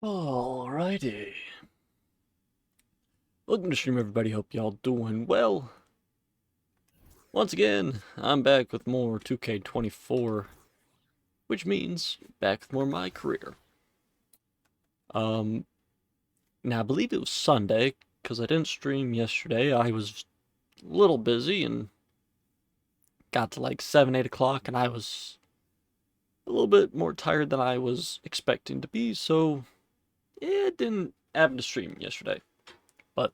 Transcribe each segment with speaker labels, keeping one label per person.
Speaker 1: Alrighty. Welcome to stream, everybody. Hope y'all doing well. Once again, I'm back with more 2K24, which means back with more My Career. Now I believe it was Sunday, because I didn't stream yesterday. I was a little busy and got to like 7, 8 o'clock, and I was a little bit more tired than I was expecting to be, so it didn't happen to stream yesterday. But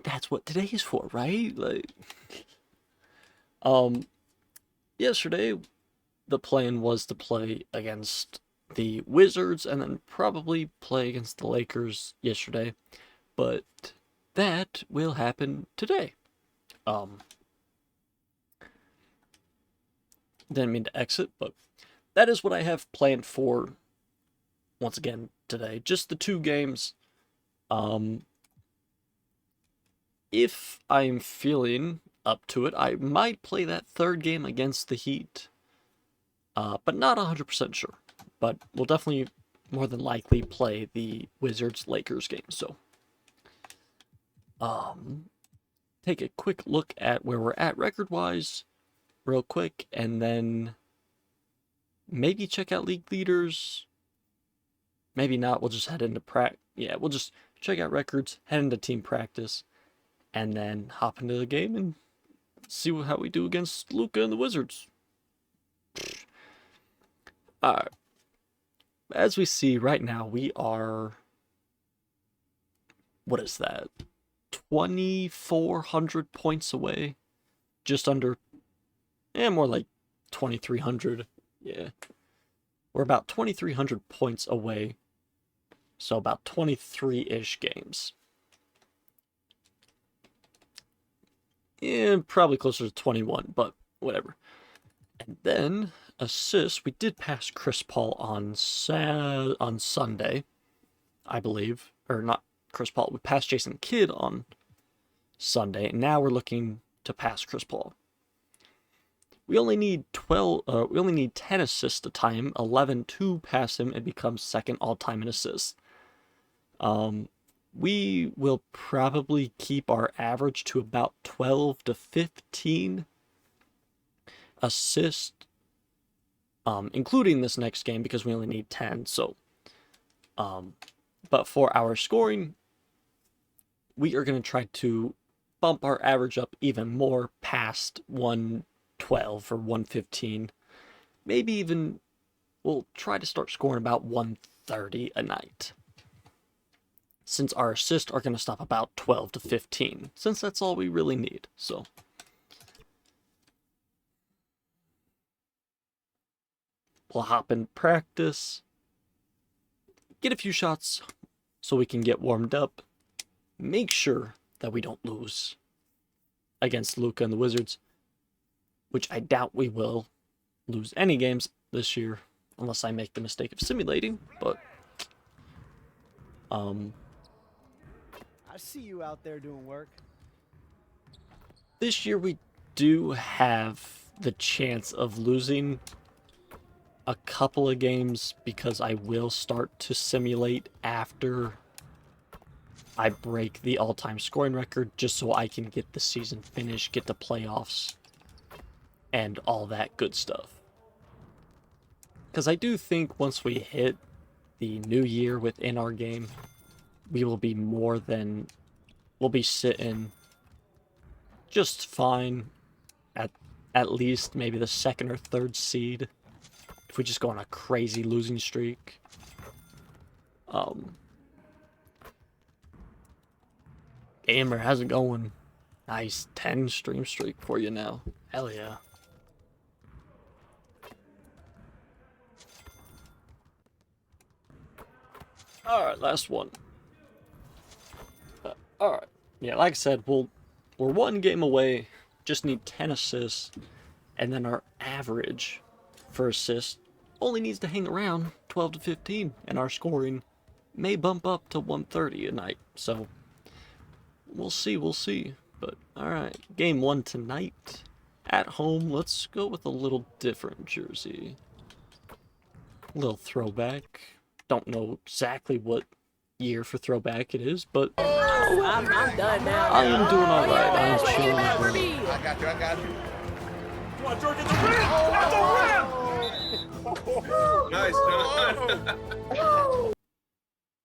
Speaker 1: that's what today is for, right? Yesterday the plan was to play against the Wizards and then probably play against the Lakers yesterday, but that will happen today. Didn't mean to exit, but that is what I have planned for once again today. Just the two games. If I'm feeling up to it, I might play that third game against the Heat, but not 100% sure. But we'll definitely, more than likely, play the Wizards-Lakers game. So, take a quick look at where we're at record-wise, real quick, and then maybe check out league leaders. Maybe not. We'll just head into we'll just check out records, head into team practice, and then hop into the game and see how we do against Luka and the Wizards. Alright. As we see right now, we are... What is that? 2,400 points away. Just under... more like 2,300. Yeah. We're about 2,300 points away. So about 23-ish games. Probably closer to 21, but whatever. And then, assists, we did pass Chris Paul on Sunday, I believe. Or not Chris Paul, we passed Jason Kidd on Sunday, and now we're looking to pass Chris Paul. We only need 10 assists to tie him, 11 to pass him, and become second all-time in assists. We will probably keep our average to about 12 to 15 assists, including this next game because we only need 10. So, but for our scoring, we are going to try to bump our average up even more past 112 or 115. Maybe even we'll try to start scoring about 130 a night, since our assists are going to stop about 12 to 15, since that's all we really need. So, we'll hop in practice, get a few shots so we can get warmed up, make sure that we don't lose against Luka and the Wizards, which I doubt we will lose any games this year, unless I make the mistake of simulating, but,
Speaker 2: I see you out there doing work.
Speaker 1: this year we do have the chance of losing a couple of games because I will start to simulate after I break the all-time scoring record, just so I can get the season finished, get the playoffs, and all that good stuff. Because I do think once we hit the new year within our game, we will be we'll be sitting just fine at least maybe the second or third seed if we just go on a crazy losing streak. Gamer, how's it going? Nice 10 stream streak for you now. Hell yeah. Alright, last one. Alright. Yeah, like I said, we're one game away. Just need 10 assists. And then our average for assists only needs to hang around 12 to 15. And our scoring may bump up to 130 a night. So, we'll see. But, alright. Game 1 tonight. At home, let's go with a little different jersey. A little throwback. Don't know exactly what year for throwback it is, but
Speaker 3: I'm done now.
Speaker 1: I am doing all right. I am
Speaker 3: What do you
Speaker 1: chilling.
Speaker 3: got for
Speaker 1: Bro.
Speaker 3: me?
Speaker 4: I got you. I got you.
Speaker 5: Come on, Jordan, get the rim! At the rim!
Speaker 4: Nice, John.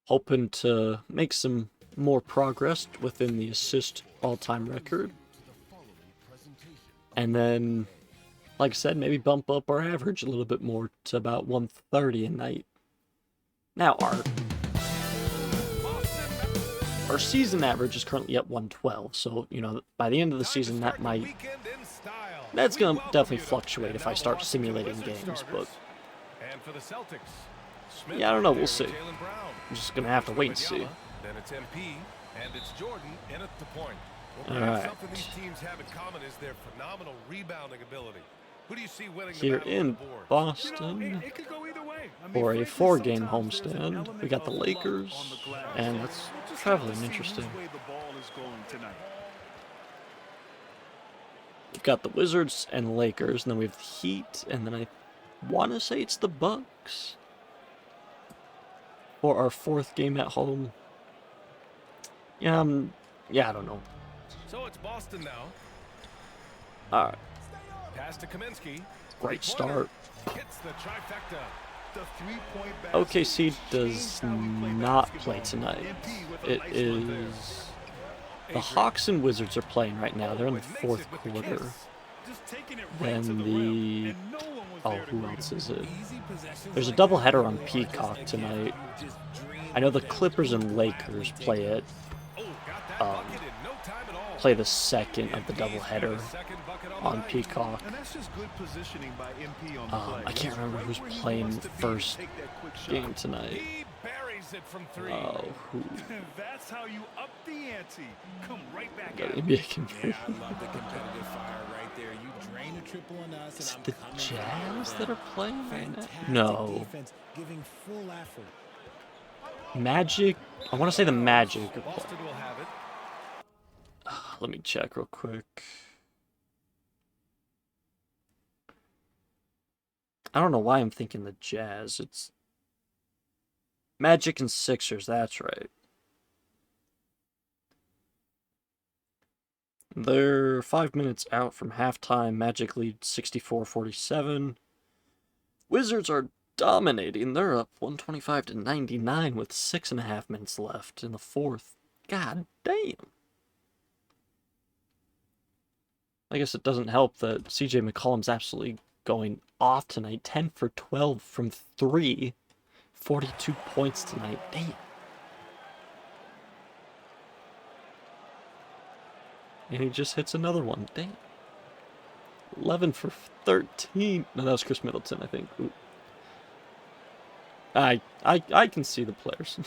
Speaker 1: Hoping to make some more progress within the assist all-time record. And then, like I said, maybe bump up our average a little bit more to about 130 a night. Now, our season average is currently at 112, so, you know, by the end of the season, that's going to definitely fluctuate if I start simulating games, but yeah, I don't know, we'll see. I'm just going to have to wait and see.
Speaker 5: Then it's MP, and it's Jordan in at the point.
Speaker 1: All right.
Speaker 5: Something these teams have in common is their phenomenal rebounding ability. Who do you see winning
Speaker 1: Here
Speaker 5: the battle on
Speaker 1: in
Speaker 5: the board?
Speaker 1: Boston,
Speaker 6: It could go either way. I mean,
Speaker 1: for a
Speaker 6: frankly,
Speaker 1: 4-game
Speaker 6: sometimes there's an
Speaker 1: homestand, we
Speaker 6: element
Speaker 1: got the
Speaker 6: of luck
Speaker 1: Lakers,
Speaker 6: on the glass.
Speaker 1: and that's
Speaker 6: We'll just have to
Speaker 1: traveling
Speaker 6: see
Speaker 1: interesting.
Speaker 6: which way the ball is going tonight.
Speaker 1: We've got the Wizards and Lakers, and then we have the Heat, and then I want to say it's the Bucks for our 4th game at home. Yeah, I don't know.
Speaker 5: So it's Boston now.
Speaker 1: All right,
Speaker 5: Pass to Kaminsky.
Speaker 1: great start.
Speaker 5: Hits the trifecta.
Speaker 6: The three-point
Speaker 1: OKC
Speaker 6: basket.
Speaker 1: does
Speaker 6: Change how we play
Speaker 1: not
Speaker 6: basketball.
Speaker 1: play tonight.
Speaker 6: MP with a
Speaker 1: It
Speaker 6: nice one there.
Speaker 1: is the Hawks and Wizards are playing right now. They're in the
Speaker 5: Makes it
Speaker 1: 4th
Speaker 5: with the
Speaker 1: quarter.
Speaker 5: kiss.
Speaker 6: Just taking it right to
Speaker 1: Then
Speaker 6: the
Speaker 1: the
Speaker 6: rim, and no one was
Speaker 1: oh,
Speaker 6: there to
Speaker 1: who
Speaker 6: greet
Speaker 1: else
Speaker 6: him.
Speaker 1: is it? There's a doubleheader on Peacock tonight. I know the Clippers and Lakers play it.
Speaker 5: Oh, got that bucket in no time at all.
Speaker 1: Play the second of the doubleheader
Speaker 5: Second bucket on the
Speaker 1: on
Speaker 5: night.
Speaker 1: Peacock.
Speaker 6: And that's just good positioning by MP on the play.
Speaker 1: I can't remember
Speaker 6: Right
Speaker 1: who's
Speaker 6: where he
Speaker 1: playing
Speaker 6: wants to be,
Speaker 1: first
Speaker 6: take that quick shot.
Speaker 1: game tonight.
Speaker 5: He buries it from 3.
Speaker 1: Oh, who?
Speaker 6: That's how you up the ante. Come right back
Speaker 1: Got
Speaker 6: at him.
Speaker 1: NBA conversion.
Speaker 7: I love the competitive fire right there. You drain a triple on us,
Speaker 1: Is
Speaker 7: and
Speaker 1: it
Speaker 7: I'm
Speaker 1: the
Speaker 7: coming back
Speaker 1: Jazz
Speaker 7: with
Speaker 1: that
Speaker 7: them.
Speaker 1: are playing right now?
Speaker 7: Fantastic
Speaker 1: No.
Speaker 7: defense, giving full effort.
Speaker 1: Magic. I want to say the Magic are playing.
Speaker 5: Boston will have it.
Speaker 1: Let me check real quick. I don't know why I'm thinking the Jazz. It's Magic and Sixers, that's right. They're 5 minutes out from halftime. Magic lead 64-47. Wizards are dominating. They're up 125-99 with 6.5 minutes left in the 4th. God damn. I guess it doesn't help that CJ McCollum's absolutely going off tonight. 10 for 12 from 3. 42 points tonight. Damn. And he just hits another one. Damn. 11 for 13. No, that was Chris Middleton, I think. Ooh. I can see the players.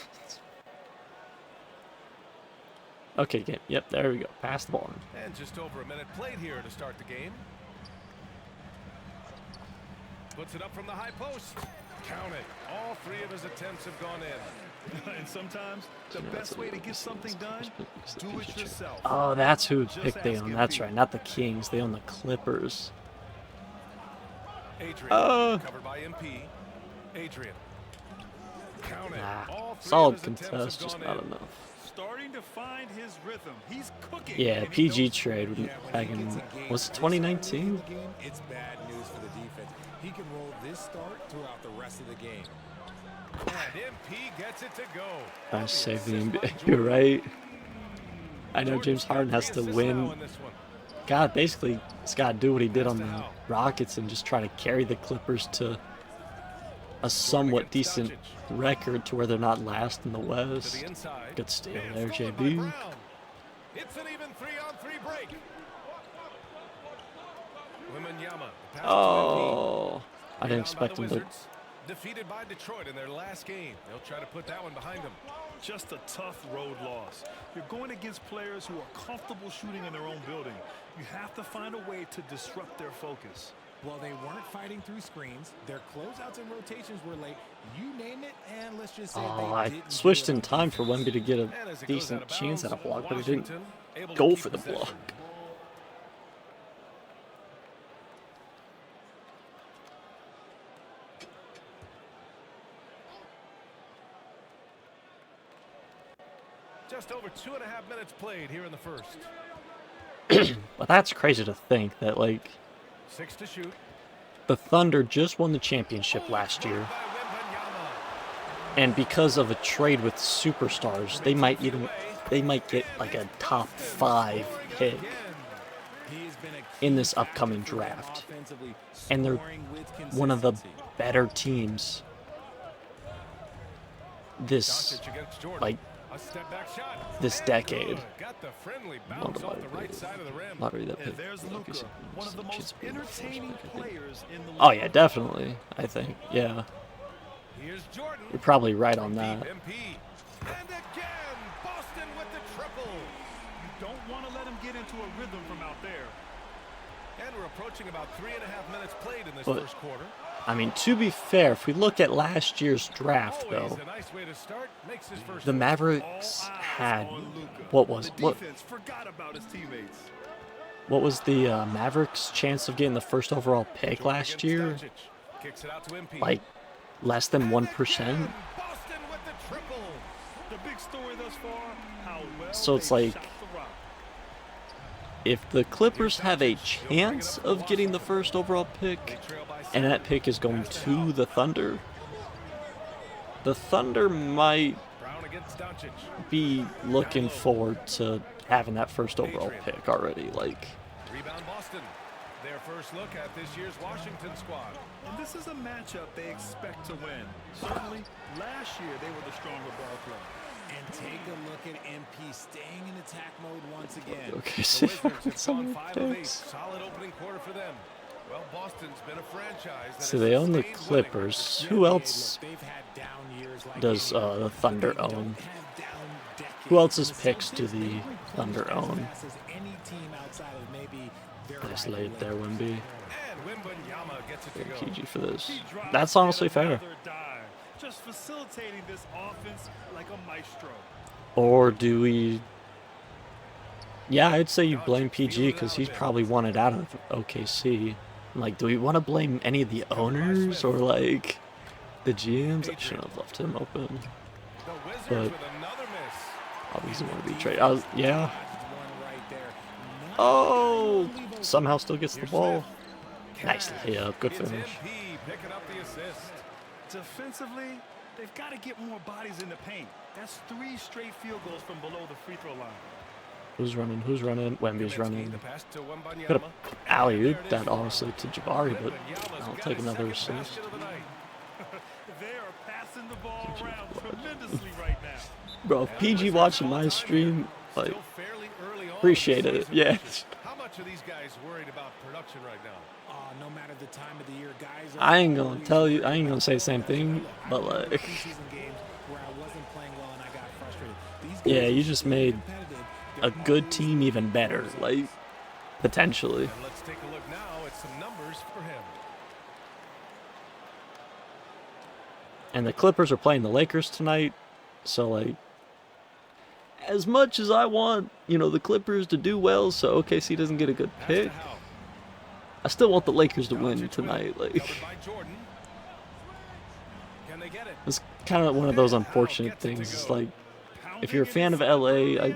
Speaker 1: Okay, game. Yep, there we go. Pass the ball.
Speaker 5: And just over a minute played here to start the game. Puts it up from the high post. Count it. All 3 of his attempts have gone in.
Speaker 6: And sometimes the best way to get something done, do it yourself.
Speaker 1: Oh, that's who
Speaker 6: Just
Speaker 1: picked they
Speaker 6: ask
Speaker 1: own. That's
Speaker 6: MP.
Speaker 1: right, not the Kings. They own the Clippers.
Speaker 5: Adrian, covered by MP. Adrian. Count it.
Speaker 1: Nah,
Speaker 5: All 3
Speaker 1: solid
Speaker 5: of his attempts
Speaker 1: contest,
Speaker 5: have
Speaker 1: just
Speaker 5: gone
Speaker 1: not
Speaker 5: in.
Speaker 1: enough.
Speaker 6: Starting to find his rhythm. He's cooking.
Speaker 1: Yeah,
Speaker 6: and he
Speaker 1: PG
Speaker 6: knows-
Speaker 1: trade
Speaker 7: Yeah, when
Speaker 1: back
Speaker 7: he
Speaker 1: in,
Speaker 7: gets a game
Speaker 1: was it
Speaker 7: this early in
Speaker 1: 2019?
Speaker 7: the game, it's bad news for the defense. He can roll this start throughout the rest of the game.
Speaker 5: And MP gets it to go.
Speaker 1: I saved the NBA. You're right. I know James Harden has to win. God, basically, he's got to do what he did on the Rockets and just try to carry the Clippers to a somewhat decent record to where they're not last in the West. Good steal there, JB.
Speaker 5: It's an even 3-on-3 break. Wembanyama, the pass to
Speaker 1: Oh, I didn't
Speaker 5: Rebound by
Speaker 1: expect
Speaker 5: the
Speaker 1: him to.
Speaker 5: Wizards. Defeated by Detroit in their last game. They'll try to put that one behind them.
Speaker 6: Just a tough road loss. You're going against players who are comfortable shooting in their own building. You have to find a way to disrupt their focus.
Speaker 7: Well, they weren't fighting through screens. Their closeouts and rotations were late. You name it, and let's just say
Speaker 1: Oh,
Speaker 7: they
Speaker 1: I
Speaker 7: didn't
Speaker 1: switched
Speaker 7: do it
Speaker 1: in
Speaker 7: on
Speaker 1: time for
Speaker 7: defense.
Speaker 1: Wemby to get a
Speaker 5: And as it goes
Speaker 1: decent
Speaker 5: out of
Speaker 1: chance
Speaker 5: bounds,
Speaker 1: at a block, but he didn't
Speaker 5: Washington able to
Speaker 1: go
Speaker 5: keep
Speaker 1: for the
Speaker 5: possession.
Speaker 1: block.
Speaker 5: Just over 2.5 minutes played here in the first.
Speaker 1: But that's crazy to think that, like,
Speaker 5: 6 to shoot.
Speaker 1: the Thunder just won the championship last year,
Speaker 5: By Wembanyama.
Speaker 1: and because of a trade with superstars, they might get like a top 5 pick
Speaker 7: He's been a key
Speaker 1: in this
Speaker 7: factor
Speaker 1: upcoming
Speaker 7: for them
Speaker 1: draft.
Speaker 7: offensively,
Speaker 1: And they're
Speaker 7: scoring with
Speaker 1: one of the
Speaker 7: consistency.
Speaker 1: better teams this,
Speaker 5: Doncic against Jordan.
Speaker 1: like,
Speaker 5: A step back shot.
Speaker 1: this
Speaker 5: And
Speaker 1: decade.
Speaker 5: good. Got the friendly bounce off the right side of the rim.
Speaker 1: lottery that
Speaker 6: And
Speaker 1: pick.
Speaker 6: there's Luka, one of the most entertaining players in the league.
Speaker 1: Oh yeah, definitely. I think, yeah,
Speaker 5: Here's Jordan.
Speaker 1: you're probably right on
Speaker 5: Deep
Speaker 1: that.
Speaker 5: MP. And again, Boston with the triple.
Speaker 6: You don't want to let him get into a rhythm from out there.
Speaker 5: And we're approaching about 3.5 minutes played in this
Speaker 1: But-
Speaker 5: first quarter.
Speaker 1: I mean, to be fair, if we look at last year's draft,
Speaker 5: Always
Speaker 1: though,
Speaker 5: a nice way to start. Makes his first
Speaker 1: the
Speaker 5: one.
Speaker 1: Mavericks
Speaker 6: All eyes
Speaker 1: had
Speaker 6: on Luka.
Speaker 1: what was
Speaker 6: The
Speaker 1: what
Speaker 6: defense forgot about his teammates.
Speaker 1: what was the Mavericks' chance of getting the first overall pick
Speaker 5: Jordan
Speaker 1: last
Speaker 5: against
Speaker 1: year?
Speaker 5: Doncic. Kicks it out to MP.
Speaker 1: Like less than 1%.
Speaker 5: Boston with the triple.
Speaker 6: The big story thus far, how well
Speaker 1: So it's
Speaker 6: they
Speaker 1: like-
Speaker 6: shot the rock.
Speaker 1: If the Clippers have a chance of getting the first overall
Speaker 5: They
Speaker 1: pick,
Speaker 5: trail by
Speaker 1: and that
Speaker 5: 7.
Speaker 1: pick is going to the Thunder might
Speaker 5: Brown against Doncic.
Speaker 1: be looking forward to having that first overall pick already. Like,
Speaker 5: Rebound Boston. Their first look at this year's Washington squad.
Speaker 6: And this is a matchup they expect to win. Certainly, last year they were the stronger ball club.
Speaker 7: And take a look at MP staying in attack mode once again.
Speaker 1: okay,
Speaker 5: The
Speaker 1: so
Speaker 5: Wizards have
Speaker 1: some
Speaker 5: gone 5 of 8.
Speaker 1: picks.
Speaker 5: Solid opening quarter for them. Well, Boston's been a franchise that
Speaker 1: So
Speaker 5: has
Speaker 1: they own the
Speaker 5: sustained winning.
Speaker 1: Clippers. Who else
Speaker 7: Look, they've had down years like
Speaker 1: does
Speaker 7: any other,
Speaker 1: the
Speaker 7: but
Speaker 1: Thunder
Speaker 7: they don't
Speaker 1: own?
Speaker 7: have down decades.
Speaker 1: Who else's
Speaker 7: And the
Speaker 1: picks do
Speaker 7: Celtics,
Speaker 1: the
Speaker 7: they bring
Speaker 1: Thunder
Speaker 7: players as
Speaker 1: own?
Speaker 7: fast as any team outside of maybe their
Speaker 1: Nice
Speaker 7: rival
Speaker 1: late there,
Speaker 7: Lakers.
Speaker 1: Wemby.
Speaker 5: And Wembanyama gets it to go.
Speaker 1: PG for this.
Speaker 6: He drives
Speaker 1: That's
Speaker 6: in
Speaker 1: honestly fair.
Speaker 6: another dive, just facilitating this offense like a maestro.
Speaker 1: Or do we? Yeah, I'd say you blame PG because he's probably wanted out of OKC. Like, do we want to blame any of the owners or like the GMs? I shouldn't have left him open.
Speaker 5: The Wizards
Speaker 1: But-
Speaker 5: with another miss.
Speaker 1: Obviously, want to be traded. Yeah.
Speaker 7: One right there. Not
Speaker 1: Oh,
Speaker 7: unbelievable.
Speaker 1: somehow still gets the
Speaker 5: Here's
Speaker 1: ball.
Speaker 5: Smith.
Speaker 1: Nice layup. Good
Speaker 5: It's
Speaker 1: finish.
Speaker 5: MP picking up the assist.
Speaker 6: Defensively, they've got to get more bodies in the paint. That's 3 straight field goals from below the free throw line.
Speaker 1: Who's running? Who's running? Wemby's
Speaker 5: Kaminsky,
Speaker 1: running.
Speaker 5: the pass to Wembanyama.
Speaker 1: Could have alley-ooped
Speaker 5: And there it
Speaker 1: that
Speaker 5: is.
Speaker 1: honestly to Jabari, but
Speaker 5: Wembanyama's
Speaker 1: I'll
Speaker 5: got
Speaker 1: take
Speaker 5: his
Speaker 1: another
Speaker 5: second
Speaker 1: assist.
Speaker 5: basket of the night.
Speaker 6: They are passing the ball around tremendously right now.
Speaker 1: Bro, if PG watching my stream, like,
Speaker 5: Still fairly early on in the
Speaker 1: appreciate it.
Speaker 5: season,
Speaker 1: Yeah.
Speaker 5: Richard. How much are these guys worried about production right now?
Speaker 7: No matter the time of the year, guys.
Speaker 1: I ain't gonna tell you. I ain't gonna say the same thing, but like,
Speaker 7: Preseason games where I wasn't playing well and I got frustrated. These
Speaker 1: yeah,
Speaker 7: guys
Speaker 1: you
Speaker 7: are
Speaker 1: just
Speaker 7: still
Speaker 1: made
Speaker 7: competitive.
Speaker 1: a
Speaker 7: They're
Speaker 1: good
Speaker 7: always
Speaker 1: team even better. Like, potentially.
Speaker 5: And let's take a look now at some numbers for him.
Speaker 1: And the Clippers are playing the Lakers tonight, so like, as much as I want, the Clippers to do well, so OKC doesn't get a good
Speaker 5: Pass
Speaker 1: pick,
Speaker 5: to Howe.
Speaker 1: I still want the Lakers to win
Speaker 5: Doncic with
Speaker 1: tonight.
Speaker 5: it.
Speaker 1: Like,
Speaker 5: Covered by Jordan. Can they get it?
Speaker 1: it's kind of one of those unfortunate things. It's like, if you're a fan of LA,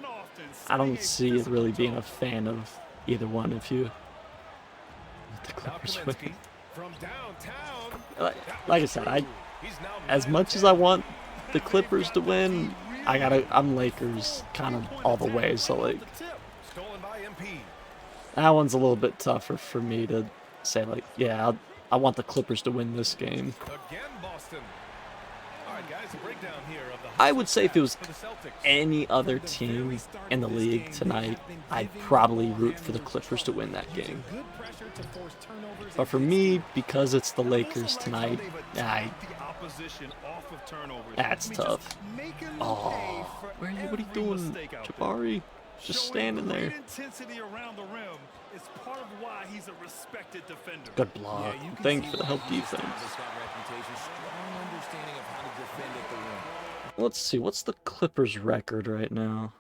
Speaker 1: I don't see it really being a fan of either one if you let the
Speaker 5: Now
Speaker 1: Clippers win.
Speaker 5: Kaminsky from downtown.
Speaker 1: Like I said,
Speaker 5: He's now
Speaker 1: as
Speaker 5: 9
Speaker 1: much
Speaker 5: of
Speaker 1: as I
Speaker 5: 10.
Speaker 1: want the Clippers to win, I'm Lakers kind of all the way. So like,
Speaker 5: Stolen by MP.
Speaker 1: that one's a little bit tougher for me to say. Like, yeah, I want the Clippers to win this game.
Speaker 5: Again, Boston. All right, guys, a breakdown here of the
Speaker 1: I would say if it was
Speaker 5: for the Celtics.
Speaker 1: any other team in the league tonight, I'd probably root for the Clippers to win that game.
Speaker 7: good pressure to force turnovers.
Speaker 1: But for me, because it's the Lakers tonight,
Speaker 6: the
Speaker 1: I
Speaker 6: opposition off of turnovers.
Speaker 1: That's
Speaker 6: I mean, just
Speaker 1: tough.
Speaker 6: making them
Speaker 1: Oh,
Speaker 6: pay for
Speaker 1: what are you
Speaker 6: every
Speaker 1: doing,
Speaker 6: mistake out there.
Speaker 1: Jabari? Just
Speaker 6: Showing
Speaker 1: standing
Speaker 6: great
Speaker 1: there.
Speaker 6: intensity around the rim is part of why he's a respected defender.
Speaker 1: Good block. Thank you for the help defense.
Speaker 7: Strong understanding of how to defend at the rim.
Speaker 1: Let's see, what's the Clippers' record right now?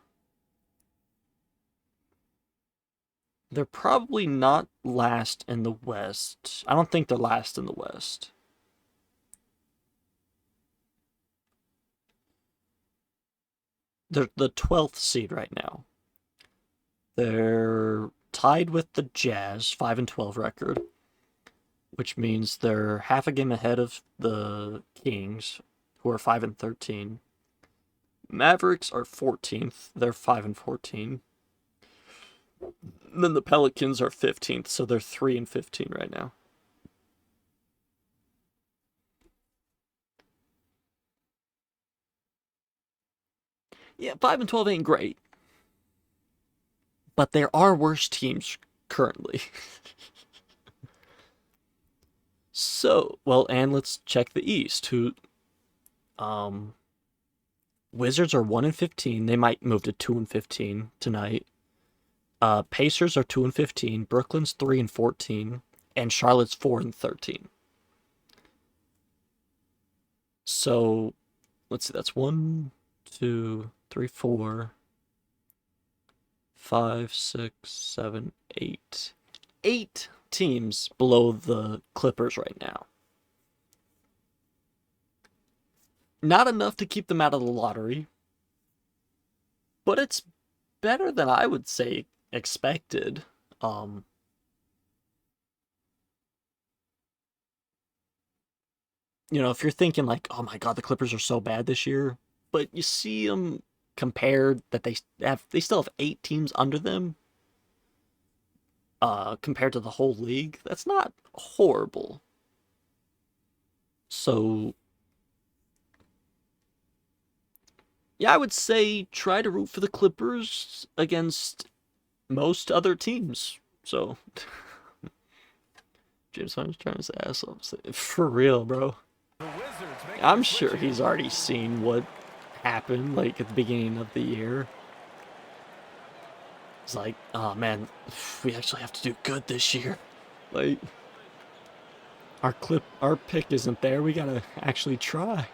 Speaker 1: They're probably not last in the West. I don't think they're last in the West. they're the 12th seed right now. They're tied with the Jazz, 5-12 record, which means they're half a game ahead of the Kings, who are 5-13. Mavericks are 14th, they're 5-14. Then the Pelicans are 15th, so they're 3-15 right now. Yeah, 5-12 ain't great. But there are worse teams currently. So, well, and let's check the East, who Wizards are 1-15. They might move to 2-15 tonight. Pacers are 2-15. Brooklyn's 3-14, and Charlotte's 4-13. So, let's see. That's 1, 2, 3, 4, 5, 6, 7, 8. 8 teams below the Clippers right now. Not enough to keep them out of the lottery, but it's better than I would say expected. You know, if you're thinking like, oh my God, the Clippers are so bad this year, but you see them compared that they still have 8 teams under them. Compared to the whole league, that's not horrible. So, yeah, I would say try to root for the Clippers against most other teams. So, James Harden's trying his ass off. For real, bro. I'm sure he's already seen what happened, like, at the beginning of the year. It's like, oh man, we actually have to do good this year. Like, our pick isn't there. We gotta actually try.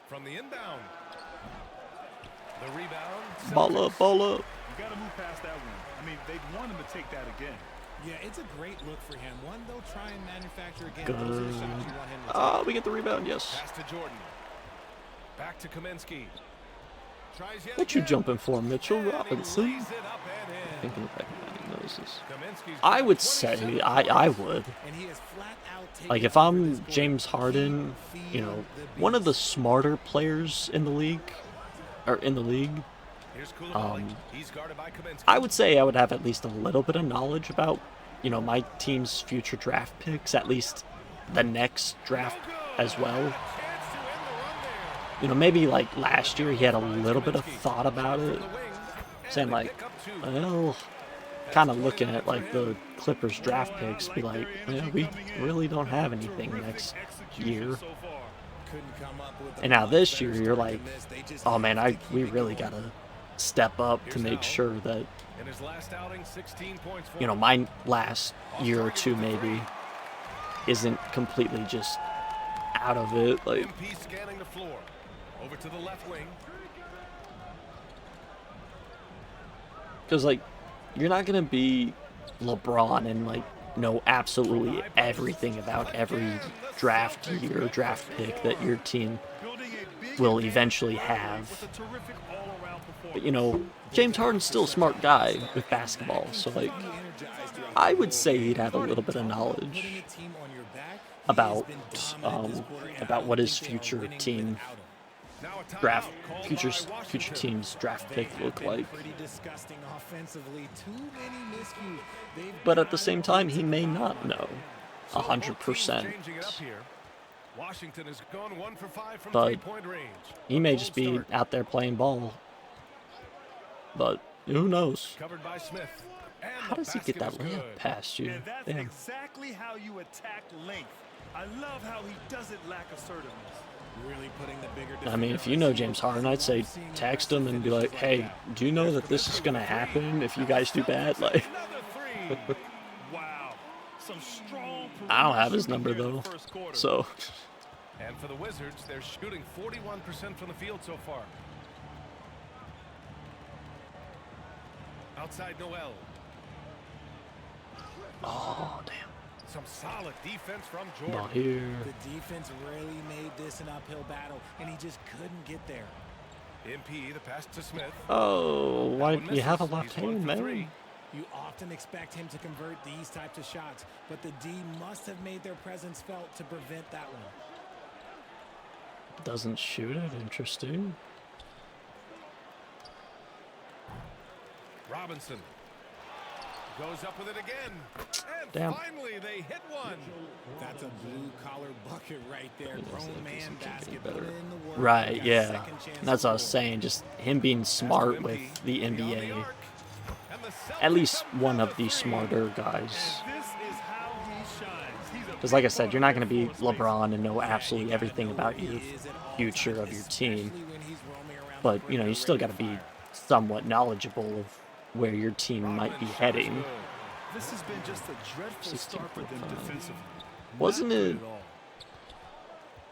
Speaker 5: From the inbound. The rebound.
Speaker 1: Ball up, ball up.
Speaker 6: You got to move past that one. I mean, they'd want him to take that again.
Speaker 7: Yeah, it's a great look for him. One, they'll try and manufacture again.
Speaker 1: Good.
Speaker 7: Those are the shots you want him to take.
Speaker 1: Oh, we get the rebound, yes.
Speaker 5: Pass to Jordan. Back to Kaminsky. Tries yet
Speaker 1: What you
Speaker 5: again.
Speaker 1: jumping for, Mitchell
Speaker 5: And he
Speaker 1: Robinson?
Speaker 5: lays it up and in.
Speaker 1: Thinking of recognizing those.
Speaker 5: Kaminsky's
Speaker 1: I
Speaker 5: got
Speaker 1: would
Speaker 5: 27
Speaker 1: say, I would.
Speaker 7: And he has flat out taken
Speaker 1: Like, if
Speaker 7: over
Speaker 1: I'm
Speaker 7: this court.
Speaker 1: James Harden, you know, one of the smarter players in the league,
Speaker 5: Here's Koulibaly. He's guarded by Kaminsky.
Speaker 1: I would say I would have at least a little bit of knowledge about, you know, my team's future draft picks, at least the next draft as well. You know, maybe like last year he had a little bit of thought about it, saying like, well, kind of looking at like the Clippers draft picks, be like, yeah, we really don't have anything next year.
Speaker 7: Couldn't come up with
Speaker 1: And now this year you're like, oh man, we really gotta step up to make sure that,
Speaker 5: In his last outing, 16 points for
Speaker 1: you know, my last year or two maybe isn't completely just out of it. Like,
Speaker 5: MP scanning the floor. Over to the left wing.
Speaker 1: because like you're not gonna be LeBron and like know absolutely everything about every draft year, draft pick that your team will eventually have. But you know, James Harden's still a smart guy with basketball, so like I would say he'd have a little bit of knowledge about what his future team
Speaker 5: Now a timeout
Speaker 1: draft
Speaker 5: called by
Speaker 1: future
Speaker 5: Washington.
Speaker 1: team's draft pick look like.
Speaker 7: pretty disgusting offensively. Too many miscues. They've
Speaker 1: But at the
Speaker 7: got
Speaker 1: same
Speaker 7: it
Speaker 1: time, he
Speaker 7: to
Speaker 1: may
Speaker 7: the
Speaker 1: not
Speaker 7: bottom.
Speaker 1: know
Speaker 5: So both
Speaker 1: 100%.
Speaker 5: teams changing it up here. Washington has gone 1 for 5 from
Speaker 1: But
Speaker 5: three-point range.
Speaker 1: He may
Speaker 5: Cold
Speaker 1: just be
Speaker 5: start.
Speaker 1: out there playing ball. But who knows?
Speaker 5: Covered by Smith. And
Speaker 1: How
Speaker 5: the
Speaker 1: does he get
Speaker 5: basket
Speaker 1: that
Speaker 5: is
Speaker 1: layup
Speaker 5: good.
Speaker 1: past you?
Speaker 6: And that's
Speaker 1: Damn.
Speaker 6: exactly how you attack length. I love how he doesn't lack assertiveness.
Speaker 7: Really putting the bigger
Speaker 1: I mean, if you know James Harden, I'd say text him and be like, hey, do you know that this is going to happen if you guys do bad? Like,
Speaker 5: Another three.
Speaker 6: Wow. Some strong
Speaker 1: I don't have his
Speaker 6: shooting
Speaker 1: number,
Speaker 6: here in the
Speaker 1: though.
Speaker 6: first quarter.
Speaker 1: So,
Speaker 5: And for the Wizards, they're shooting 41% from the field so far. Outside Noel.
Speaker 1: oh, damn.
Speaker 5: Some solid defense from
Speaker 1: Ball
Speaker 5: Jordan.
Speaker 1: here.
Speaker 7: The defense really made this an uphill battle, and he just couldn't get there.
Speaker 5: In PE, the pass to Smith.
Speaker 1: Oh, why
Speaker 5: That one
Speaker 1: you have a
Speaker 5: misses.
Speaker 1: left
Speaker 5: He's 1
Speaker 1: hand,
Speaker 5: for 3.
Speaker 1: man?
Speaker 7: You often expect him to convert these types of shots, but the D must have made their presence felt to prevent that one.
Speaker 1: Doesn't shoot it. Interesting.
Speaker 5: Robinson goes up with it again. And
Speaker 1: Damn.
Speaker 5: finally, they hit one.
Speaker 7: That's a blue-collar bucket right there. Grown man basket. Put
Speaker 1: Better.
Speaker 7: in the work.
Speaker 1: Right,
Speaker 7: Got a
Speaker 1: yeah.
Speaker 7: second chance
Speaker 1: That's
Speaker 7: to
Speaker 1: what I was
Speaker 7: score.
Speaker 1: saying. Just him being smart with the
Speaker 5: Beyond the
Speaker 1: NBA.
Speaker 5: arc. And the Celtics
Speaker 1: At least
Speaker 5: have
Speaker 1: one
Speaker 5: another
Speaker 1: of the
Speaker 5: three.
Speaker 1: smarter guys.
Speaker 6: This is how he shines. He's a
Speaker 1: Because like I
Speaker 6: big
Speaker 1: said,
Speaker 6: part
Speaker 1: you're
Speaker 6: of
Speaker 1: not
Speaker 6: their
Speaker 1: going to be
Speaker 6: floor space.
Speaker 1: LeBron and know
Speaker 7: Yeah,
Speaker 1: absolutely
Speaker 7: you gotta
Speaker 1: everything
Speaker 7: know
Speaker 1: about
Speaker 7: where
Speaker 1: your
Speaker 7: he is at all
Speaker 1: future
Speaker 7: times,
Speaker 1: of your team.
Speaker 7: especially when he's roaming around the
Speaker 1: But, you know,
Speaker 7: perimeter
Speaker 1: you still
Speaker 7: ready
Speaker 1: got to
Speaker 7: to
Speaker 1: be
Speaker 7: fire.
Speaker 1: somewhat knowledgeable of where your team might be
Speaker 5: Rodman's shot is
Speaker 1: heading.
Speaker 5: good.
Speaker 6: This has been just a dreadful start for them
Speaker 1: 16.5.
Speaker 6: defensively.
Speaker 1: Wasn't
Speaker 6: Not
Speaker 1: it-
Speaker 6: good at all.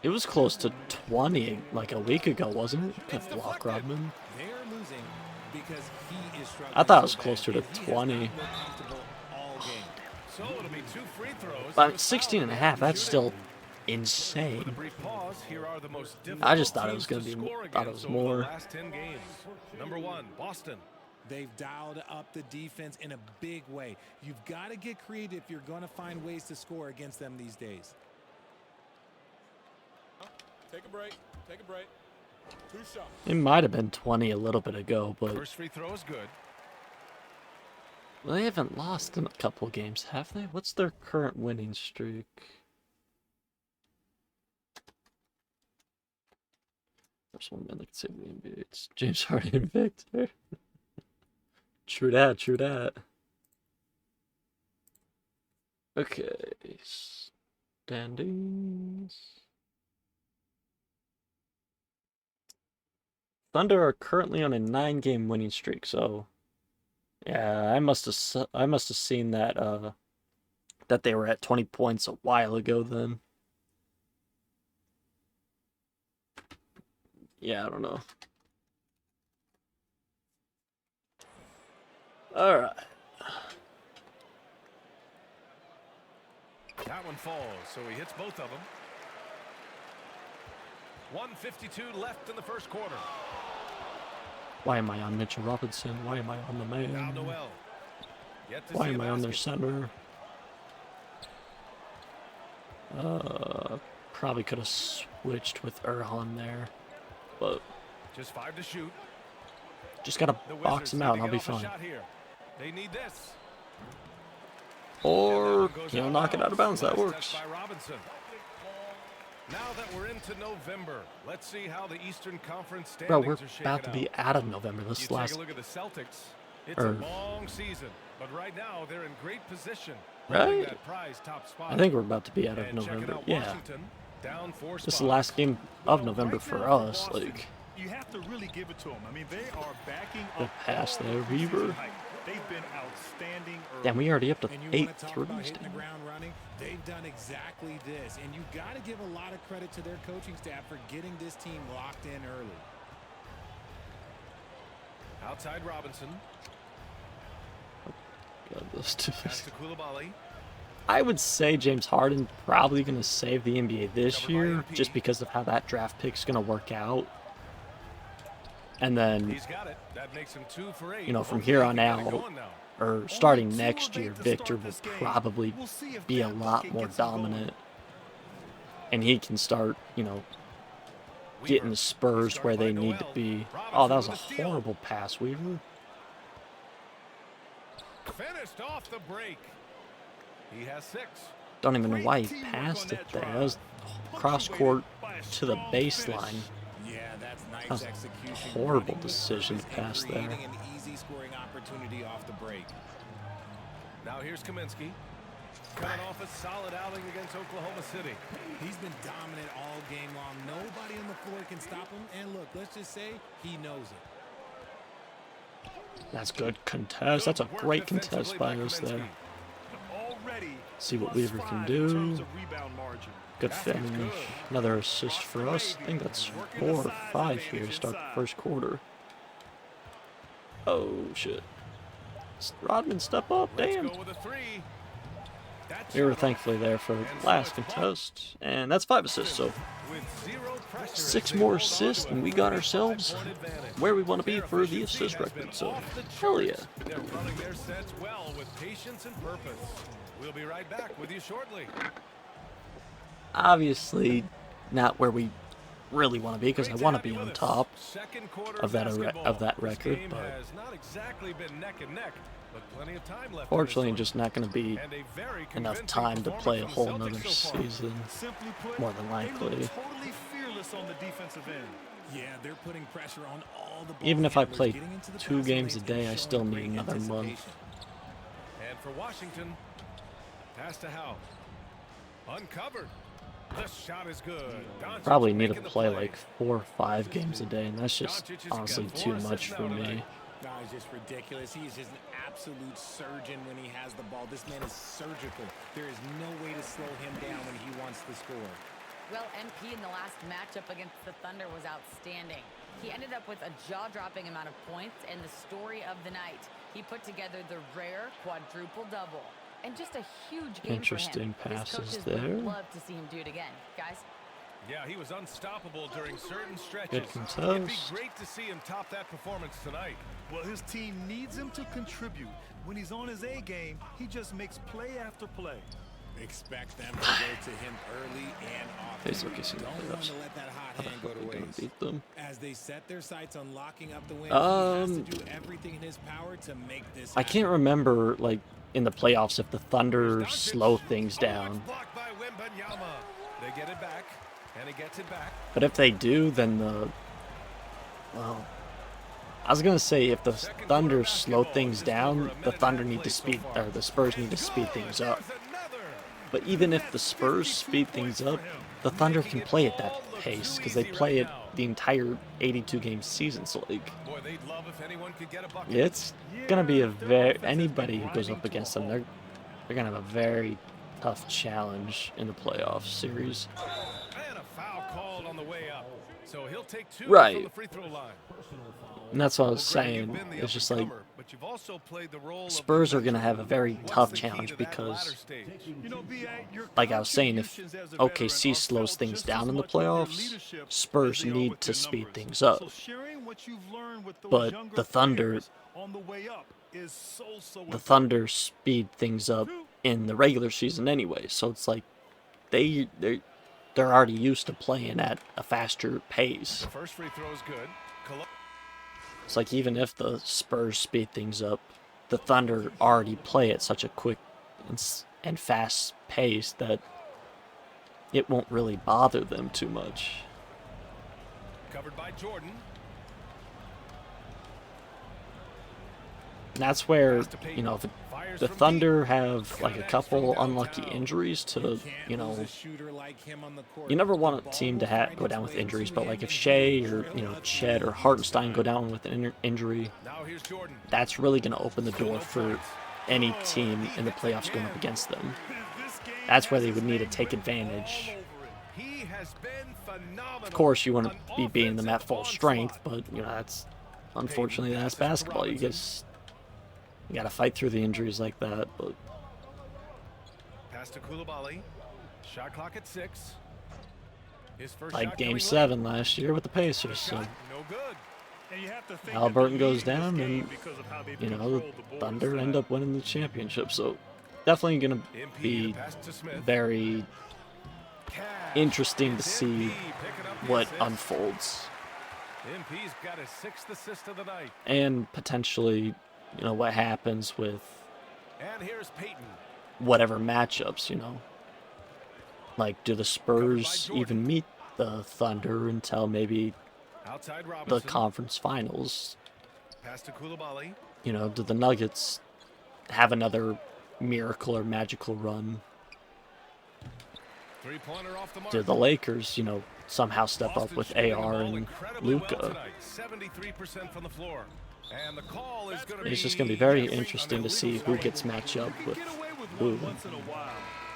Speaker 1: It was close to 20 like a week ago, wasn't it? That block Rodman.
Speaker 7: They're losing because he is struggling.
Speaker 1: I thought it was
Speaker 7: so bad,
Speaker 1: closer to
Speaker 7: and he has
Speaker 1: 20.
Speaker 7: not looked comfortable all game.
Speaker 5: So it'll be 2 free throws.
Speaker 1: But 16 and a half, that's still
Speaker 5: With a
Speaker 1: insane.
Speaker 5: brief pause, here are the most
Speaker 1: I just thought it
Speaker 5: difficult
Speaker 1: was
Speaker 5: teams
Speaker 1: gonna
Speaker 5: to
Speaker 1: be-
Speaker 5: score
Speaker 1: thought it was
Speaker 5: against over
Speaker 1: more.
Speaker 5: the last 10 games. Number 1, Boston.
Speaker 7: They've dialed up the defense in a big way. You've got to get creative if you're going to find ways to score against them these days.
Speaker 8: Take a break. Take a break. 2 shots.
Speaker 1: It might have been 20 a little bit ago, but
Speaker 5: First free throw is good.
Speaker 1: well, they haven't lost in a couple games, have they? What's their current winning streak? There's one man that can save the NBA. It's James Harden and Victor. True that, true that. Okay. Standings. Thunder are currently on a 9-game winning streak, so yeah, I must have seen that that they were at 20 points a while ago then. Yeah, I don't know. All right.
Speaker 5: That one falls, so he hits both of them. 1:52 left in the first quarter.
Speaker 1: Why am I on Mitchell Robinson? Why am I on the
Speaker 5: Now
Speaker 1: man?
Speaker 5: Noel. Yet to
Speaker 1: Why
Speaker 5: see a
Speaker 1: am I on their
Speaker 5: basket.
Speaker 1: center? Probably could have switched with Erhan there, but
Speaker 5: Just 5 to shoot.
Speaker 1: just gotta
Speaker 5: The
Speaker 1: box
Speaker 5: Wizards
Speaker 1: him
Speaker 5: need
Speaker 1: out
Speaker 5: to
Speaker 1: and I'll
Speaker 5: get
Speaker 1: be
Speaker 5: off a
Speaker 1: fine.
Speaker 5: shot here. They need this.
Speaker 1: Or,
Speaker 5: Goes
Speaker 1: you know,
Speaker 5: out
Speaker 1: knock it out of bounds. That
Speaker 5: Last
Speaker 1: works.
Speaker 5: touch by Robinson. Now that we're into November, let's see how the Eastern Conference
Speaker 1: Bro,
Speaker 5: standings
Speaker 1: we're
Speaker 5: are shaking
Speaker 1: about to be out of November.
Speaker 5: You
Speaker 1: This
Speaker 5: take
Speaker 1: last
Speaker 5: a look at the Celtics. It's
Speaker 1: or-
Speaker 5: a long season, but right now they're in great position. holding
Speaker 1: Right?
Speaker 5: that prize top spot.
Speaker 1: I think we're about to be out of
Speaker 5: And checking
Speaker 1: November.
Speaker 5: out
Speaker 1: Yeah.
Speaker 5: Washington, down 4
Speaker 1: This is the
Speaker 5: spots.
Speaker 1: last game of
Speaker 6: Well,
Speaker 1: November
Speaker 6: right
Speaker 1: for
Speaker 6: now
Speaker 1: us.
Speaker 6: Boston,
Speaker 1: Like,
Speaker 6: you have to really give it to them. I mean, they are backing
Speaker 1: Good
Speaker 6: up
Speaker 1: pass
Speaker 6: all
Speaker 1: there,
Speaker 6: the preseason
Speaker 1: Weaver.
Speaker 6: hype. They've been outstanding early.
Speaker 1: damn, we already up to
Speaker 7: And you
Speaker 1: 8
Speaker 7: want to talk
Speaker 1: threes.
Speaker 7: about hitting the
Speaker 1: Damn.
Speaker 7: ground running? They've done exactly this, and you got to give a lot of credit to their coaching staff for getting this team locked in early.
Speaker 5: Outside Robinson.
Speaker 1: God, those two.
Speaker 5: Pass to Koulibaly.
Speaker 1: I would say James Harden probably going to save the NBA this
Speaker 5: Covered by
Speaker 1: year
Speaker 5: MP.
Speaker 1: just because of how that draft pick's going to work out. And then,
Speaker 5: He's got it. That makes him 2 for 8.
Speaker 1: you know, from
Speaker 5: Hopefully
Speaker 1: here
Speaker 5: he
Speaker 1: on
Speaker 5: can get it
Speaker 1: out,
Speaker 5: going now.
Speaker 1: or starting
Speaker 6: Only 2
Speaker 1: next
Speaker 6: of
Speaker 1: year,
Speaker 6: 8 to
Speaker 1: Victor
Speaker 6: start
Speaker 1: will
Speaker 6: this game.
Speaker 1: probably
Speaker 6: We'll see if
Speaker 1: be a
Speaker 6: that
Speaker 1: lot
Speaker 6: bucket
Speaker 1: more
Speaker 6: gets him going.
Speaker 1: dominant. And he can start, you know,
Speaker 5: Weaver.
Speaker 1: getting the Spurs
Speaker 5: Start
Speaker 1: where
Speaker 5: by
Speaker 1: they need to
Speaker 5: Noel.
Speaker 1: be.
Speaker 5: Robinson
Speaker 1: Oh, that was a
Speaker 5: with steal.
Speaker 1: horrible pass, Weaver.
Speaker 5: Finished off the break. He has 6.
Speaker 1: Don't even know
Speaker 6: Great
Speaker 1: why he
Speaker 6: teamwork
Speaker 1: passed
Speaker 6: on
Speaker 1: it
Speaker 6: that
Speaker 1: there. That was
Speaker 6: drive.
Speaker 1: cross court
Speaker 6: Punctuated by a
Speaker 1: to the
Speaker 6: strong
Speaker 1: baseline.
Speaker 6: finish.
Speaker 7: Yeah, that's nice
Speaker 1: That was a
Speaker 7: execution.
Speaker 1: horrible
Speaker 7: running with
Speaker 1: decision
Speaker 7: purpose
Speaker 1: to
Speaker 7: and
Speaker 1: pass there.
Speaker 7: creating an easy scoring opportunity off the break.
Speaker 5: Now here's Kaminsky. Coming off a solid outing against Oklahoma City.
Speaker 7: He's been dominant all game long. Nobody on the floor can stop him. And look, let's just say he knows it.
Speaker 1: That's good contest. That's a
Speaker 5: Good work
Speaker 1: great contest
Speaker 5: defensively
Speaker 1: by
Speaker 5: by
Speaker 1: us there.
Speaker 6: Already
Speaker 1: See what
Speaker 6: plus
Speaker 1: Weaver can
Speaker 6: 5
Speaker 1: do.
Speaker 6: in terms of rebound margin.
Speaker 1: Good
Speaker 5: Basket's
Speaker 1: finish.
Speaker 5: good.
Speaker 1: Another assist for us. I think that's 4 or 5 here to start the first quarter. Oh, shit. Rodman, step up.
Speaker 5: Let's
Speaker 1: Damn.
Speaker 5: go with a 3.
Speaker 1: We were thankfully there for last contest, and that's 5 assists, so 6 more assists, and we got ourselves where we want to be for the assist record, so hell yeah.
Speaker 5: They're running their sets well with patience and purpose. We'll be right back with you shortly.
Speaker 1: Obviously, not where we really want to be, because I want to be on top of that record, but
Speaker 5: has not exactly been neck and neck, but plenty of time left.
Speaker 1: fortunately just not going to be
Speaker 5: And a very
Speaker 1: enough
Speaker 5: convincing
Speaker 1: time to play a
Speaker 5: performance
Speaker 1: whole
Speaker 5: from the
Speaker 1: nother
Speaker 5: Celtics so far.
Speaker 1: season,
Speaker 6: Simply put,
Speaker 1: more than
Speaker 6: they
Speaker 1: likely.
Speaker 6: look totally fearless on the defensive end.
Speaker 7: Yeah, they're putting pressure on all the ball
Speaker 1: Even if I
Speaker 7: handlers,
Speaker 1: play
Speaker 7: getting into the
Speaker 1: 2
Speaker 7: passing
Speaker 1: games a
Speaker 7: lanes
Speaker 1: day,
Speaker 7: and
Speaker 1: I
Speaker 7: showing
Speaker 1: still need
Speaker 7: great
Speaker 1: another month.
Speaker 7: anticipation.
Speaker 5: And for Washington, pass to Howe. Uncovered. The shot is good. Doncic
Speaker 1: Probably need to
Speaker 5: making the
Speaker 1: play like 4 or 5 games a day, and that's just
Speaker 5: Doncic has
Speaker 1: honestly
Speaker 5: got
Speaker 1: too
Speaker 5: 4
Speaker 1: much
Speaker 5: assists
Speaker 1: for
Speaker 5: now
Speaker 1: me.
Speaker 5: tonight.
Speaker 7: No, he's just ridiculous. He is just an absolute surgeon when he has the ball. This man is surgical. There is no way to slow him down when he wants to score.
Speaker 3: Well, MP in the last matchup against the Thunder was outstanding. He ended up with a jaw-dropping amount of points, and the story of the night, he put together the rare quadruple double. And just a huge game
Speaker 1: Interesting
Speaker 3: for him. His
Speaker 1: passes
Speaker 3: coaches
Speaker 1: there.
Speaker 3: would love to see him do it again. Guys?
Speaker 5: Yeah, he was unstoppable during certain stretches.
Speaker 1: Good
Speaker 5: It'd be
Speaker 1: contest.
Speaker 5: great to see him top that performance tonight.
Speaker 6: Well, his team needs him to contribute. When he's on his A game, he just makes play after play.
Speaker 7: Expect them to go to him early and often.
Speaker 1: It's okay, see the
Speaker 7: Don't want
Speaker 1: playoffs.
Speaker 7: to let that hot
Speaker 1: How the
Speaker 7: hand go
Speaker 1: fuck
Speaker 7: to
Speaker 1: are we gonna
Speaker 7: waste.
Speaker 1: beat them?
Speaker 7: As they set their sights on locking up the win, he has to do everything in his power to make this
Speaker 1: I can't remember, like, in the playoffs if the Thunder
Speaker 5: Doncic.
Speaker 1: slow things
Speaker 5: Oh,
Speaker 1: down.
Speaker 5: it's blocked by Wembanyama. They get it back, and he gets it back.
Speaker 1: But if they do, then well, I was gonna say if the Thunder slow things down, the Thunder need to speed, or the Spurs need to speed things up.
Speaker 5: There's another.
Speaker 1: But even if the Spurs speed things up, the Thunder can play at that pace because they play it the entire 82 game season. So like,
Speaker 5: Boy, they'd love if anyone could get a bucket.
Speaker 1: it's gonna be anybody who goes up against them, they're gonna have a very tough challenge in the playoff series.
Speaker 5: And a foul called on the way up. So he'll take 2
Speaker 1: Right.
Speaker 5: from the free throw line.
Speaker 1: And that's what I was
Speaker 5: Well, Greg,
Speaker 1: saying.
Speaker 5: you've been the
Speaker 1: It's just like
Speaker 5: up-and-comer, but you've also played the role of
Speaker 1: Spurs
Speaker 5: the
Speaker 1: are gonna have a very
Speaker 5: What's
Speaker 1: tough
Speaker 5: the key
Speaker 1: challenge
Speaker 5: to that latter
Speaker 1: because,
Speaker 5: stage?
Speaker 6: You know, B.A., your
Speaker 1: like I was saying, if
Speaker 6: contributions as a
Speaker 1: OKC
Speaker 6: veteran are
Speaker 1: slows
Speaker 6: felt
Speaker 1: things
Speaker 6: just
Speaker 1: down
Speaker 6: as
Speaker 1: in the
Speaker 6: much with your
Speaker 1: playoffs,
Speaker 6: leadership
Speaker 1: Spurs
Speaker 6: as they are
Speaker 1: need
Speaker 6: with
Speaker 1: to
Speaker 6: your
Speaker 1: speed
Speaker 6: numbers.
Speaker 1: things up.
Speaker 6: So sharing what you've learned with those
Speaker 1: But
Speaker 6: younger
Speaker 1: the Thunder-
Speaker 6: players on the way up is so
Speaker 1: The
Speaker 6: important.
Speaker 1: Thunder speed things up in the regular season anyway, so it's like they're already used to playing at a faster pace.
Speaker 5: The first free throw is good.
Speaker 1: It's like even if the Spurs speed things up, the Thunder already play at such a quick and fast pace that it won't really bother them too much.
Speaker 5: Covered by Jordan.
Speaker 1: And that's where, you know, if the Thunder have like a couple unlucky injuries to, you know, you never want a team to go down with injuries, but like if Shea or, you know, Chet or Hartenstein go down with an injury,
Speaker 5: Now here's Jordan.
Speaker 1: that's really going to open the door for any team in the playoffs going up against them. That's where they would need to take advantage.
Speaker 5: He has been phenomenal.
Speaker 1: Of course, you want to be beating them at full strength, but, you know, that's, unfortunately, that's basketball. You got to fight through the injuries like that, but
Speaker 5: Pass to Koulibaly. Shot clock at 6. His first
Speaker 1: like
Speaker 5: shot
Speaker 1: Game
Speaker 5: coming
Speaker 1: 7 last year with the Pacers, so
Speaker 5: late. No good.
Speaker 6: And you have to think
Speaker 1: Halliburton
Speaker 6: that they
Speaker 1: goes
Speaker 6: lead this
Speaker 1: down
Speaker 6: game
Speaker 1: and,
Speaker 6: because of how they've
Speaker 1: you know,
Speaker 6: controlled
Speaker 1: the
Speaker 6: the ball
Speaker 1: Thunder
Speaker 6: inside.
Speaker 1: end up winning the championship, so definitely going to
Speaker 5: MP,
Speaker 1: be
Speaker 5: the pass to Smith.
Speaker 1: very
Speaker 5: Cash.
Speaker 1: interesting to
Speaker 5: It's
Speaker 1: see
Speaker 5: MP picking up the
Speaker 1: what
Speaker 5: assist.
Speaker 1: unfolds,
Speaker 5: MP's got his 6th assist of the night.
Speaker 1: and potentially, you know, what happens with
Speaker 5: And here's Peyton.
Speaker 1: whatever matchups, you know. Like, do the Spurs even meet the Thunder until maybe
Speaker 5: Outside
Speaker 1: the
Speaker 5: Robinson.
Speaker 1: conference finals?
Speaker 5: Pass to Koulibaly.
Speaker 1: You know, do the Nuggets have another miracle or magical run?
Speaker 5: Three-pointer off the mark.
Speaker 1: Do the Lakers, you know, somehow step up
Speaker 5: Boston
Speaker 1: with
Speaker 5: shooting the
Speaker 1: AR
Speaker 5: ball
Speaker 1: and
Speaker 5: incredibly well
Speaker 1: Luca?
Speaker 5: tonight. 73% from the floor. And the call is going to
Speaker 1: It's
Speaker 5: be
Speaker 1: just going to be very
Speaker 5: referee
Speaker 1: interesting
Speaker 5: on
Speaker 1: to
Speaker 5: the
Speaker 1: see
Speaker 5: illegal
Speaker 1: who gets matched up
Speaker 6: He
Speaker 1: with
Speaker 6: could get away with
Speaker 1: who.
Speaker 6: one once in a while,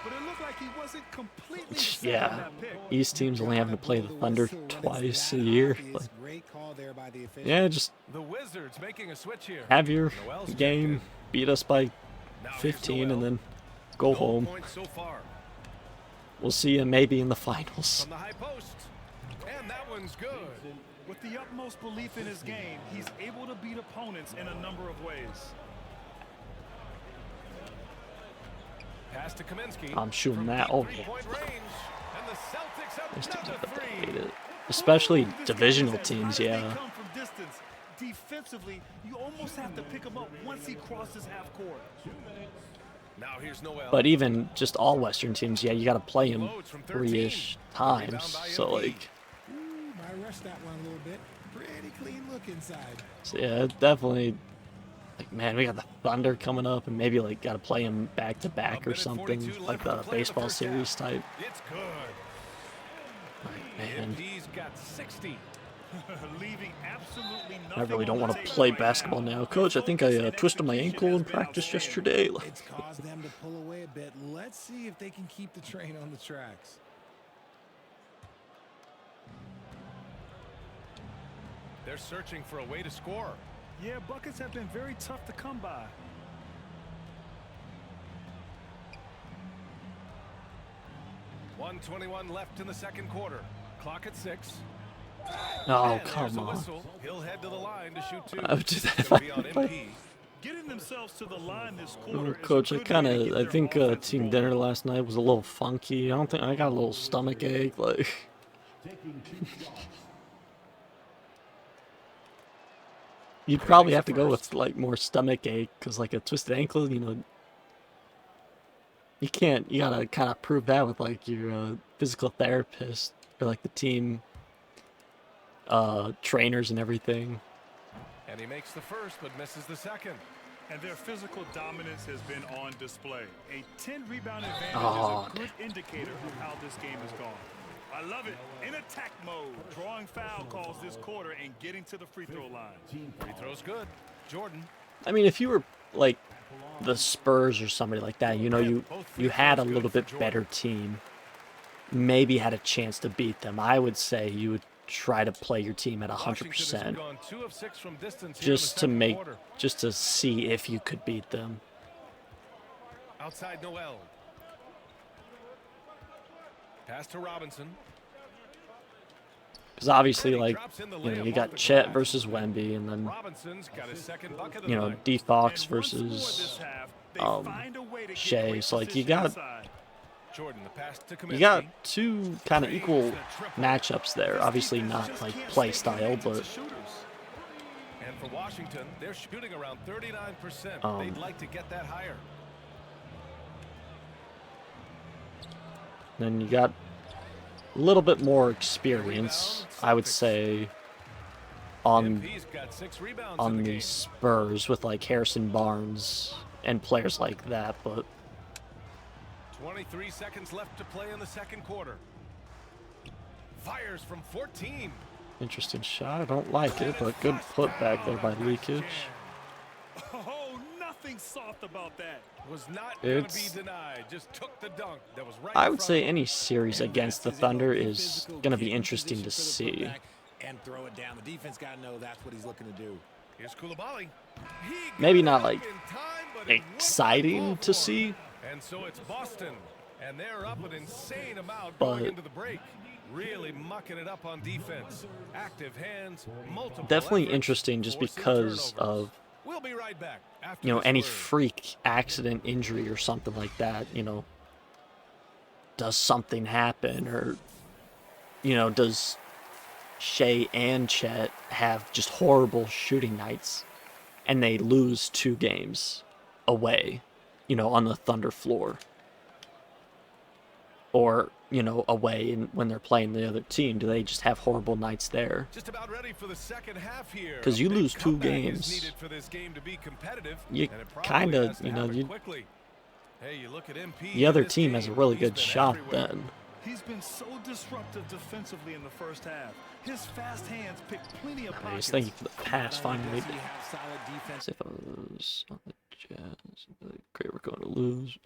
Speaker 6: but it looked like he wasn't completely set on
Speaker 1: Yeah,
Speaker 6: that pick.
Speaker 1: East teams only having to play the Thunder twice a year. But yeah, just
Speaker 5: The Wizards making a switch here.
Speaker 1: have your
Speaker 5: Noel's checked
Speaker 1: game,
Speaker 5: in.
Speaker 1: beat us by
Speaker 5: Now here's
Speaker 1: 15, and
Speaker 5: Noel.
Speaker 1: then Go
Speaker 5: No
Speaker 1: home.
Speaker 5: points so far.
Speaker 1: We'll see you maybe in the finals.
Speaker 5: From the high post. And that one's good.
Speaker 6: With the utmost belief in his game, he's able to beat opponents in a number of ways.
Speaker 5: Pass to Kaminsky.
Speaker 1: I'm shooting
Speaker 5: From
Speaker 1: that.
Speaker 5: deep
Speaker 1: Oh,
Speaker 5: three-point range. And the Celtics have
Speaker 1: These teams
Speaker 5: another
Speaker 1: I hate
Speaker 5: three.
Speaker 1: it. Especially
Speaker 6: This game
Speaker 1: divisional
Speaker 6: is as
Speaker 1: teams,
Speaker 6: hard as they
Speaker 1: yeah.
Speaker 6: come from distance. Defensively, you almost have to pick him up once he crosses half court.
Speaker 5: Now here's Noel.
Speaker 1: But even just all Western teams, yeah, you got to play them
Speaker 5: Loads from 13.
Speaker 1: 3-ish
Speaker 5: Rebound
Speaker 1: times.
Speaker 5: by
Speaker 1: So,
Speaker 5: Embiid.
Speaker 1: like,
Speaker 7: I rushed that one a little bit. Pretty clean look inside.
Speaker 1: so yeah, it definitely, like, man, we got the Thunder coming up, and maybe, like, got to play them back to back or something, like the baseball series type.
Speaker 5: It's good.
Speaker 1: Like, man,
Speaker 5: He's got 60.
Speaker 6: Leaving absolutely
Speaker 1: I
Speaker 6: nothing
Speaker 1: really don't
Speaker 6: on
Speaker 1: want
Speaker 6: the
Speaker 1: to
Speaker 6: table
Speaker 1: play
Speaker 6: right
Speaker 1: basketball
Speaker 6: now.
Speaker 1: now. Coach, I think I twisted my ankle in practice yesterday.
Speaker 7: It's caused them to pull away a bit. Let's see if they can keep the train on the tracks.
Speaker 5: They're searching for a way to score.
Speaker 6: Yeah, buckets have been very tough to come by.
Speaker 5: .121 left in the second quarter. Clock at 6.
Speaker 1: Oh,
Speaker 5: And there's
Speaker 1: come
Speaker 5: a
Speaker 1: on.
Speaker 5: whistle. He'll head to the line to shoot 2.
Speaker 1: I would do that
Speaker 5: It's
Speaker 1: if I
Speaker 5: gonna be on
Speaker 1: could.
Speaker 5: MP.
Speaker 6: Getting themselves to the line this
Speaker 1: Oh,
Speaker 6: quarter. is a
Speaker 1: Coach, I
Speaker 6: good way
Speaker 1: kind
Speaker 6: to get
Speaker 1: of, I
Speaker 6: their
Speaker 1: think
Speaker 6: offense
Speaker 1: team
Speaker 6: rolling.
Speaker 1: dinner last night was a little funky. I don't think I got a little stomach ache. Like, you'd probably have to go with like more stomach ache because like a twisted ankle, you know, you can't. You gotta kind of prove that with like your physical therapist or like the team trainers and everything.
Speaker 5: And he makes the first but misses the second.
Speaker 6: And their physical dominance has been on display. A 10-rebound advantage
Speaker 1: Oh,
Speaker 6: is a good indicator of how this game has gone. I love it. In attack mode, drawing foul calls this quarter and getting to the free throw line.
Speaker 5: Free throw's good. Jordan.
Speaker 1: I mean, if you were like the Spurs or somebody like that, you know, you had a little bit better team, maybe had a chance to beat them. I would say you would try to play your team at
Speaker 5: Washington has
Speaker 1: 100%,
Speaker 5: gone 2 of 6 from distance here in the
Speaker 1: just to
Speaker 5: second
Speaker 1: make,
Speaker 5: quarter.
Speaker 1: just to see if you could beat them.
Speaker 5: Outside Noel. Pass to Robinson.
Speaker 1: Because obviously,
Speaker 5: And he
Speaker 1: like,
Speaker 5: drops in the
Speaker 1: you know,
Speaker 5: layup
Speaker 1: you
Speaker 5: off
Speaker 1: got
Speaker 5: the
Speaker 1: Chet
Speaker 5: glass.
Speaker 1: versus Wemby, and then
Speaker 5: Robinson's got his second bucket of
Speaker 1: you
Speaker 5: the
Speaker 1: know
Speaker 5: night.
Speaker 1: D Fox
Speaker 6: And once more
Speaker 1: versus
Speaker 6: this half, they
Speaker 1: um,
Speaker 6: find a way to get
Speaker 1: Shea.
Speaker 6: great
Speaker 1: So like you
Speaker 6: position
Speaker 1: got
Speaker 6: inside.
Speaker 5: Jordan, the pass to
Speaker 1: you
Speaker 5: Kaminsky.
Speaker 1: got two kind of equal matchups there. Obviously not like play style, but
Speaker 5: And for Washington, they're shooting around 39%. They'd like to get that higher.
Speaker 1: then you got a little bit more experience, I would say, on
Speaker 5: MP's got 6 rebounds in
Speaker 1: on
Speaker 5: the
Speaker 1: the
Speaker 5: game.
Speaker 1: Spurs with like Harrison Barnes and players like that, but
Speaker 5: 23 seconds left to play in the second quarter. Fires from 14.
Speaker 1: interesting shot. I don't like it, but good put back there by Leakage.
Speaker 6: Oh, nothing soft about that.
Speaker 5: Was not going to
Speaker 1: It's-
Speaker 5: be denied. Just took the dunk. That was right
Speaker 1: I
Speaker 5: in
Speaker 1: would
Speaker 5: front
Speaker 1: say
Speaker 5: of him.
Speaker 1: any series against the Thunder is going to be interesting to see.
Speaker 7: And throw it down. The defense got to know that's what he's looking to do.
Speaker 5: Here's Koulibaly. He
Speaker 1: Maybe
Speaker 5: got
Speaker 1: not
Speaker 5: it
Speaker 1: like
Speaker 5: in time, but it
Speaker 1: exciting
Speaker 5: wasn't
Speaker 1: to
Speaker 5: for him.
Speaker 1: see,
Speaker 5: And so it's Boston, and they're up an insane amount
Speaker 1: But-
Speaker 5: going into the break. Really mucking it up on defense. Active hands, multiple
Speaker 1: definitely
Speaker 5: efforts,
Speaker 1: interesting just
Speaker 5: forcing
Speaker 1: because
Speaker 5: turnovers.
Speaker 1: of,
Speaker 5: We'll be right back after
Speaker 1: you know,
Speaker 5: this
Speaker 1: any
Speaker 5: word.
Speaker 1: freak accident, injury, or something like that. You know, does something happen, or you know, does Shea and Chet have just horrible shooting nights, and they lose 2 games away, you know, on the Thunder floor, or you know, away when they're playing the other team? Do they just have horrible nights there?
Speaker 5: Just about ready for the second half here.
Speaker 1: 'Cause you
Speaker 5: A big
Speaker 1: lose 2
Speaker 5: comeback is
Speaker 1: games.
Speaker 5: needed for this game to be competitive,
Speaker 1: You
Speaker 5: and it probably
Speaker 1: kinda,
Speaker 5: has to
Speaker 1: you know,
Speaker 5: happen
Speaker 1: you-
Speaker 5: quickly. Hey, you look at MP
Speaker 1: The
Speaker 5: in
Speaker 1: other
Speaker 5: this
Speaker 1: team has a
Speaker 5: game,
Speaker 1: really
Speaker 5: he's
Speaker 1: good
Speaker 5: been
Speaker 1: shot
Speaker 5: everywhere.
Speaker 1: then.
Speaker 6: He's been so disruptive defensively in the first half. His fast hands pick plenty of
Speaker 1: Nice,
Speaker 6: pockets.
Speaker 1: thank you for the pass.
Speaker 7: Not only
Speaker 1: Finally,
Speaker 7: does he have solid defense,
Speaker 1: if I was on the Jazz, great, we're going to lose.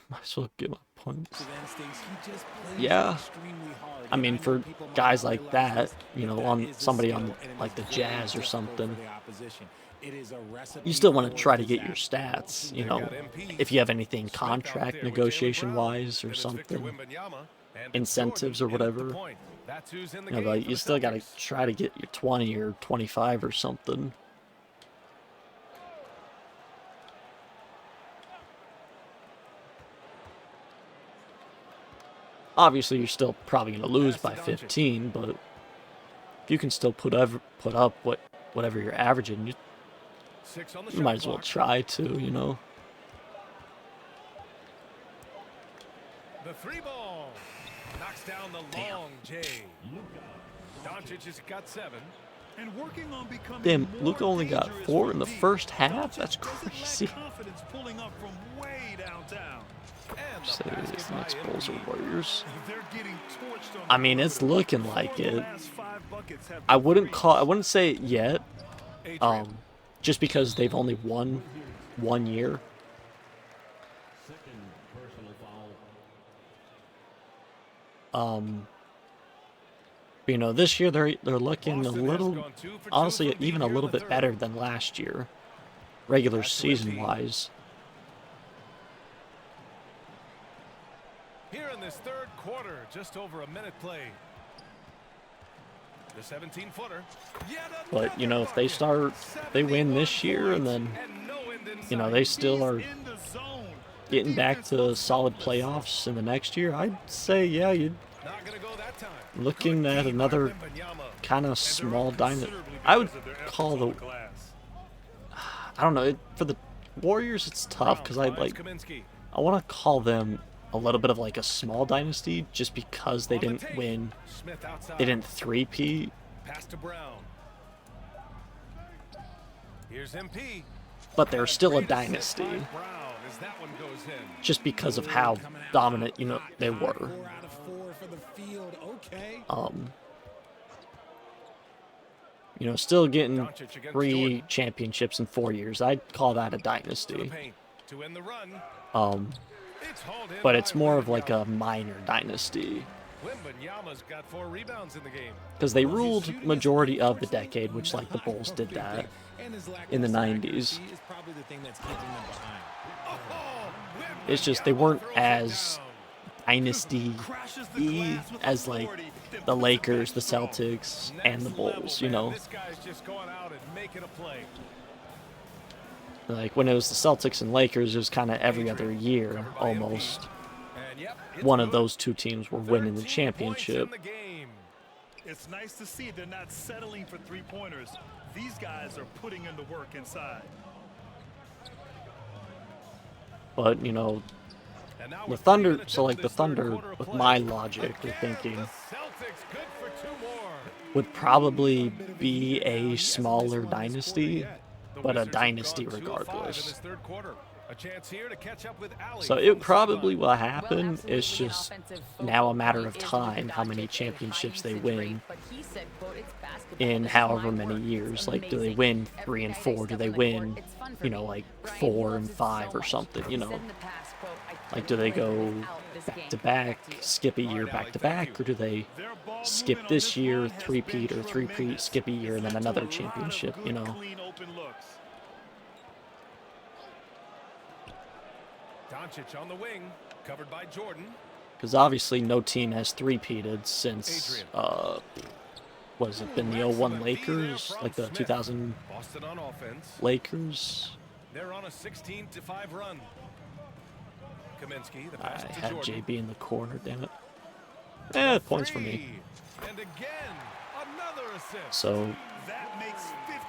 Speaker 1: Might as well get my points.
Speaker 7: instincts, he just plays
Speaker 1: Yeah.
Speaker 7: extremely hard.
Speaker 1: I mean,
Speaker 7: know
Speaker 1: for
Speaker 7: people might
Speaker 1: guys
Speaker 7: not
Speaker 1: like
Speaker 7: realize
Speaker 1: that,
Speaker 7: this,
Speaker 1: you
Speaker 7: but
Speaker 1: know,
Speaker 7: that
Speaker 1: on
Speaker 7: is a
Speaker 1: somebody
Speaker 7: skill,
Speaker 1: on
Speaker 7: and it
Speaker 1: like the
Speaker 7: is very
Speaker 1: Jazz or
Speaker 7: difficult
Speaker 1: something,
Speaker 7: for the opposition. It is a recipe
Speaker 1: you still want
Speaker 7: for
Speaker 1: to try to get your
Speaker 7: disaster.
Speaker 1: stats, you
Speaker 5: They've
Speaker 1: know,
Speaker 5: got MP.
Speaker 1: if you have anything
Speaker 5: Smith out
Speaker 1: contract
Speaker 5: there with Jaylen
Speaker 1: negotiation
Speaker 5: Brown,
Speaker 1: wise or
Speaker 5: and it's Victor
Speaker 1: something,
Speaker 5: Wembanyama, and it's
Speaker 1: incentives or
Speaker 5: Jordan in at the
Speaker 1: whatever.
Speaker 5: point. That's who's in the
Speaker 1: You know,
Speaker 5: game
Speaker 1: but
Speaker 5: for
Speaker 1: you
Speaker 5: the
Speaker 1: still got to
Speaker 5: Celtics.
Speaker 1: try to get your 20 or 25 or something. Obviously, you're still probably going to lose
Speaker 5: Pass
Speaker 1: by
Speaker 5: to Doncic.
Speaker 1: 15, but if you can still put up whatever you're averaging, you
Speaker 5: 6 on the
Speaker 1: You
Speaker 5: shot
Speaker 1: might as well
Speaker 5: clock.
Speaker 1: try to, you know.
Speaker 5: The 3 ball knocks down the long J. Doncic has got 7.
Speaker 6: And working on becoming
Speaker 1: Damn,
Speaker 6: more
Speaker 1: Luka only got
Speaker 6: dangerous
Speaker 1: 4 in
Speaker 6: from
Speaker 1: the
Speaker 6: deep.
Speaker 1: first half?
Speaker 6: Doncic
Speaker 1: That's
Speaker 6: doesn't lack
Speaker 1: crazy.
Speaker 6: confidence pulling up from way downtown.
Speaker 5: And the
Speaker 1: Say
Speaker 5: basket
Speaker 1: it's
Speaker 5: by
Speaker 1: next Bulls or
Speaker 5: Embiid.
Speaker 1: Warriors.
Speaker 6: They're getting torched on
Speaker 1: I
Speaker 6: the
Speaker 1: mean, it's
Speaker 6: perimeter.
Speaker 1: looking
Speaker 6: 4
Speaker 1: like
Speaker 6: of the
Speaker 1: it.
Speaker 6: last 5 buckets have
Speaker 1: I
Speaker 6: been
Speaker 1: wouldn't
Speaker 6: threes.
Speaker 1: I wouldn't say it yet,
Speaker 5: Adrian.
Speaker 1: just because they've only won 1 year. You know, this year they're looking a
Speaker 5: Boston has
Speaker 1: little,
Speaker 5: gone 2 for 2
Speaker 1: honestly,
Speaker 5: from deep
Speaker 1: even a
Speaker 5: here in
Speaker 1: little
Speaker 5: the
Speaker 1: bit
Speaker 5: third.
Speaker 1: better than last year, regular
Speaker 5: Pass to
Speaker 1: season
Speaker 5: Embiid.
Speaker 1: wise.
Speaker 5: Here in this third quarter, just over a minute played. The 17-footer.
Speaker 1: But you know, if they start, they win this year, and then you know they still are
Speaker 6: In the zone.
Speaker 1: getting back to solid playoffs in the next year, I'd say yeah, you're
Speaker 5: Not gonna go that time.
Speaker 1: looking
Speaker 5: Good
Speaker 1: at
Speaker 5: D by
Speaker 1: another
Speaker 5: Wembanyama.
Speaker 1: kind of small dynasty. I would call the, I don't know, for the Warriors it's tough because I
Speaker 5: Brown finds
Speaker 1: like,
Speaker 5: Kaminsky.
Speaker 1: I want to call them a little bit of like a small dynasty just because they
Speaker 5: On the
Speaker 1: didn't
Speaker 5: tape.
Speaker 1: win,
Speaker 5: Smith outside.
Speaker 1: they didn't three-peat,
Speaker 5: Pass to Brown. Here's MP.
Speaker 1: but they're still a
Speaker 5: Great assist by
Speaker 1: dynasty
Speaker 5: Brown as that one goes in.
Speaker 1: just because of how dominant, you know, they were.
Speaker 7: 4 out of 4 for the field. Okay.
Speaker 1: You know, still getting
Speaker 5: Doncic against
Speaker 1: 3
Speaker 5: Jordan.
Speaker 1: championships in 4 years. I'd call that a
Speaker 5: To the
Speaker 1: dynasty.
Speaker 5: paint. To end the run. It's hauled in
Speaker 1: But
Speaker 5: by
Speaker 1: it's more of like
Speaker 5: Wembanyama.
Speaker 1: a minor dynasty
Speaker 5: Wembanyama's got 4 rebounds in the game.
Speaker 1: because they ruled majority of the decade, which like the Bulls did that.
Speaker 7: And his lack
Speaker 1: in the
Speaker 7: of
Speaker 1: 90s.
Speaker 7: accuracy is probably the thing that's keeping them behind.
Speaker 5: Oh,
Speaker 1: It's just they
Speaker 5: Wembanyama
Speaker 1: weren't
Speaker 5: throws it
Speaker 1: as
Speaker 5: down.
Speaker 1: dynasty
Speaker 6: Crashes the glass with
Speaker 1: as like
Speaker 6: authority, then
Speaker 1: the
Speaker 6: puts it
Speaker 1: Lakers,
Speaker 6: back
Speaker 1: the
Speaker 6: strong.
Speaker 1: Celtics, and the
Speaker 5: Next level,
Speaker 1: Bulls, you
Speaker 5: man.
Speaker 1: know.
Speaker 5: This guy's just going out and making a play.
Speaker 1: Like when it was the Celtics and Lakers, it was kind of every other year
Speaker 5: Covered by Embiid.
Speaker 1: almost.
Speaker 5: And yep, it's
Speaker 1: One of
Speaker 5: good.
Speaker 1: those two teams were winning the
Speaker 5: 13
Speaker 1: championship.
Speaker 5: points in the game.
Speaker 6: It's nice to see they're not settling for 3-pointers. These guys are putting in the work inside.
Speaker 1: But you know,
Speaker 5: And now
Speaker 1: the
Speaker 5: with 3
Speaker 1: Thunder.
Speaker 5: minutes
Speaker 1: So
Speaker 5: into
Speaker 1: like the
Speaker 5: this third
Speaker 1: Thunder,
Speaker 5: quarter of
Speaker 1: with
Speaker 5: play.
Speaker 1: my logic, we're
Speaker 5: Again,
Speaker 1: thinking
Speaker 5: the Celtics good for 2 more.
Speaker 1: would probably be a smaller dynasty,
Speaker 5: The
Speaker 1: but a
Speaker 5: Wizards have
Speaker 1: dynasty
Speaker 5: gone 2 of 5 in
Speaker 1: regardless.
Speaker 5: this third quarter. A chance here to catch up with Allie
Speaker 1: So
Speaker 5: from
Speaker 1: it
Speaker 5: the
Speaker 1: probably
Speaker 5: sideline.
Speaker 1: will
Speaker 3: Well,
Speaker 1: happen.
Speaker 3: absolutely,
Speaker 1: It's
Speaker 3: an
Speaker 1: just
Speaker 3: offensive
Speaker 1: now a
Speaker 3: focal
Speaker 1: matter
Speaker 3: point
Speaker 1: of
Speaker 3: is Luka
Speaker 1: time how many
Speaker 3: Doncic, a
Speaker 1: championships they
Speaker 3: high-usage
Speaker 1: win
Speaker 3: rate, but he said, quote, "It's basketball.
Speaker 1: in
Speaker 3: It's
Speaker 1: however
Speaker 3: line
Speaker 1: many
Speaker 3: work.
Speaker 1: years.
Speaker 3: It's
Speaker 1: Like, do they
Speaker 3: amazing.
Speaker 1: win
Speaker 3: Every
Speaker 1: 3 and
Speaker 3: time
Speaker 1: 4?
Speaker 3: step
Speaker 1: Do
Speaker 3: on
Speaker 1: they
Speaker 3: the court,
Speaker 1: win,
Speaker 3: it's fun for
Speaker 1: you know,
Speaker 3: me.
Speaker 1: like
Speaker 3: Brian,
Speaker 1: 4
Speaker 3: he
Speaker 1: and
Speaker 3: loves it
Speaker 1: 5
Speaker 3: so
Speaker 1: or
Speaker 3: much.
Speaker 1: something? You
Speaker 3: He
Speaker 1: know,
Speaker 3: said in the past, quote, "I
Speaker 1: like
Speaker 3: couldn't
Speaker 1: do they
Speaker 3: live
Speaker 1: go
Speaker 3: without this
Speaker 1: back
Speaker 3: game."
Speaker 1: to back,
Speaker 3: Back to you.
Speaker 1: skip a year
Speaker 5: All right,
Speaker 1: back
Speaker 5: Allie,
Speaker 1: to
Speaker 5: thank
Speaker 1: back,
Speaker 5: you.
Speaker 1: or do they
Speaker 6: Their ball
Speaker 1: skip
Speaker 6: movement on
Speaker 1: this year,
Speaker 6: line has
Speaker 1: 3-peat
Speaker 6: been
Speaker 1: or 3-peat,
Speaker 6: tremendous.
Speaker 1: skip a year, and then
Speaker 6: It's led to
Speaker 1: another
Speaker 6: a lot of
Speaker 1: championship? You
Speaker 6: good,
Speaker 1: know,
Speaker 6: clean, open looks.
Speaker 5: Doncic on the wing, covered by Jordan.
Speaker 1: because obviously no team has 3-peated since
Speaker 5: Adrian.
Speaker 1: what has it been, the 01 Lakers, like the 2000
Speaker 5: Boston on offense.
Speaker 1: Lakers?
Speaker 5: They're on a 16-5 run. Kaminsky, the
Speaker 1: I
Speaker 5: pass to
Speaker 1: had
Speaker 5: Jordan.
Speaker 1: JB in the corner, damn it. Points for me.
Speaker 5: And again, another assist.
Speaker 1: So
Speaker 6: That makes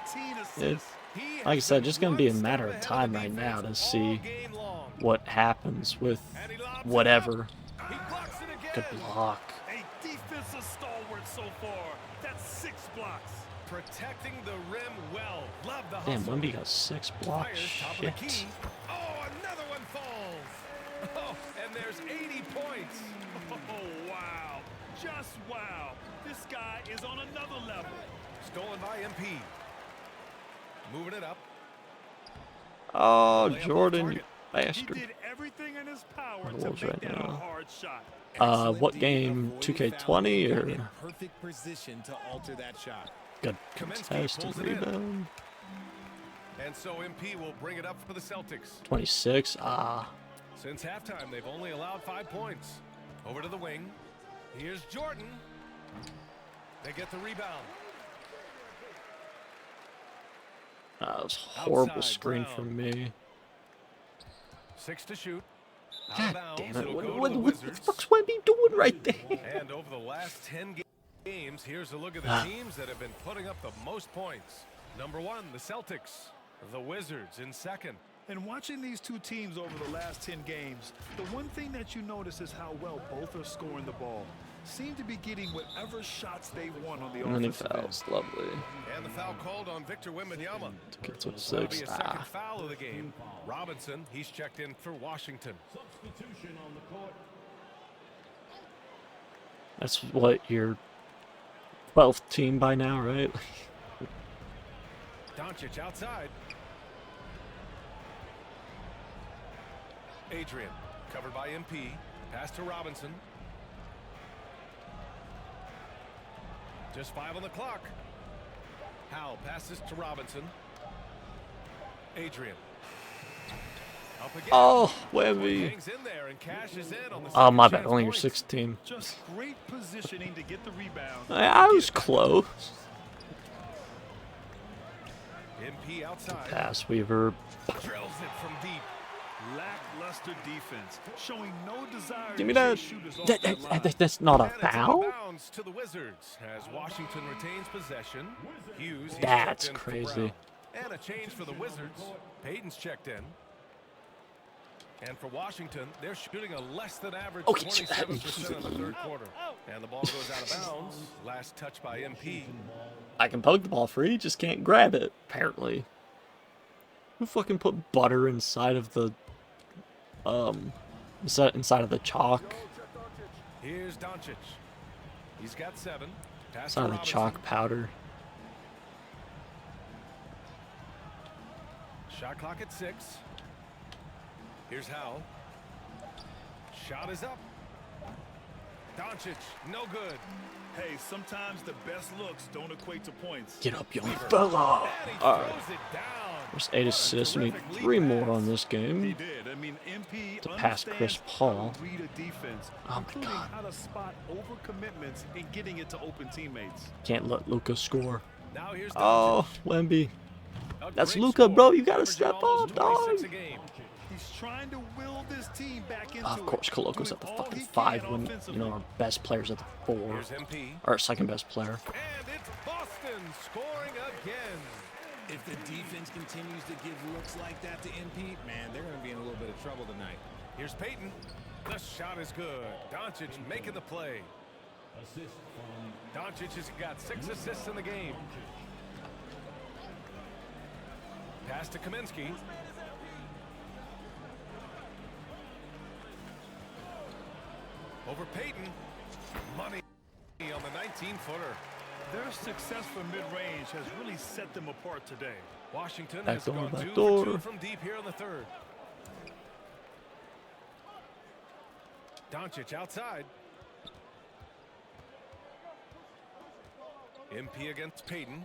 Speaker 6: 15
Speaker 1: it,
Speaker 6: assists.
Speaker 5: He
Speaker 1: like I
Speaker 5: has
Speaker 1: said,
Speaker 5: been
Speaker 1: just gonna be a
Speaker 5: one
Speaker 1: matter
Speaker 5: step
Speaker 1: of
Speaker 5: ahead
Speaker 1: time
Speaker 5: the
Speaker 1: right now to
Speaker 5: defense all
Speaker 1: see
Speaker 5: game long.
Speaker 1: what happens with
Speaker 5: And he lobs it
Speaker 1: whatever
Speaker 5: up. He blocks it again.
Speaker 1: could block.
Speaker 6: A defensive stalwart so far. That's 6 blocks.
Speaker 5: Protecting the rim well. Love the
Speaker 1: Damn,
Speaker 5: hustle.
Speaker 1: Wemby got 6 blocks.
Speaker 5: Fires top of the
Speaker 1: Shit.
Speaker 5: key. Oh, another one falls. Oh, and there's 80 points.
Speaker 6: Oh, wow. Just wow. This guy is on another level.
Speaker 5: Stolen by MP. Moving it up.
Speaker 1: Oh,
Speaker 5: Layup off
Speaker 1: Jordan, you
Speaker 5: target.
Speaker 6: He
Speaker 1: bastard.
Speaker 6: did everything in his power
Speaker 1: The
Speaker 6: to
Speaker 1: Wolves
Speaker 6: make
Speaker 1: right
Speaker 6: that a
Speaker 1: now.
Speaker 6: hard shot.
Speaker 1: What
Speaker 7: Excellent D,
Speaker 1: game?
Speaker 7: avoiding
Speaker 1: 2K20
Speaker 7: foul,
Speaker 1: or
Speaker 7: in perfect position to alter that shot.
Speaker 1: good
Speaker 5: Kaminsky
Speaker 1: contest and
Speaker 5: pulls it in.
Speaker 1: rebound?
Speaker 5: And so MP will bring it up for the Celtics.
Speaker 1: 26. Ah.
Speaker 5: Since halftime, they've only allowed 5 points. Over to the wing. Here's Jordan. They get the rebound.
Speaker 1: That was a horrible
Speaker 5: Outside,
Speaker 1: screen
Speaker 5: Brown.
Speaker 1: from me.
Speaker 5: 6 to shoot. Out of
Speaker 1: God
Speaker 5: bounds,
Speaker 1: damn it.
Speaker 5: it'll
Speaker 1: What,
Speaker 5: go to
Speaker 1: what,
Speaker 5: the
Speaker 1: what the
Speaker 5: Wizards.
Speaker 1: fuck's Wemby doing right there?
Speaker 5: And over the last 10 games, here's a look at the teams that have been putting up the most points. Number 1, the Celtics. The Wizards in second.
Speaker 6: And watching these two teams over the last 10 games, the one thing that you notice is how well both are scoring the ball. Seem to be getting whatever shots they want on the
Speaker 1: Many
Speaker 6: offensive
Speaker 1: fouls. Lovely.
Speaker 5: And the foul called on Victor Wembanyama.
Speaker 1: Get to
Speaker 5: That'll be
Speaker 1: 6.
Speaker 5: a second
Speaker 1: Ah.
Speaker 5: foul of the game. Robinson, he's checked in for Washington.
Speaker 1: That's what, your 12th team by now, right?
Speaker 5: Doncic outside. Adrian, covered by MP. Pass to Robinson. Just 5 on the clock. Howell passes to Robinson. Adrian. Up again.
Speaker 1: Oh, Wemby.
Speaker 5: Hangs in there and cashes in on the
Speaker 1: Oh, my
Speaker 5: second
Speaker 1: bad.
Speaker 5: chance
Speaker 1: Only your
Speaker 5: points.
Speaker 1: 16.
Speaker 6: Just great positioning to get the rebound.
Speaker 1: I was close.
Speaker 5: MP outside.
Speaker 1: Pass, Weaver.
Speaker 5: Drills it from deep.
Speaker 6: Lackluster defense, showing no desire
Speaker 1: Give me
Speaker 6: to
Speaker 1: that.
Speaker 6: chase shooters off that line.
Speaker 1: That's not a
Speaker 5: And it's out of
Speaker 1: foul?
Speaker 5: bounds to the Wizards as Washington retains possession. Hughes, he's
Speaker 1: That's
Speaker 5: checked in for
Speaker 1: crazy.
Speaker 5: Brown. And a change for the Wizards. Payton's checked in. And for Washington, they're shooting a less than average
Speaker 1: Okay.
Speaker 5: 27% in the third quarter. And the ball goes out of bounds. Last touch by MP.
Speaker 1: I can poke the ball free, just can't grab it, apparently. Who fucking put butter inside of the inside of the chalk?
Speaker 5: Here's Doncic. He's got 7. Pass
Speaker 1: Inside
Speaker 5: to
Speaker 1: of the
Speaker 5: Robinson.
Speaker 1: chalk powder.
Speaker 5: Shot clock at 6. Here's Howell. Shot is up. Doncic, no good.
Speaker 6: Hey, sometimes the best looks don't equate to points.
Speaker 1: Get up, young fella.
Speaker 5: And he
Speaker 1: Alright.
Speaker 5: throws it down.
Speaker 1: There's 8 assists. We need
Speaker 5: Terrific
Speaker 1: 3
Speaker 5: lead
Speaker 1: more
Speaker 5: pass.
Speaker 1: on this
Speaker 6: He
Speaker 1: game.
Speaker 6: did. I mean, MP
Speaker 1: To pass Chris
Speaker 6: understands
Speaker 1: Paul.
Speaker 6: how to read a defense,
Speaker 1: Oh my
Speaker 6: including
Speaker 1: God.
Speaker 6: how to spot overcommitments and getting it to open teammates.
Speaker 1: Can't let Luca score.
Speaker 5: Now here's
Speaker 1: Oh, Wemby.
Speaker 5: Doncic. A
Speaker 1: That's
Speaker 5: great
Speaker 1: Luka,
Speaker 5: score,
Speaker 1: bro. You gotta
Speaker 5: averaging
Speaker 1: step
Speaker 5: almost
Speaker 1: up,
Speaker 5: 26
Speaker 1: dog.
Speaker 5: a game.
Speaker 6: He's trying to will this team back into
Speaker 1: Of course,
Speaker 6: it,
Speaker 1: Koloko's
Speaker 6: doing
Speaker 1: at the
Speaker 6: all
Speaker 1: fucking
Speaker 6: he can
Speaker 1: 5 when,
Speaker 6: offensively.
Speaker 1: our best player's at the 4.
Speaker 5: Here's MP.
Speaker 1: Our second best player.
Speaker 5: And it's Boston scoring again.
Speaker 7: If the defense continues to give looks like that to MP, man, they're going to be in a little bit of trouble tonight.
Speaker 5: Here's Payton. The shot is good. Doncic making the play. Doncic has got 6 assists in the game. Pass to Kaminsky. Over Payton. Money on the 19-footer.
Speaker 6: Their success from mid-range has really set them apart today.
Speaker 5: Washington
Speaker 1: Back
Speaker 5: has
Speaker 1: door,
Speaker 5: gone
Speaker 1: back
Speaker 5: 2
Speaker 1: door.
Speaker 5: for 2 from deep here in the third. Doncic outside. MP against Payton.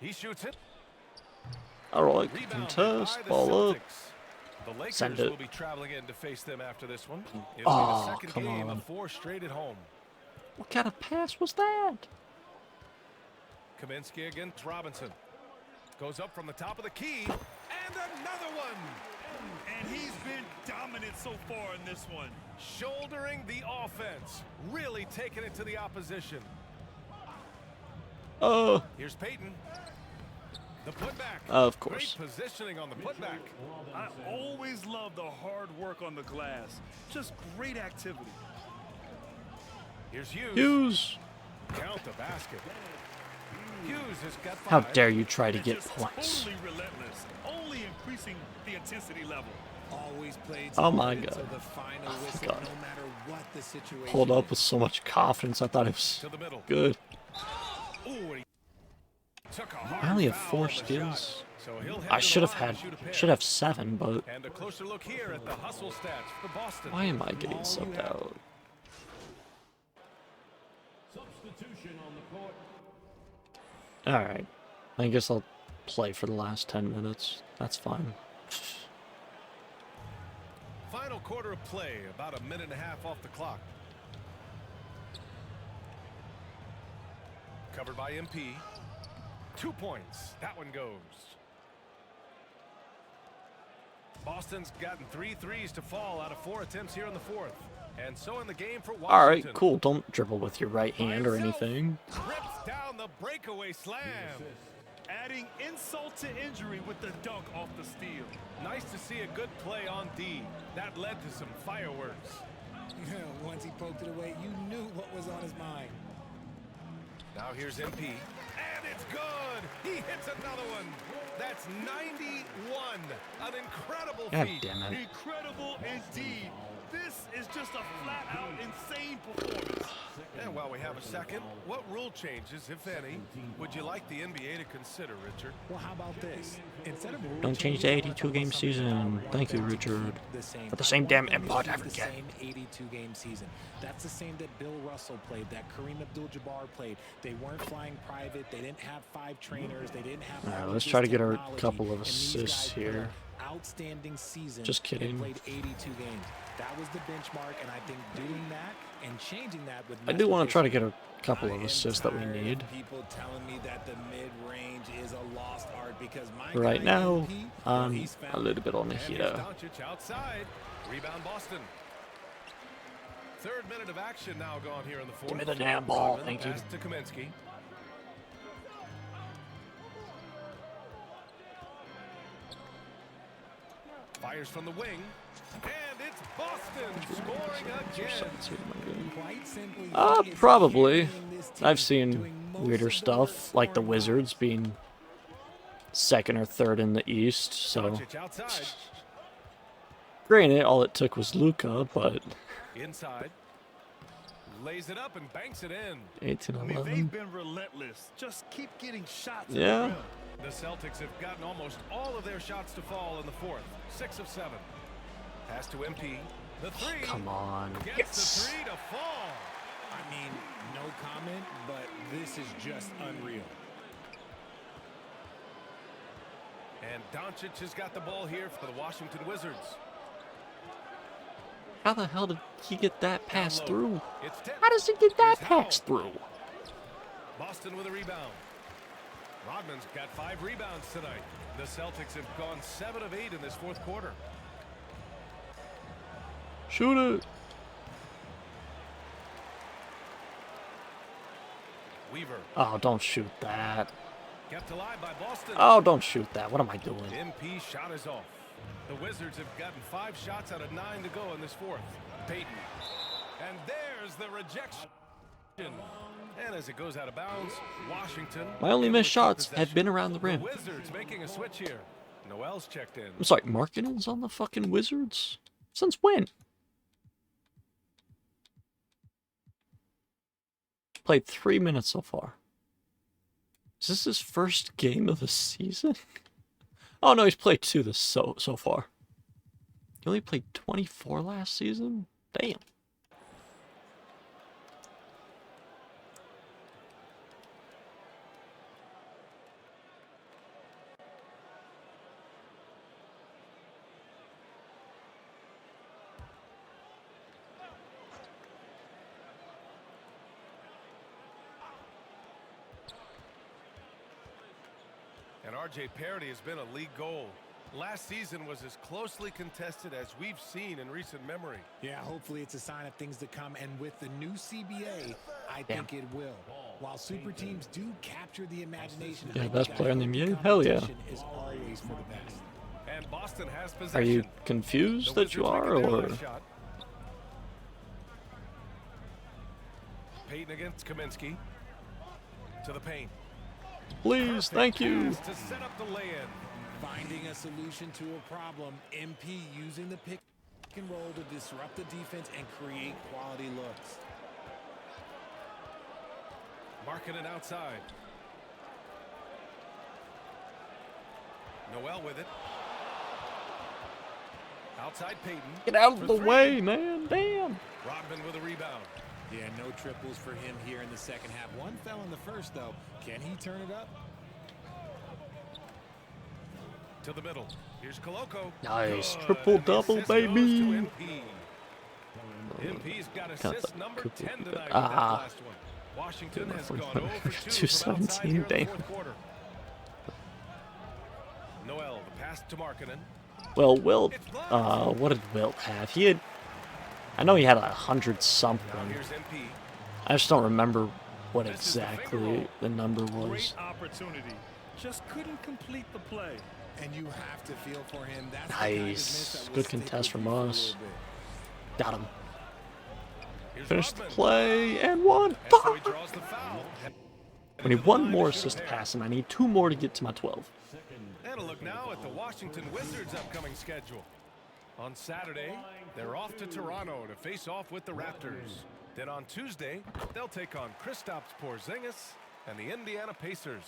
Speaker 5: He shoots it.
Speaker 1: Alright,
Speaker 5: Rebounded
Speaker 1: contest.
Speaker 5: by the
Speaker 1: Ball up.
Speaker 5: Celtics. The Lakers
Speaker 1: Send it.
Speaker 5: will be traveling in to face them after this one. It'll
Speaker 1: Oh,
Speaker 5: be the second
Speaker 1: come
Speaker 5: game
Speaker 1: on.
Speaker 5: of 4 straight at home.
Speaker 1: What kind of pass was that?
Speaker 5: Kaminsky against Robinson. Goes up from the top of the key. And another one.
Speaker 6: And he's been dominant so far in this one.
Speaker 5: Shouldering the offense. Really taking it to the opposition.
Speaker 1: Oh,
Speaker 5: Here's Payton. The putback.
Speaker 1: of course.
Speaker 5: Great positioning on the putback.
Speaker 6: I always love the hard work on the glass. Just great activity.
Speaker 5: Here's Hughes.
Speaker 1: Hughes.
Speaker 5: Count the basket. Hughes has got 5.
Speaker 1: How dare you try to
Speaker 6: It's
Speaker 1: get
Speaker 6: just
Speaker 1: points?
Speaker 6: totally relentless, only increasing the intensity level.
Speaker 7: Always played
Speaker 1: Oh my
Speaker 7: until
Speaker 1: God.
Speaker 7: the final
Speaker 1: Oh my
Speaker 7: whistle,
Speaker 1: God.
Speaker 7: no matter what the situation
Speaker 1: Pulled up
Speaker 7: is.
Speaker 1: with so much confidence. I thought it was
Speaker 5: To the middle.
Speaker 1: good.
Speaker 5: Ooh, and he took a hard
Speaker 1: I only have
Speaker 5: foul
Speaker 1: 4
Speaker 5: on the
Speaker 1: skills.
Speaker 5: shot. So he'll head
Speaker 1: I
Speaker 5: to the
Speaker 1: should have
Speaker 5: line
Speaker 1: had,
Speaker 5: and shoot a pair.
Speaker 1: should have 7, but
Speaker 5: And a closer look here at the hustle stats for Boston.
Speaker 1: why am I getting subbed out? Alright. I guess I'll play for the last 10 minutes. That's fine.
Speaker 5: Final quarter of play, about a minute and a half off the clock. Covered by MP. 2 points. That one goes. Boston's gotten 3 threes to fall out of 4 attempts here in the fourth. And so in the game for Washington.
Speaker 1: All right, cool. Don't dribble with your right hand or anything.
Speaker 5: Rips down the breakaway slam.
Speaker 6: Adding insult to injury with the dunk off the steal.
Speaker 5: Nice to see a good play on D. That led to some fireworks.
Speaker 7: Once he poked it away, you knew what was on his mind.
Speaker 5: Now here's MP. And it's good. He hits another one. That's 91. An incredible
Speaker 1: God
Speaker 5: feat.
Speaker 1: damn it.
Speaker 6: Incredible indeed. This is just a flat-out insane performance.
Speaker 5: And while we have a second, what rule changes, if any, would you like the NBA to consider, Richard?
Speaker 7: Well, how about this? Instead of
Speaker 1: Don't change the 82-game season. Thank you, Richard. For the same damn import I forget.
Speaker 7: The same 82-game season. That's the same that Bill Russell played, that Kareem Abdul-Jabbar played. They weren't flying private. They didn't have 5 trainers. They didn't have.
Speaker 1: All right,
Speaker 7: all
Speaker 1: let's
Speaker 7: of
Speaker 1: try
Speaker 7: this
Speaker 1: to get a
Speaker 7: technology.
Speaker 1: couple of
Speaker 7: And these
Speaker 1: assists
Speaker 7: guys put
Speaker 1: here.
Speaker 7: an outstanding season.
Speaker 1: Just kidding.
Speaker 7: And played 82 games. That was the benchmark, and I think doing that and changing that with.
Speaker 1: I do want to try to get a couple of assists that we need.
Speaker 7: People telling me that the mid-range is a lost art because my
Speaker 1: Right
Speaker 7: guy,
Speaker 1: now,
Speaker 7: MP,
Speaker 1: I'm
Speaker 7: he's
Speaker 1: a
Speaker 7: found
Speaker 1: little bit on the
Speaker 5: And here's
Speaker 1: heater.
Speaker 5: Doncic outside. Rebound Boston. 3rd minute of action now gone here in the 4th.
Speaker 1: Give me the damn ball,
Speaker 5: Rodman
Speaker 1: thank you.
Speaker 5: pass to Kaminsky. Fires from the wing. And it's Boston scoring again.
Speaker 7: Quite simply, he is
Speaker 1: Probably.
Speaker 7: carrying this team,
Speaker 1: I've seen
Speaker 7: doing most
Speaker 1: weirder
Speaker 7: of the
Speaker 1: stuff,
Speaker 7: work
Speaker 1: like the
Speaker 7: for
Speaker 1: Wizards being 2nd or 3rd in the East. So,
Speaker 5: Doncic outside.
Speaker 1: granted, all it took was Luka, but
Speaker 5: Inside. Lays it up and banks it in.
Speaker 1: 18,
Speaker 6: I mean, they've
Speaker 1: 11.
Speaker 6: been relentless. Just keep getting shots. at the
Speaker 1: Yeah.
Speaker 6: rim.
Speaker 5: The Celtics have gotten almost all of their shots to fall in the 4th. 6 of 7. Pass to MP. The 3.
Speaker 1: Come on.
Speaker 5: Gets
Speaker 1: Yes.
Speaker 5: the 3 to fall.
Speaker 7: I mean, no comment, but this is just unreal.
Speaker 5: And Doncic has got the ball here for the Washington Wizards.
Speaker 1: How the hell did he get that pass
Speaker 5: Down low.
Speaker 1: through?
Speaker 5: It's tipped.
Speaker 1: How does he get that
Speaker 5: Here's Howell.
Speaker 1: pass through?
Speaker 5: Boston with a rebound. Rodman's got 5 rebounds tonight. The Celtics have gone 7 of 8 in this 4th quarter.
Speaker 1: Shoot it.
Speaker 5: Weaver
Speaker 1: Oh, don't shoot that.
Speaker 5: kept alive by Boston.
Speaker 1: Oh, don't shoot that. What am I doing?
Speaker 5: MP shot is off. The Wizards have gotten 5 shots out of 9 to go in this 4th. Payton. And there's the rejection. And as it goes out of bounds, Washington.
Speaker 1: My only
Speaker 5: able to
Speaker 1: missed
Speaker 5: keep
Speaker 1: shots
Speaker 5: possession.
Speaker 1: have been around the rim.
Speaker 5: Wizards making a switch here. Noel's checked in.
Speaker 1: I'm sorry, Markkanen's on the fucking Wizards? Since when? Played 3 minutes so far. Is this his first game of the season? Oh no, he's played 2 this so far. He only played 24 last season? Damn.
Speaker 5: And RJ Parody has been a league goal. Last season was as closely contested as we've seen in recent memory.
Speaker 7: Yeah, hopefully it's a sign of things to come. And with the new CBA, I think it will. While super teams do capture the imagination,
Speaker 1: Yeah,
Speaker 7: I
Speaker 1: best
Speaker 7: think
Speaker 1: player in the NBA?
Speaker 7: competition
Speaker 1: Hell yeah.
Speaker 7: is always for the best.
Speaker 5: And Boston has possession.
Speaker 1: Are you
Speaker 5: The
Speaker 1: confused that you
Speaker 5: Wizards
Speaker 1: are,
Speaker 5: making their
Speaker 1: or?
Speaker 5: last shot. Payton against Kaminsky. To the paint.
Speaker 1: Please, thank you.
Speaker 5: Pass to set up the lay-in.
Speaker 7: Finding a solution to a problem, MP using the pick and roll to disrupt the defense and create quality looks.
Speaker 5: Markkanen outside. Noel with it. Outside Payton.
Speaker 1: Get out
Speaker 5: for
Speaker 1: of the
Speaker 5: 3.
Speaker 1: way, man. Damn.
Speaker 5: Rodman with a rebound.
Speaker 7: Yeah, no triples for him here in the second half. One fell in the first, though. Can he turn it up?
Speaker 5: To the middle. Here's Koloko.
Speaker 1: Nice.
Speaker 5: Good.
Speaker 1: Triple
Speaker 5: And the
Speaker 1: double,
Speaker 5: assist goes to
Speaker 1: baby.
Speaker 5: MP. MP's got assist number 10 tonight with that last one. Washington has gone over 2 from outside here in the
Speaker 1: damn.
Speaker 5: fourth quarter. Noel, the pass to Markkanen.
Speaker 1: Well, Wilt, what did Wilt have? He had, I know he had 100
Speaker 5: Now
Speaker 1: something.
Speaker 5: here's MP.
Speaker 1: I just don't remember what
Speaker 5: This is the finger roll.
Speaker 1: exactly the number was.
Speaker 6: Great opportunity. Just couldn't complete the play.
Speaker 7: And you have to feel for him. That's the kind of miss
Speaker 1: Nice.
Speaker 7: that will
Speaker 1: Good
Speaker 7: stick
Speaker 1: contest
Speaker 7: with
Speaker 1: from
Speaker 7: you for a
Speaker 1: us.
Speaker 7: little bit.
Speaker 1: Got him.
Speaker 5: Here's
Speaker 1: Finished the
Speaker 5: Rodman.
Speaker 1: play and one.
Speaker 5: And so he draws the foul.
Speaker 1: I need one more assist pass, and I need 2 more to get to my 12.
Speaker 5: And a look now at the Washington Wizards' upcoming schedule. On Saturday, they're off to Toronto to face off with the Raptors. Then on Tuesday, they'll take on Kristaps Porzingis and the Indiana Pacers.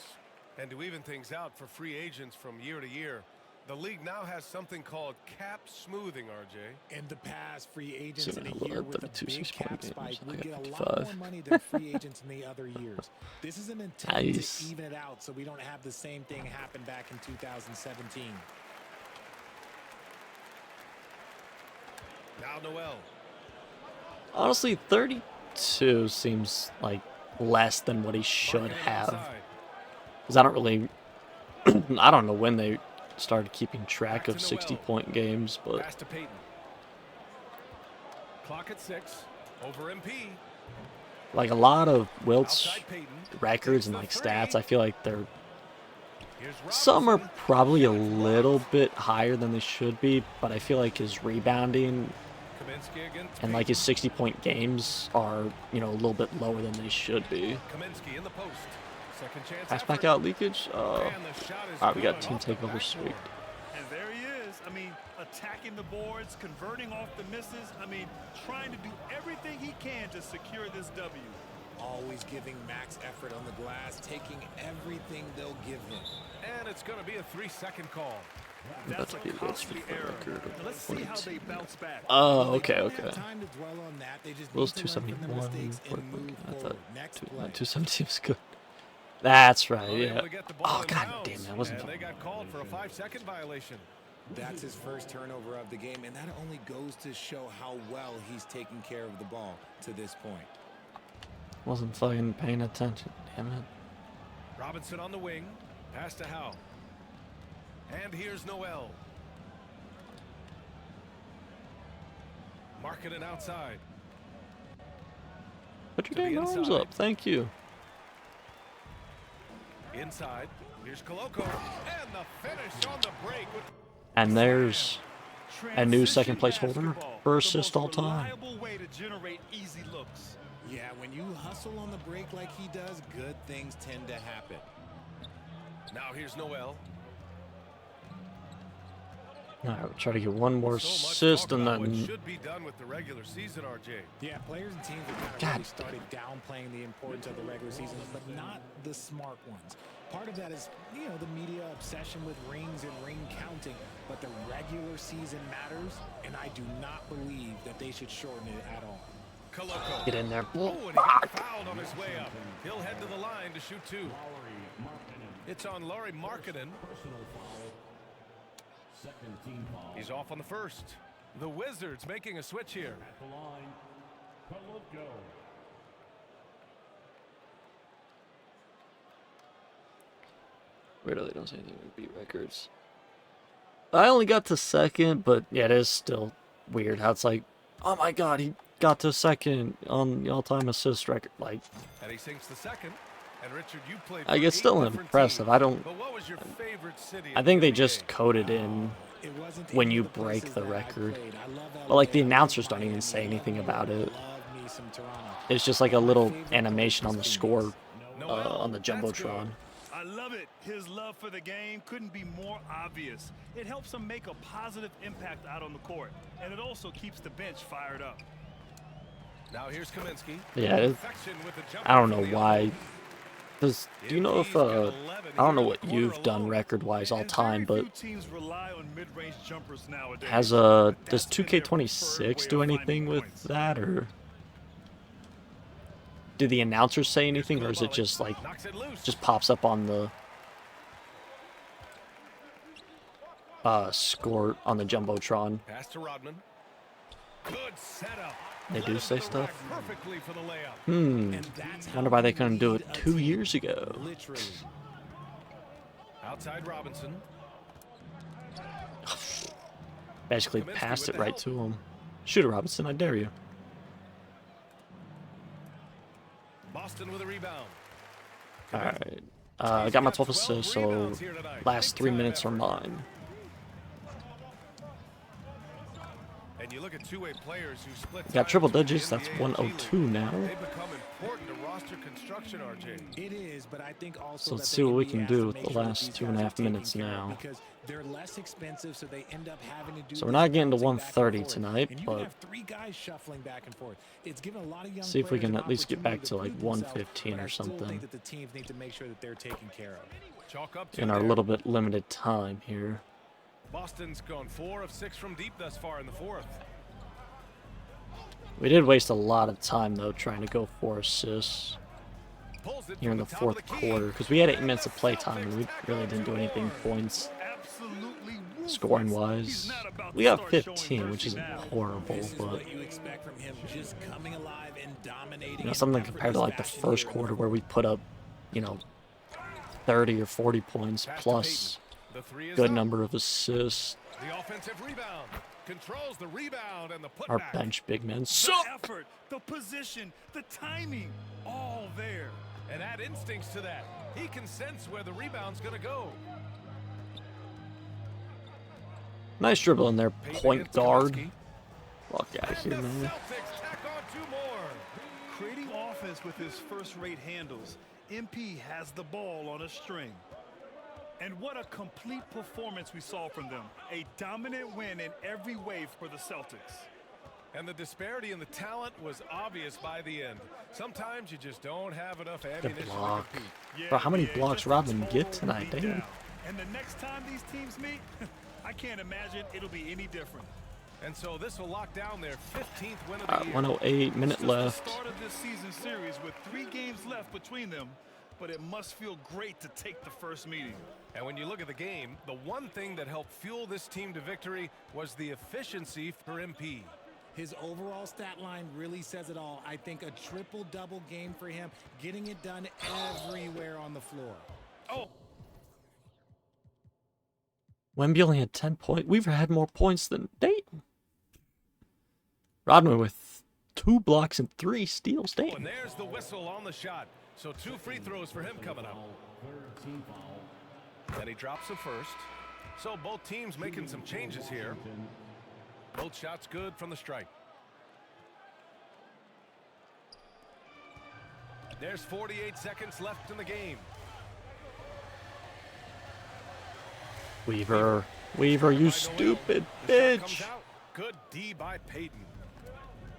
Speaker 5: And to even things out for free agents from year to year, the league now has something called cap smoothing, RJ.
Speaker 7: In the past, free agents
Speaker 1: So
Speaker 7: in a
Speaker 1: now
Speaker 7: year
Speaker 1: we're
Speaker 7: with a
Speaker 1: 32
Speaker 7: big
Speaker 1: 6-point
Speaker 7: cap
Speaker 1: games.
Speaker 7: spike
Speaker 1: I
Speaker 7: would
Speaker 1: got
Speaker 7: get a lot
Speaker 1: 55.
Speaker 7: more money than free agents in the other years. This is an attempt
Speaker 1: Nice.
Speaker 7: to even it out so we don't have the same thing happen back in 2017.
Speaker 5: Now Noel.
Speaker 1: Honestly, 32 seems like less than what he should
Speaker 5: Markkanen
Speaker 1: have.
Speaker 5: outside.
Speaker 1: Because I don't really, I don't know when they started keeping track
Speaker 5: Back
Speaker 1: of
Speaker 5: to Noel.
Speaker 1: 60-point games, but
Speaker 5: Pass to Peyton. Clock at 6. Over MP.
Speaker 1: like a lot of Wilt's
Speaker 5: Outside Peyton.
Speaker 1: records and like
Speaker 5: Takes the
Speaker 1: stats,
Speaker 5: three.
Speaker 1: I feel like they're
Speaker 5: Here's
Speaker 1: some are
Speaker 5: Robinson.
Speaker 1: probably a little bit higher than they should be, but I feel like his rebounding
Speaker 5: Kaminsky against
Speaker 1: and like his 60-point games are, you know, a little bit lower than they should be.
Speaker 5: Kaminsky in the post. Second chance
Speaker 1: Pass
Speaker 5: effort.
Speaker 1: back out leakage.
Speaker 5: And the shot is
Speaker 1: Alright, we got
Speaker 5: good
Speaker 1: team
Speaker 5: off the
Speaker 1: takeover
Speaker 5: backboard.
Speaker 1: sweep.
Speaker 6: And there he is. I mean, attacking the boards, converting off the misses. I mean, trying to do everything he can to secure this W.
Speaker 7: Always giving max effort on the glass, taking everything they'll give him.
Speaker 5: And it's going to be a 3-second call.
Speaker 6: That's
Speaker 1: to
Speaker 6: a
Speaker 1: be Wilt's
Speaker 6: costly
Speaker 1: FIFA
Speaker 6: error.
Speaker 1: record of
Speaker 6: Now let's see how
Speaker 1: 22.
Speaker 6: they bounce back.
Speaker 1: Oh,
Speaker 7: Well, they
Speaker 1: okay,
Speaker 7: don't
Speaker 1: okay.
Speaker 7: have time to dwell on that. They just
Speaker 1: Will's
Speaker 7: need to learn from their
Speaker 1: 271.
Speaker 7: mistakes and move
Speaker 1: I thought
Speaker 7: forward. Next play.
Speaker 1: 217 was good. That's right,
Speaker 5: Well, able
Speaker 1: yeah.
Speaker 5: to get the ball
Speaker 1: Oh,
Speaker 5: in
Speaker 1: god
Speaker 5: bounds,
Speaker 1: damn, that wasn't
Speaker 5: And they got called for a 5-second violation.
Speaker 7: That's his first turnover of the game, and that only goes to show how well he's taking care of the ball to this point.
Speaker 1: Wasn't fucking paying attention, damn it.
Speaker 5: Robinson on the wing. Pass to Howe. And here's Noel. Markkanen outside.
Speaker 1: Put your
Speaker 5: To the
Speaker 1: damn arms
Speaker 5: inside.
Speaker 1: up, thank you.
Speaker 5: Inside. Here's Koloko. And the finish on the break. With
Speaker 1: And there's a new
Speaker 6: Transition
Speaker 1: second place holder
Speaker 6: basketball,
Speaker 1: for
Speaker 6: the
Speaker 1: assist
Speaker 6: most
Speaker 1: all time.
Speaker 6: reliable way to generate easy looks.
Speaker 7: Yeah, when you hustle on the break like he does, good things tend to happen.
Speaker 5: Now here's Noel.
Speaker 1: Alright, we'll try to get one more
Speaker 5: So much
Speaker 1: assist
Speaker 5: talk
Speaker 1: and
Speaker 5: about what
Speaker 1: then
Speaker 5: should be done with the regular season, RJ.
Speaker 7: Yeah, players and teams have kind of
Speaker 1: God
Speaker 7: really started downplaying the importance of the regular season, but not the smart ones. Part of that is, you know, the media obsession with rings and ring counting, but the regular season matters, and I do not believe that they should shorten it at all.
Speaker 5: Koloko.
Speaker 1: get in there.
Speaker 5: Oh, and he got fouled on his way up. He'll head to the line to shoot 2. It's on Lauri Markkanen. He's off on the first. The Wizards making a switch here.
Speaker 1: Weird how they don't say anything with beat records. I only got to second, but yeah, it is still weird how it's like, oh my god, he got to second on the all-time assist record. Like,
Speaker 5: And he sinks the second. And Richard, you played
Speaker 1: I
Speaker 5: for
Speaker 1: guess
Speaker 5: 8
Speaker 1: still
Speaker 5: different
Speaker 1: impressive.
Speaker 5: teams.
Speaker 1: I don't.
Speaker 5: But what was your favorite city?
Speaker 1: I
Speaker 5: in
Speaker 1: think
Speaker 5: the
Speaker 1: they
Speaker 5: NBA?
Speaker 1: just coded in
Speaker 7: It wasn't
Speaker 1: when
Speaker 7: any
Speaker 1: you
Speaker 7: of the
Speaker 1: break
Speaker 7: places
Speaker 1: the
Speaker 7: that I
Speaker 1: record.
Speaker 7: played. I love
Speaker 1: But like the
Speaker 7: LA, I
Speaker 1: announcers
Speaker 7: love
Speaker 1: don't even
Speaker 7: Miami,
Speaker 1: say
Speaker 7: I
Speaker 1: anything
Speaker 7: love
Speaker 1: about it.
Speaker 7: love me some Toronto.
Speaker 1: It's just like a little animation on the score
Speaker 5: Noel,
Speaker 1: on the
Speaker 5: that's good.
Speaker 1: jumbotron.
Speaker 6: I love it. His love for the game couldn't be more obvious. It helps him make a positive impact out on the court, and it also keeps the bench fired up.
Speaker 5: Now here's Kaminsky.
Speaker 1: Yeah, it,
Speaker 5: Perfection with the jumper
Speaker 1: I don't
Speaker 5: from
Speaker 1: know
Speaker 5: the
Speaker 1: why.
Speaker 5: elbow.
Speaker 1: Do you know if
Speaker 5: MP's got 11
Speaker 1: I don't know
Speaker 5: here
Speaker 1: what
Speaker 5: in the quarter
Speaker 1: you've done
Speaker 5: alone.
Speaker 1: record-wise all
Speaker 6: And
Speaker 1: time,
Speaker 6: very
Speaker 1: but
Speaker 6: few teams rely on mid-range jumpers nowadays.
Speaker 1: has
Speaker 6: But
Speaker 1: does
Speaker 6: that's been their
Speaker 1: 2K26
Speaker 6: preferred
Speaker 1: do
Speaker 6: way of
Speaker 1: anything
Speaker 6: finding
Speaker 1: with
Speaker 6: points.
Speaker 1: that, or do the announcers say anything, or is it just like
Speaker 5: Knocks it loose.
Speaker 1: just pops up on the? score on the Jumbotron.
Speaker 5: Pass to Rodman. Good setup.
Speaker 1: They do say stuff.
Speaker 5: Perfectly for the layup.
Speaker 1: Hmm. Wonder why they couldn't do it 2 years ago.
Speaker 7: Literally.
Speaker 5: Outside Robinson.
Speaker 1: Basically passed it right to him. Shoot it, Robinson, I dare you.
Speaker 5: Boston with a rebound.
Speaker 1: Alright. I got my 12 assists, so last 3 minutes are mine.
Speaker 5: And you look at two-way players who split
Speaker 1: Got triple
Speaker 5: times with the
Speaker 1: digits, that's
Speaker 5: NBA
Speaker 1: 102 now.
Speaker 5: They become important to roster construction, RJ.
Speaker 7: It is, but I think also
Speaker 1: So let's
Speaker 7: that
Speaker 1: see
Speaker 7: the
Speaker 1: what we
Speaker 7: NBA
Speaker 1: can
Speaker 7: has
Speaker 1: do
Speaker 7: to
Speaker 1: with
Speaker 7: make
Speaker 1: the
Speaker 7: sure that
Speaker 1: last
Speaker 7: these
Speaker 1: 2.5
Speaker 7: guys are taken
Speaker 1: minutes
Speaker 7: care of
Speaker 1: now.
Speaker 7: because they're less expensive, so they end up having to do
Speaker 1: So we're
Speaker 7: this
Speaker 1: not getting to
Speaker 7: bouncing back and
Speaker 1: 130
Speaker 7: forth.
Speaker 1: tonight,
Speaker 7: And you
Speaker 1: but
Speaker 7: can have three guys shuffling back and forth. It's given a lot of young
Speaker 1: see if we
Speaker 7: players
Speaker 1: can
Speaker 7: an
Speaker 1: at least get back
Speaker 7: opportunity
Speaker 1: to like
Speaker 7: prove themselves,
Speaker 1: 115
Speaker 7: but
Speaker 1: or
Speaker 7: I still
Speaker 1: something
Speaker 7: think that the teams need to make sure that they're taken care of.
Speaker 5: Chalk up two
Speaker 1: in our
Speaker 5: there.
Speaker 1: little bit limited time here.
Speaker 5: Boston's gone 4 of 6 from deep thus far in the fourth.
Speaker 1: We did waste a lot of time though trying to go 4 assists
Speaker 5: Pulls it
Speaker 1: here in
Speaker 5: from
Speaker 1: the
Speaker 5: top of
Speaker 1: fourth
Speaker 5: key.
Speaker 1: quarter because we had 8 minutes of playtime and we really didn't do anything points
Speaker 6: Absolutely
Speaker 1: scoring
Speaker 6: ruthless. He's
Speaker 1: wise.
Speaker 6: not about
Speaker 1: We
Speaker 6: to
Speaker 1: got
Speaker 6: start showing
Speaker 1: 15, which
Speaker 6: mercy
Speaker 1: isn't
Speaker 6: now.
Speaker 1: horrible,
Speaker 7: This is
Speaker 1: but
Speaker 7: what you expect from him, just coming alive and dominating.
Speaker 1: you know,
Speaker 7: in
Speaker 1: something compared to like the
Speaker 7: effortless
Speaker 1: first
Speaker 7: fashion
Speaker 1: quarter
Speaker 7: here.
Speaker 1: where we put up, you know, 30 or 40 points
Speaker 5: Pass to
Speaker 1: plus
Speaker 5: Payton. The three is
Speaker 1: good
Speaker 5: up.
Speaker 1: number of assists.
Speaker 5: The offensive rebound. Controls the rebound and the putback.
Speaker 1: Our bench big men
Speaker 6: The
Speaker 1: suck.
Speaker 6: effort, the position, the timing, all there.
Speaker 5: And add instincts to that. He can sense where the rebound's going to go.
Speaker 1: Nice dribble in there,
Speaker 5: Payton
Speaker 1: point
Speaker 5: against
Speaker 1: guard.
Speaker 5: Kaminsky.
Speaker 1: Fuck out of
Speaker 5: And
Speaker 1: here,
Speaker 5: the
Speaker 1: man.
Speaker 5: Celtics tack on 2 more.
Speaker 6: Creating offense with his first-rate handles, MP has the ball on a string. And what a complete performance we saw from them. A dominant win in every way for the Celtics.
Speaker 5: And the disparity in the talent was obvious by the end. Sometimes you just don't have enough ammunition to
Speaker 1: block.
Speaker 5: compete.
Speaker 1: Bro, how many
Speaker 6: it
Speaker 1: blocks
Speaker 6: just
Speaker 1: Rodman
Speaker 6: looks
Speaker 1: get
Speaker 6: all
Speaker 1: tonight?
Speaker 6: beat
Speaker 1: Damn.
Speaker 6: down. And the next time these teams meet, I can't imagine it'll be any different.
Speaker 5: And so this will lock down their 15th win of the year.
Speaker 1: 108, minute
Speaker 6: It's just
Speaker 1: left.
Speaker 6: the start of this season series with 3 games left between them, but it must feel great to take the first meeting.
Speaker 5: And when you look at the game, the one thing that helped fuel this team to victory was the efficiency for MP.
Speaker 7: His overall stat line really says it all. I think a triple-double game for him, getting it done everywhere on the floor.
Speaker 6: Oh,
Speaker 1: Wemby only had 10 points. We've had more points than Dayton. Rodman with 2 blocks and 3 steals.
Speaker 5: And
Speaker 1: Damn.
Speaker 5: there's the whistle on the shot. So 2 free throws for him coming up. And he drops the first. So both teams making some changes here. Both shots good from the strike. There's 48 seconds left in the game.
Speaker 1: Weaver. Weaver, you stupid
Speaker 5: The shot comes
Speaker 1: bitch.
Speaker 5: out. Good D by Payton.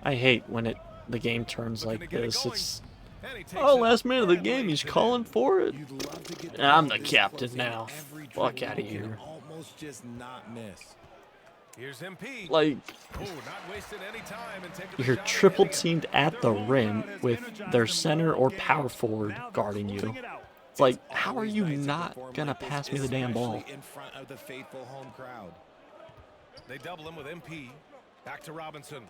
Speaker 1: I hate when the game turns
Speaker 5: Looking to
Speaker 1: like
Speaker 5: get it
Speaker 1: this.
Speaker 5: going.
Speaker 1: It's
Speaker 5: And he takes
Speaker 1: oh,
Speaker 5: it
Speaker 1: last minute of the
Speaker 5: and
Speaker 1: game.
Speaker 5: lays
Speaker 1: He's
Speaker 5: it
Speaker 1: calling
Speaker 5: in.
Speaker 1: for it.
Speaker 7: You'd love to get
Speaker 1: I'm
Speaker 7: ball
Speaker 1: the
Speaker 7: this
Speaker 1: captain
Speaker 7: close in
Speaker 1: now.
Speaker 7: every
Speaker 1: Fuck
Speaker 7: dribble
Speaker 1: outta
Speaker 7: and
Speaker 1: here.
Speaker 7: Almost just not miss.
Speaker 5: Here's MP.
Speaker 1: Like,
Speaker 5: Oh, not wasting any time and taking the
Speaker 1: you're
Speaker 5: shot and
Speaker 1: triple
Speaker 5: hitting it.
Speaker 1: teamed at the rim with their center or power forward guarding you. It's like, how are you
Speaker 7: Always nice to
Speaker 1: not
Speaker 7: perform
Speaker 1: gonna
Speaker 7: like this,
Speaker 1: pass me the damn ball?
Speaker 7: especially in front of the faithful home crowd.
Speaker 5: They double him with MP. Back to Robinson.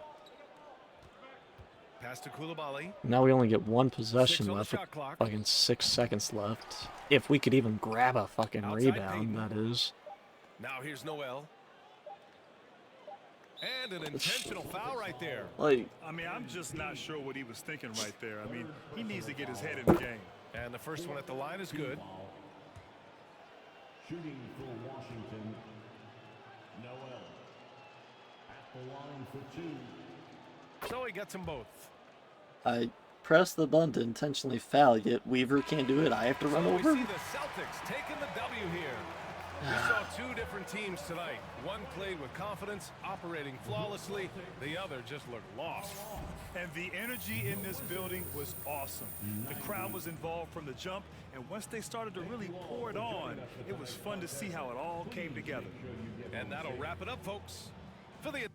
Speaker 5: Pass to Koulibaly.
Speaker 1: Now we only get 1
Speaker 5: 6
Speaker 1: possession
Speaker 5: on the
Speaker 1: left. With
Speaker 5: shot clock.
Speaker 1: fucking 6 seconds left. If we could even grab a fucking
Speaker 5: Outside
Speaker 1: rebound,
Speaker 5: Payton.
Speaker 1: that is.
Speaker 5: Now here's Noel. And an intentional foul right there.
Speaker 1: Like,
Speaker 6: I mean, I'm just not sure what he was thinking right there. I mean, he needs to get his head in the game.
Speaker 5: And the first one at the line is good.
Speaker 9: Shooting for Washington, Noel. At the line for 2.
Speaker 5: So he gets them both.
Speaker 1: I pressed the button to intentionally foul, yet Weaver can't do it. I have to run
Speaker 5: So we
Speaker 1: over.
Speaker 5: see the Celtics taking the W here. We saw 2 different teams tonight. One played with confidence, operating flawlessly. The other just looked lost.
Speaker 6: And the energy in this building was awesome. The crowd was involved from the jump, and once they started to really pour it on, it was fun to see how it all came together.
Speaker 5: And that'll wrap it up, folks. For the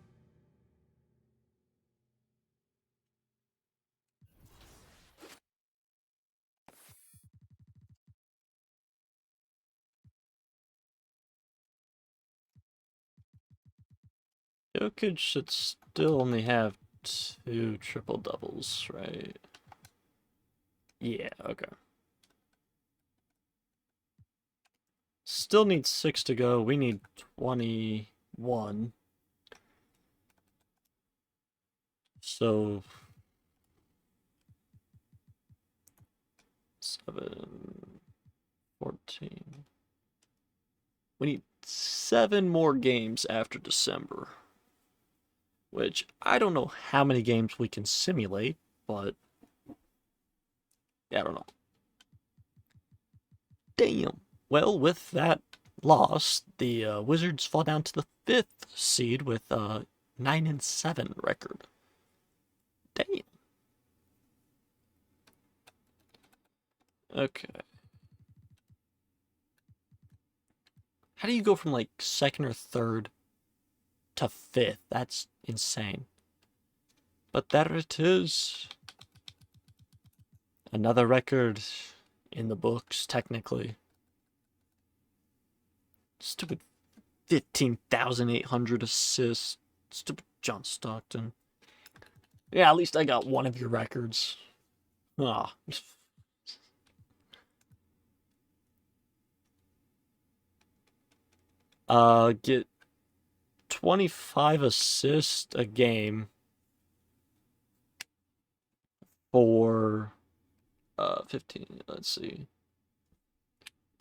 Speaker 1: Jokic should still only have 2 triple doubles, right? Yeah, okay. Still need 6 to go. We need 21. So 7, 14. We need 7 more games after December. Which, I don't know how many games we can simulate, but yeah, I don't know. Damn. Well, with that loss, the Wizards fall down to the 5th seed with a 9-7 record. Damn. Okay. How do you go from like 2nd or 3rd to 5th? That's insane. But there it is. Another record in the books, technically. Stupid 15,800 assists. Stupid John Stockton. Yeah, at least I got one of your records. Ah. Get 25 assists a game for 15. Let's see.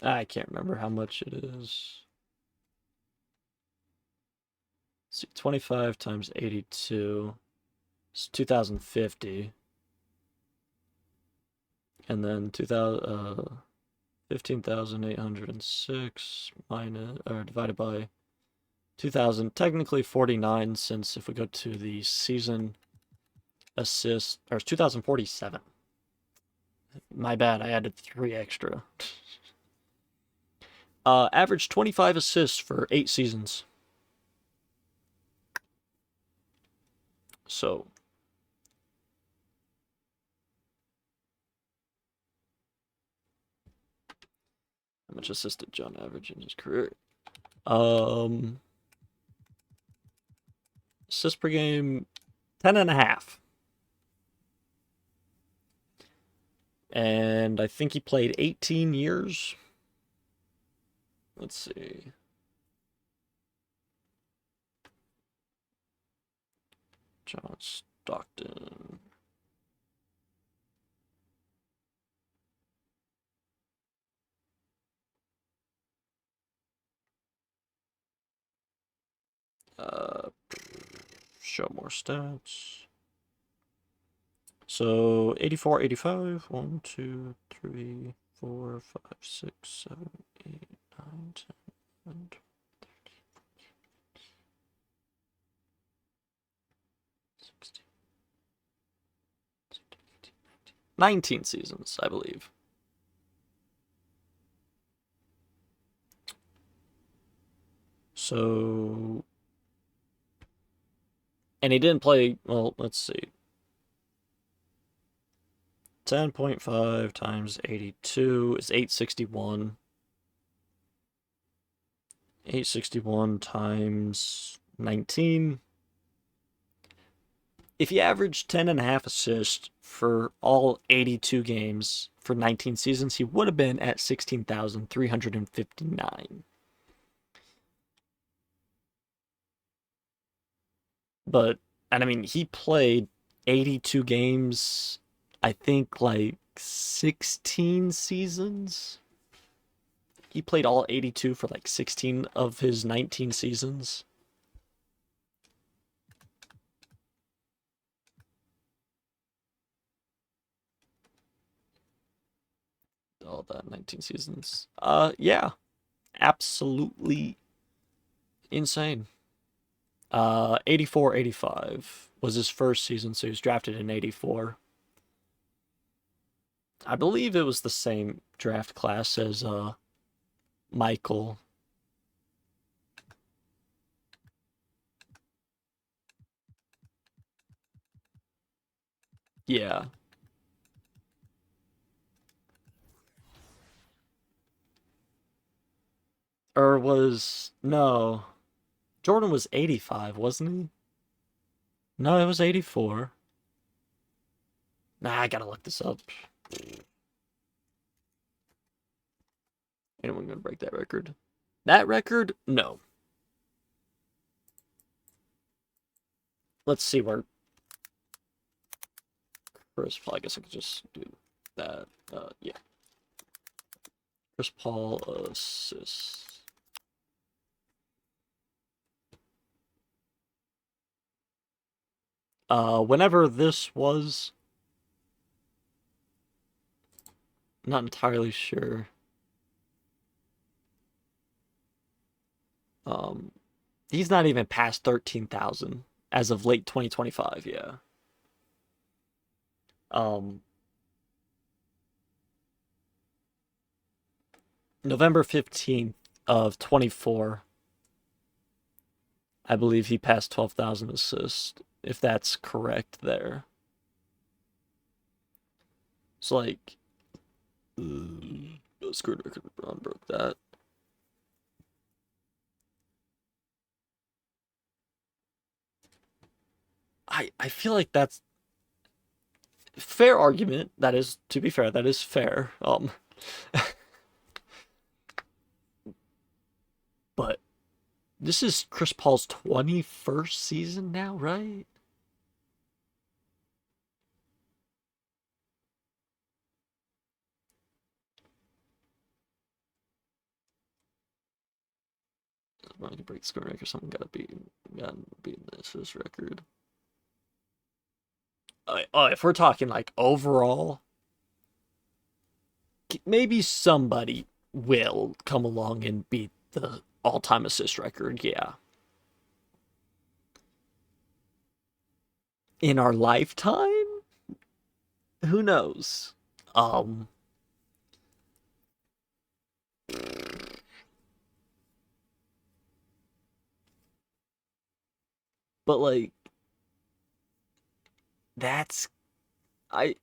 Speaker 1: I can't remember how much it is. Let's see, 25 times 82 is 2,050. And then 15,806 minus or divided by 2,000, technically 49, since if we go to the season assist, or it's 2,047. My bad, I added 3 extra. Average 25 assists for 8 seasons. So how much assists did John average in his career? Assists per game, 10.5. And I think he played 18 years. Let's see. John Stockton. Show more stats. So 84, 85. 1, 2, 3, 4, 5, 6, 7, 8, 9, 10, 11, 12, 16, 19 seasons, I believe. So, and he didn't play, well, let's see. 10.5 times 82 is 861. 861 times 19. If he averaged 10.5 assists for all 82 games for 19 seasons, he would have been at 16,359. But, and I mean, he played 82 games, I think, like 16 seasons. He played all 82 for like 16 of his 19 seasons. All that 19 seasons. Yeah. Absolutely insane. 84, 85 was his first season, so he was drafted in 84. I believe it was the same draft class as Michael. Yeah. Or was, no. Jordan was 85, wasn't he? No, it was 84. Nah, I gotta look this up. Anyone gonna break that record? That record? No. Let's see where Chris Paul. I guess I could just do that. Yeah. Chris Paul assists. Whenever this was, not entirely sure. He's not even past 13,000 as of late 2025. Yeah. November 15th of 24. I believe he passed 12,000 assists, if that's correct there. It's like, screwed record, LeBron broke that. I feel like that's fair argument. That is, to be fair, that is fair. But this is Chris Paul's 21st season now, right? Someone can break the scoring record. Someone gotta beat this record. Oh, if we're talking like overall, maybe somebody will come along and beat the all-time assist record. Yeah. In our lifetime, who knows? But like, that's, I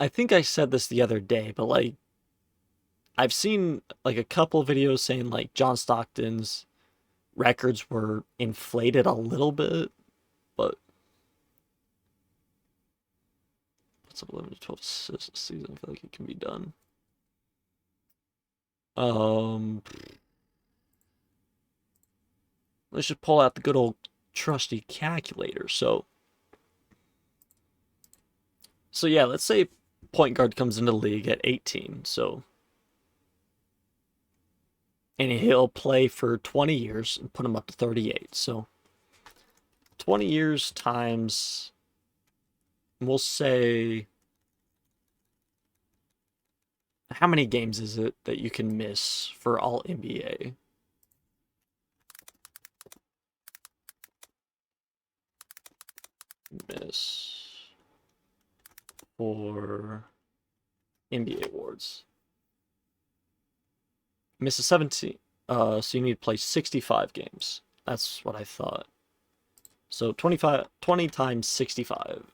Speaker 1: think I said this the other day, but like, I've seen like a couple videos saying like John Stockton's records were inflated a little bit, but what's up 11 to 12 assists this season? I feel like it can be done. Let's just pull out the good old trusty calculator. So yeah, let's say point guard comes into the league at 18. And he'll play for 20 years and put him up to 38. So 20 years times, we'll say, how many games is it that you can miss for all NBA? Miss for NBA awards. Misses 17. So you need to play 65 games. That's what I thought. So 20 times 65.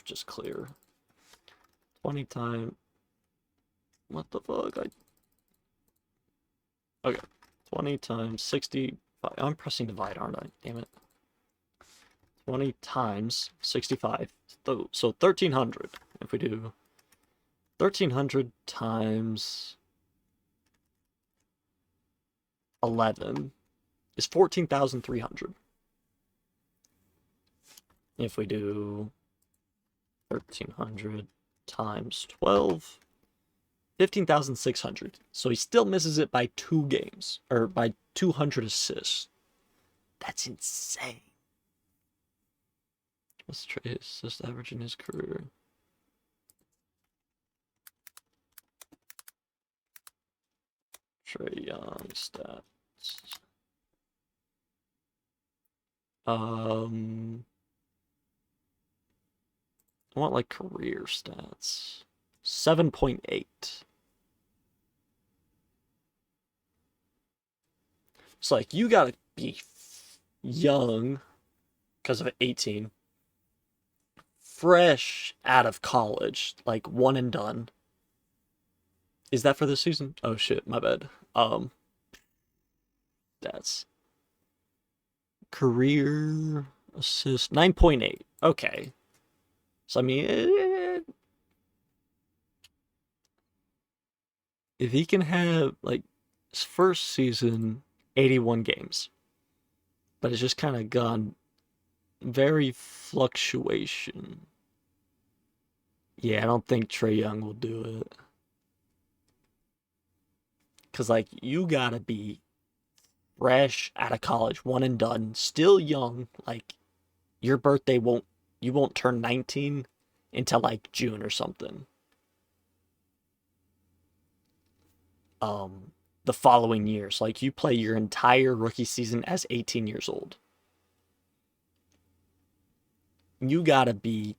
Speaker 1: Just clear. 20 times. What the fuck? Okay. 20 times 65. I'm pressing divide, aren't I? Damn it. 20 times 65. So 1,300. If we do 1,300 times 11 is 14,300. If we do 1,300 times 12, 15,600. So he still misses it by 2 games, or by 200 assists. That's insane. What's Trae assist average in his career? Trae Young stats. I want like career stats. 7.8. It's like you gotta be young because of 18. Fresh out of college, like one and done. Is that for this season? Oh shit, my bad. That's career assist 9.8. Okay. So I mean, if he can have like his first season 81 games, but it's just kind of gone very fluctuation. Yeah, I don't think Trae Young will do it. Cause like you gotta be fresh out of college, one and done, still young. Like your birthday you won't turn 19 until like June or something. The following year. So like you play your entire rookie season as 18 years old. You gotta be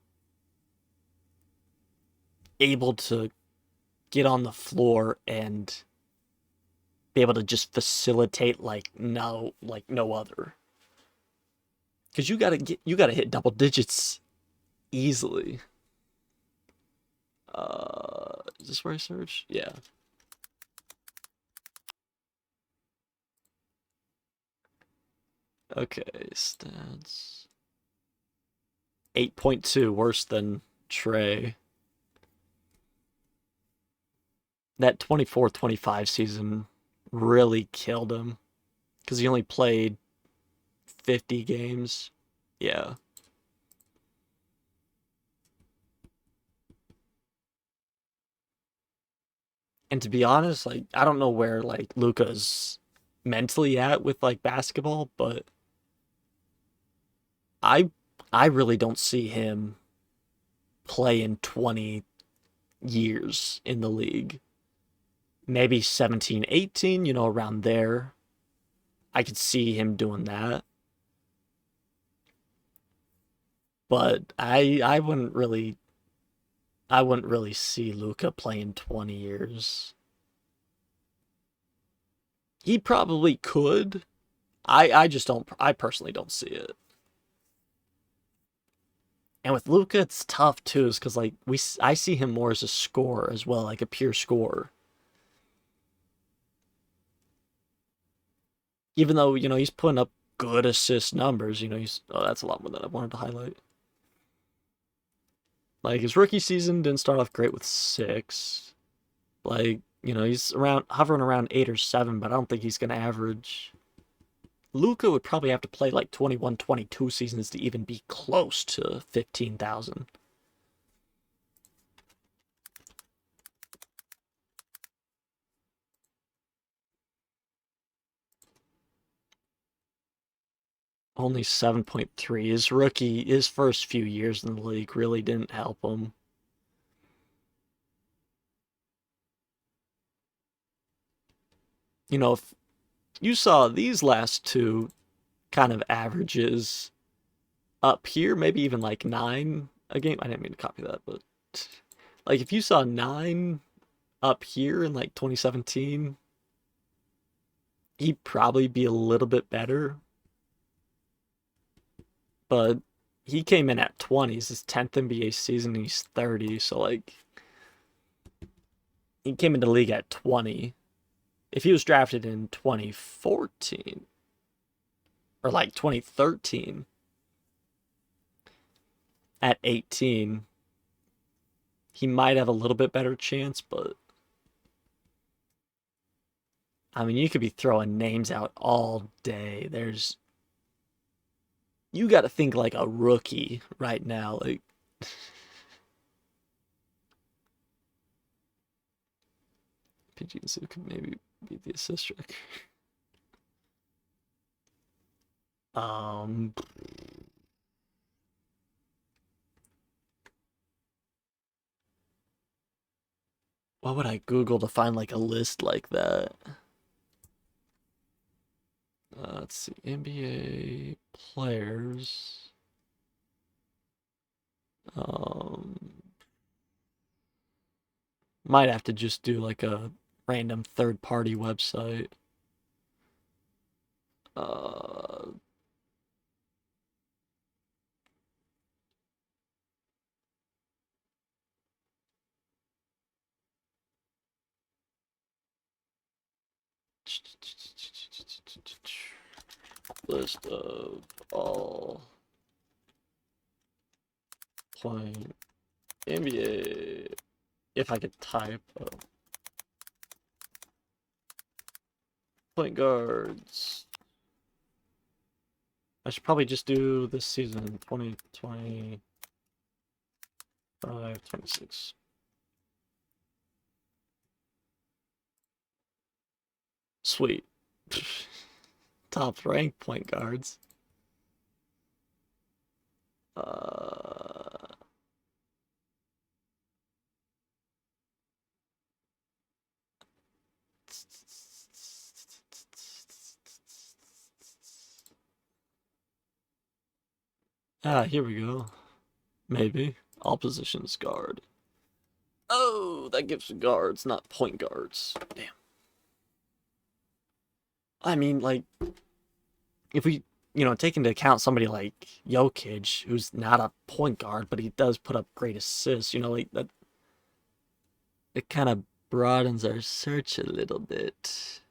Speaker 1: able to get on the floor and be able to just facilitate like no other. Cause you gotta hit double digits easily. Is this where I search? Yeah. Okay, stats. 8.2, worse than Trae. That 24-25 season really killed him. Because he only played 50 games. Yeah. And to be honest, like, I don't know where, like, Luka's mentally at with, like, basketball, but I really don't see him playing 20 years in the league. Maybe 17, 18, you know, around there. I could see him doing that. But I wouldn't really see Luka playing 20 years. He probably could. I personally don't see it. And with Luka, it's tough too, is because like I see him more as a scorer as well, like a pure scorer. Even though you know he's putting up good assist numbers, you know that's a lot more than I wanted to highlight. Like his rookie season didn't start off great with 6. Like you know he's hovering around 8 or 7, but I don't think he's gonna average. Luka would probably have to play like 21, 22 seasons to even be close to 15,000. Only 7.3. His first few years in the league really didn't help him. You know, if you saw these last two kind of averages up here, maybe even like 9 a game. I didn't mean to copy that, but like if you saw 9 up here in like 2017, he'd probably be a little bit better. But he came in at 20s, his 10th NBA season, he's 30, so like he came into the league at 20. If he was drafted in 2014 or like 2013 at 18, he might have a little bit better chance, but I mean, you could be throwing names out all day. You got to think like a rookie right now, like PG could maybe be the assist tracker. What would I Google to find like a list like that? Let's see, NBA players. Might have to just do like a random third-party website. List of all playing NBA. If I could type point guards. I should probably just do this season 2025, 26. Sweet. Top ranked point guards. Here we go. Maybe. All positions guard. Oh, that gives guards, not point guards. Damn. I mean, like, if we, take into account somebody like Jokic, who's not a point guard, but he does put up great assists, like that, it kind of broadens our search a little bit.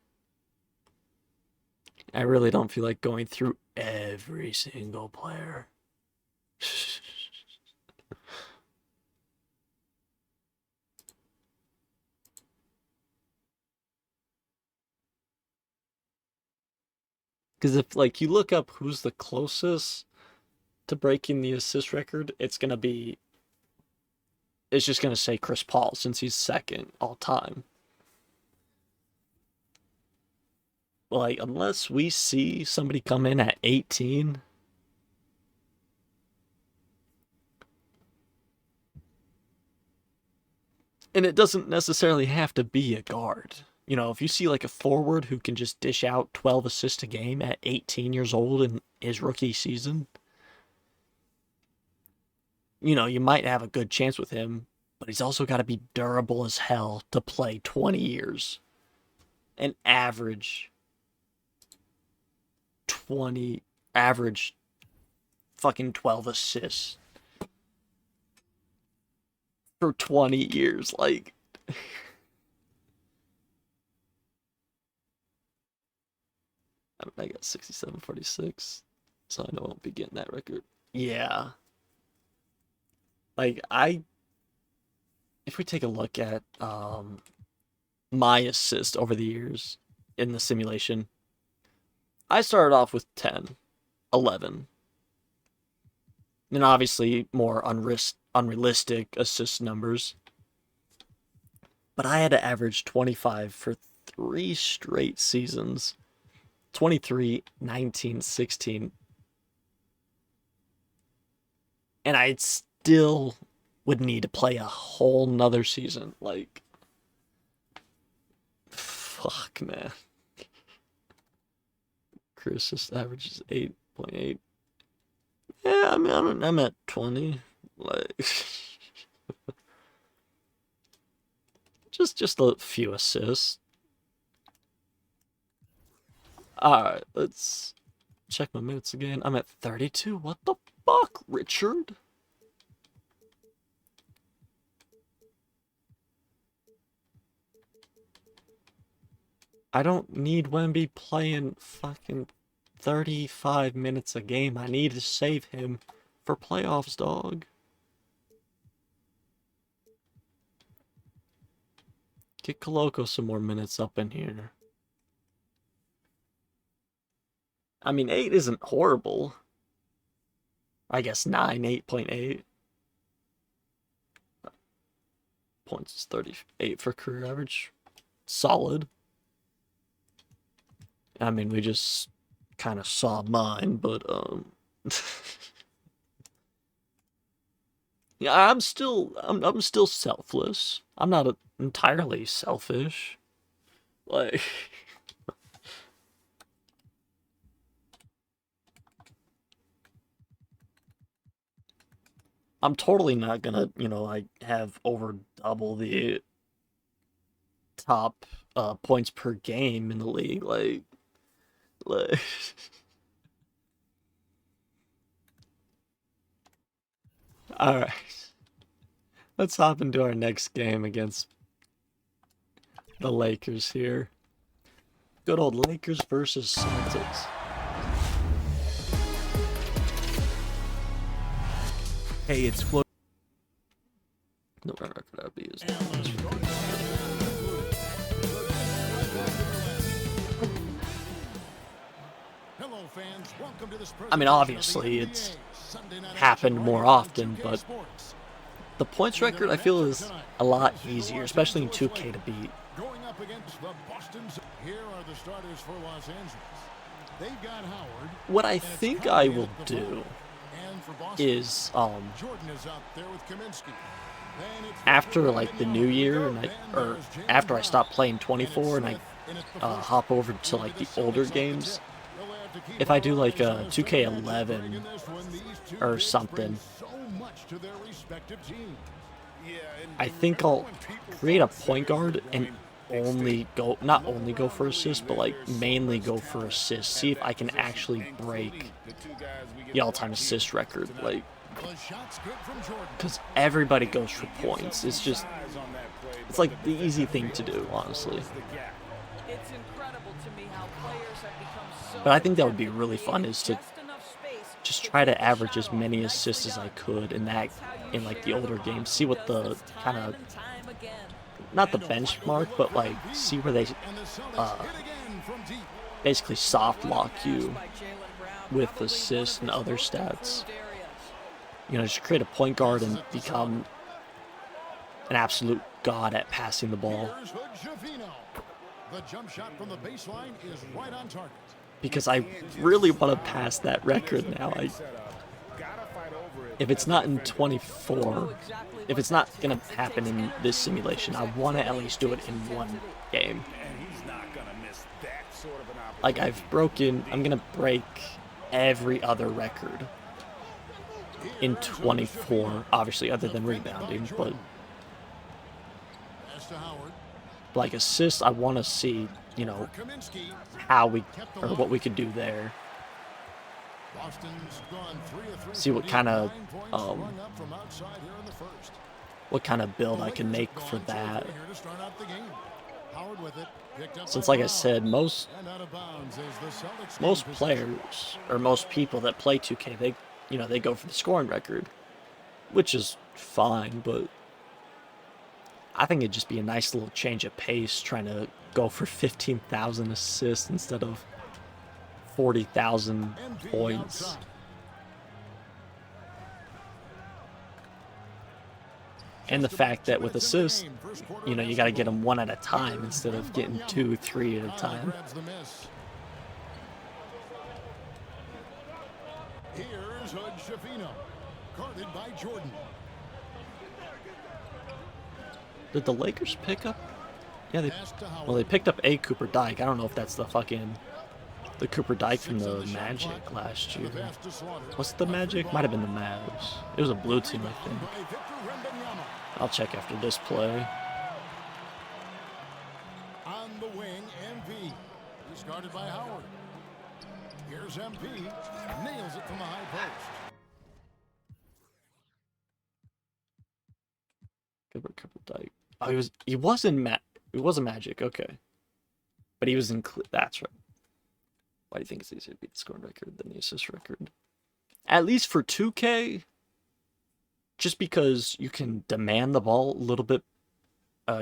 Speaker 1: I really don't feel like going through every single player. Because if, like, you look up who's the closest to breaking the assist record, it's just going to say Chris Paul, since he's second all time. Like, unless we see somebody come in at 18, and it doesn't necessarily have to be a guard. If you see like a forward who can just dish out 12 assists a game at 18 years old in his rookie season, you might have a good chance with him, but he's also got to be durable as hell to play 20 years and average fucking 12 assists for 20 years. Like, I got 67-46, so I know I won't be getting that record. Yeah. Like, if we take a look at my assist over the years in the simulation, I started off with 10, 11. And obviously more unrealistic assist numbers. But I had to average 25 for 3 straight seasons. 23, 19, 16. And I still would need to play a whole nother season. Like, fuck, man. Chris just averages 8.8. Yeah, I mean, I'm at 20. Like, just a few assists. Alright, let's check my minutes again. I'm at 32. What the fuck, Richard? I don't need Wemby playing fucking 35 minutes a game. I need to save him for playoffs, dog. Get Koloko some more minutes up in here. I mean, 8 isn't horrible. I guess 9, 8.8. Points is 38 for career average. Solid. I mean, we just kind of saw mine, but, yeah, I'm still selfless. I'm not entirely selfish. Like, I'm totally not gonna, like, have over double the top points per game in the league. Like Alright. Let's hop into our next game against the Lakers here. Good old Lakers versus Celtics.
Speaker 10: Hey, it's Flo.
Speaker 1: No record I would be using. I mean, obviously, it's happened more often, but the points record I feel is a lot easier, especially in 2K to beat.
Speaker 9: Going up against the Boston's. Here are the starters for Los Angeles. They've got Howard.
Speaker 1: What I think I will do
Speaker 9: And for Boston,
Speaker 1: is,
Speaker 9: Jordan is up there with Kaminsky. Then it's
Speaker 1: after like the new year, and or after I stop playing 24 and I hop over to like the older games, if I do like a 2K11 or something, I think I'll create a point guard and not only go for assists, but like mainly go for assists. See if I can actually break the all-time assist record, like, because everybody goes for points. It's just, it's like the easy thing to do, honestly. But I think that would be really fun, is to just try to average as many assists as I could in like the older games. See what the kind of, not the benchmark, but like see where they basically soft lock you with assists and other stats. You know, just create a point guard and become an absolute god at passing the ball.
Speaker 9: The jump shot from the baseline is right on target.
Speaker 1: Because I really want to pass that record now. If it's not in 24, if it's not going to happen in this simulation, I want to at least do it in one game. Like I'm going to break every other record in 24, obviously other than rebounding, but like assists, I want to see, you know, what we could do there. See what kind of build I can make for that. Since, like I said, most players or most people that play 2K, they go for the scoring record, which is fine, but I think it'd just be a nice little change of pace trying to go for 15,000 assists instead of 40,000 points. And the fact that with assists, you know, you got to get them one at a time instead of getting 2, 3 at a time.
Speaker 9: Here's Hood-Schifino, guarded by Jordan.
Speaker 1: Did the Lakers pick up? Yeah, they picked up a Cooper Dyke. I don't know if that's the Cooper Dyke from the Magic last year. What's the Magic? Might have been the Mavs. It was a blue team, I think. I'll check after this play.
Speaker 9: On the wing, MP. He's guarded by Howard. Here's MP. Nails it from the high post.
Speaker 1: Cooper Dyke. Oh, he was a Magic, okay. But he was in that's right. Why do you think it's easier to beat the scoring record than the assist record? At least for 2K, just because you can demand the ball a little bit,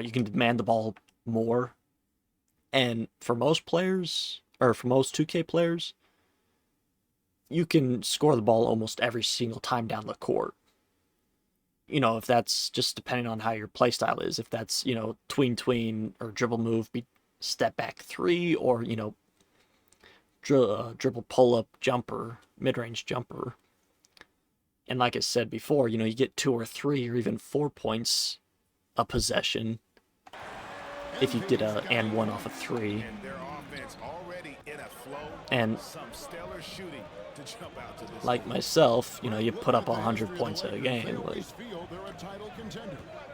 Speaker 1: you can demand the ball more. And for most players, or for most 2K players, you can score the ball almost every single time down the court. You know, if that's just depending on how your playstyle is. If that's, you know, tween or dribble move, step back 3, or, you know, dribble pull up jumper, mid-range jumper. And like I said before, you know, you get 2 or 3 or even 4 points a possession if you did a and 1 off a 3. And like myself, you know, you put up 100 points a game. Like,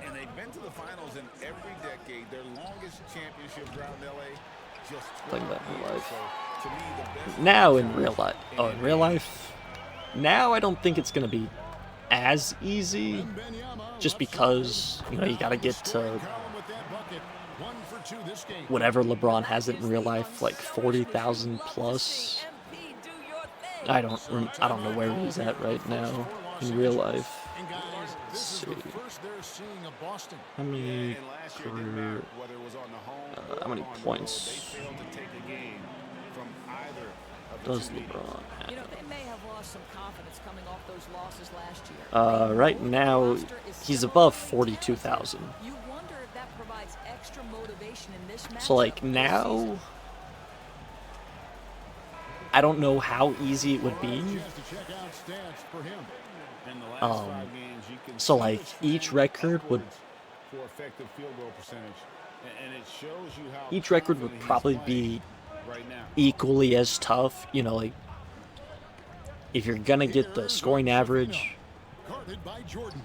Speaker 5: And they've been to the finals in every decade. Their longest championship drought in LA. Just
Speaker 1: playing that in real life. Now in real life. Oh, in real life? Now I don't think it's going to be as easy. Just because, you know, you got to get to whatever LeBron has it in real life, like 40,000 plus. I don't know where he's at right now in real life.
Speaker 9: And guys, this is the first they're seeing of Boston.
Speaker 1: How many
Speaker 5: And last year, it didn't
Speaker 1: career,
Speaker 5: matter whether it was on the home or
Speaker 1: how many
Speaker 5: on the road,
Speaker 1: points
Speaker 5: they failed to take a game from either of the
Speaker 1: does
Speaker 5: two leaders.
Speaker 1: LeBron have?
Speaker 10: You know, they may have lost some confidence coming off those losses last year.
Speaker 1: Right now, he's above 42,000.
Speaker 10: You wonder if that provides extra motivation in this matchup.
Speaker 1: So like now, I don't know how easy it would be.
Speaker 9: Chance to check out stats for him.
Speaker 5: In the last 5 games, you can
Speaker 1: So
Speaker 5: see
Speaker 1: like
Speaker 5: the trend
Speaker 1: each record would
Speaker 5: upwards for effective field goal percentage, and it shows you how
Speaker 1: each record would
Speaker 5: confident he's
Speaker 1: probably
Speaker 5: playing
Speaker 1: be
Speaker 5: right now.
Speaker 1: equally as tough. You know, like if you're gonna get the scoring average,
Speaker 9: Guarded by Jordan.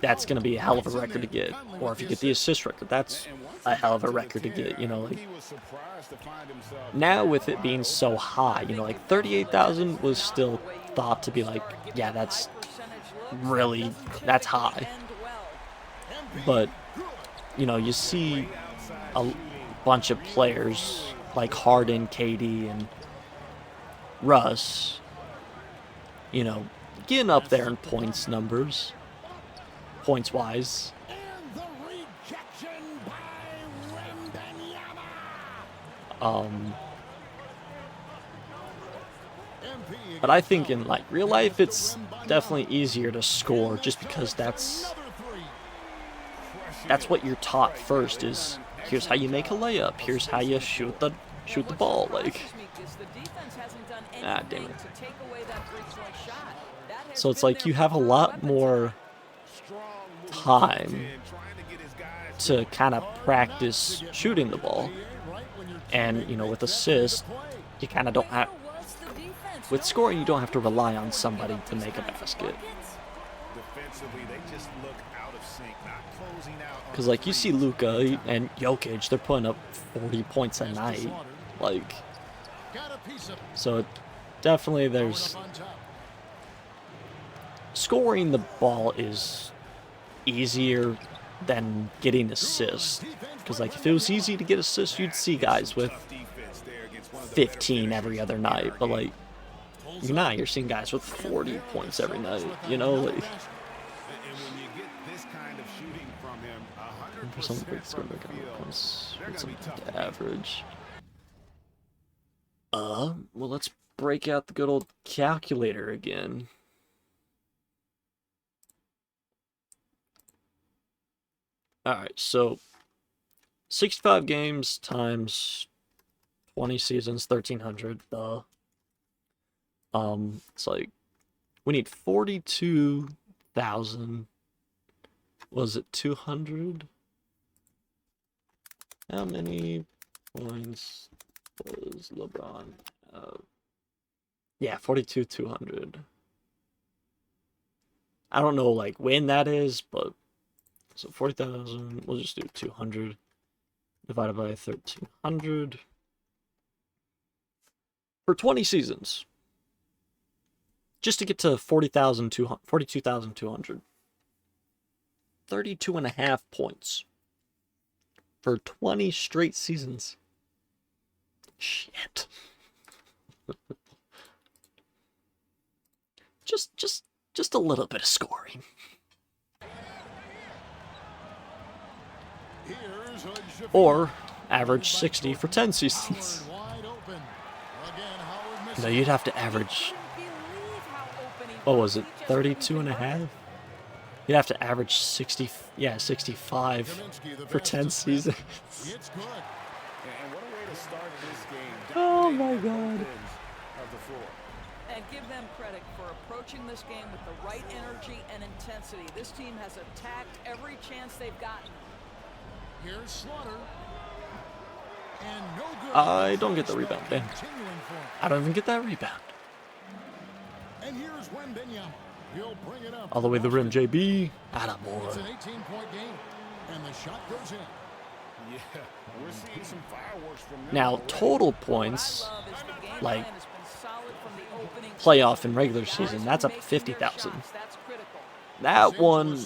Speaker 1: that's gonna be a hell of a record to get. Or if you get the assist record, that's a hell of a record to get. You know, like
Speaker 5: He was surprised to find himself
Speaker 1: now with it being so high, you know, like 38,000 was still thought to be like, yeah, that's really, that's high. But, you know, you see a bunch of players like Harden, KD, and Russ, you know, getting up there in points numbers, points-wise.
Speaker 9: And the rejection by Wembanyama.
Speaker 1: But I think in like real life, it's definitely easier to score just because that's what you're taught first is here's how you make a layup, here's how you shoot the ball. Like, ah, damn it. So it's like you have a lot more time to kind of practice shooting the ball. And, you know, with assists, you kind of don't have... With scoring, you don't have to rely on somebody to make a basket.
Speaker 5: defensively. They just look out of sync, not closing out.
Speaker 1: Because, like, you see Luka and Jokic, they're putting up 40 points a night. Like, so definitely there's... Scoring the ball is easier than getting assists. Because, like, if it was easy to get assists, you'd see guys with 15 every other night. But, like, you're not. You're seeing guys with 40 points every night, you know? Like,
Speaker 5: And when you get this kind of shooting from him, 100%
Speaker 1: for some big score,
Speaker 5: from the field,
Speaker 1: points,
Speaker 5: they're
Speaker 1: what's
Speaker 5: gonna be tough.
Speaker 1: the average? Well, let's break out the good old calculator again. Alright, so 65 games times 20 seasons, 1,300, duh. It's like, we need 42,000. Was it 200? How many points was LeBron? Yeah, 42,200. I don't know, like, when that is, but... So 40,000, we'll just do 200 divided by 1,300 for 20 seasons. Just to get to 42,200. 32.5 points for 20 straight seasons. Shit. just a little bit of scoring. Or average 60 for 10 seasons. No, you'd have to average, what was it, 32.5? You'd have to average 60, yeah, 65 for 10 seasons.
Speaker 5: And what a way to start this game.
Speaker 1: Oh my
Speaker 5: Dominating
Speaker 1: God.
Speaker 5: both ends of the floor.
Speaker 10: And give them credit for approaching this game with the right energy and intensity. This team has attacked every chance they've gotten.
Speaker 9: Here's Slaughter. And no good.
Speaker 1: I don't get the rebound, damn. I don't even get that rebound.
Speaker 9: And here's Wembanyama. He'll bring it up.
Speaker 1: All the way to the rim, JB.
Speaker 9: It's
Speaker 1: Attaboy.
Speaker 9: an 18-point game, and the shot goes in.
Speaker 5: Yeah, we're seeing some fireworks from them.
Speaker 1: Now, total points, like playoff and regular season, that's up to 50,000. That one,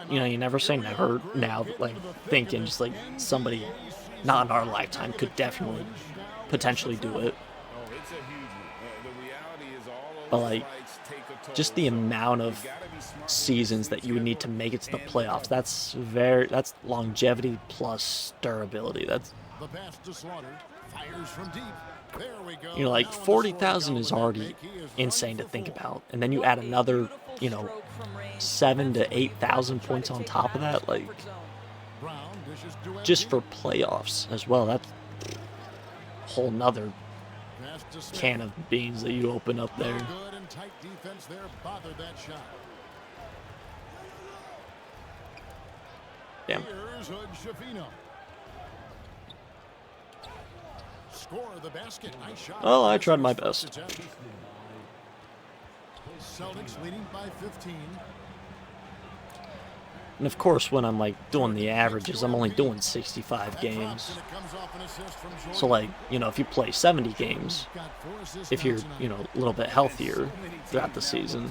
Speaker 1: you know, you never say never. Now, like, thinking just like somebody not in our lifetime could definitely, potentially do it.
Speaker 5: Oh, it's a huge one. The reality is all of
Speaker 1: But
Speaker 5: those
Speaker 1: like,
Speaker 5: fights take a toll.
Speaker 1: just the amount
Speaker 5: You
Speaker 1: of
Speaker 5: gotta be
Speaker 1: seasons that you would need to make it to the playoffs. That's longevity plus durability. That's,
Speaker 9: The pass to Slaughter. Fires from deep. There we go.
Speaker 1: you know, like
Speaker 9: Now on the
Speaker 1: 40,000
Speaker 9: scoring
Speaker 1: is
Speaker 9: column,
Speaker 1: already
Speaker 9: Mickey is
Speaker 1: insane to
Speaker 9: running
Speaker 1: think
Speaker 9: for 4.
Speaker 1: about, and then you add another, you know, 7,000 to 8,000 points on top of that, like
Speaker 9: Brown dishes to
Speaker 1: just
Speaker 9: MP.
Speaker 1: for playoffs as well. That's a whole nother
Speaker 9: Pass to Smith.
Speaker 1: can of beans that you open up
Speaker 9: No
Speaker 1: there.
Speaker 9: good and tight defense there bothered that shot.
Speaker 1: Damn.
Speaker 9: Here's Hood Schifino. Score the basket. Nice shot.
Speaker 1: Well, I tried my best.
Speaker 9: Celtics leading by 15.
Speaker 1: And of course, when I'm like doing the averages, I'm only doing 65
Speaker 9: That drops,
Speaker 1: games.
Speaker 9: and it comes off an assist from Jordan.
Speaker 1: So like, you know, if you play 70 games,
Speaker 9: Got 4 assists
Speaker 1: if
Speaker 9: now
Speaker 1: you're,
Speaker 9: tonight.
Speaker 1: you know, a little bit healthier throughout the season,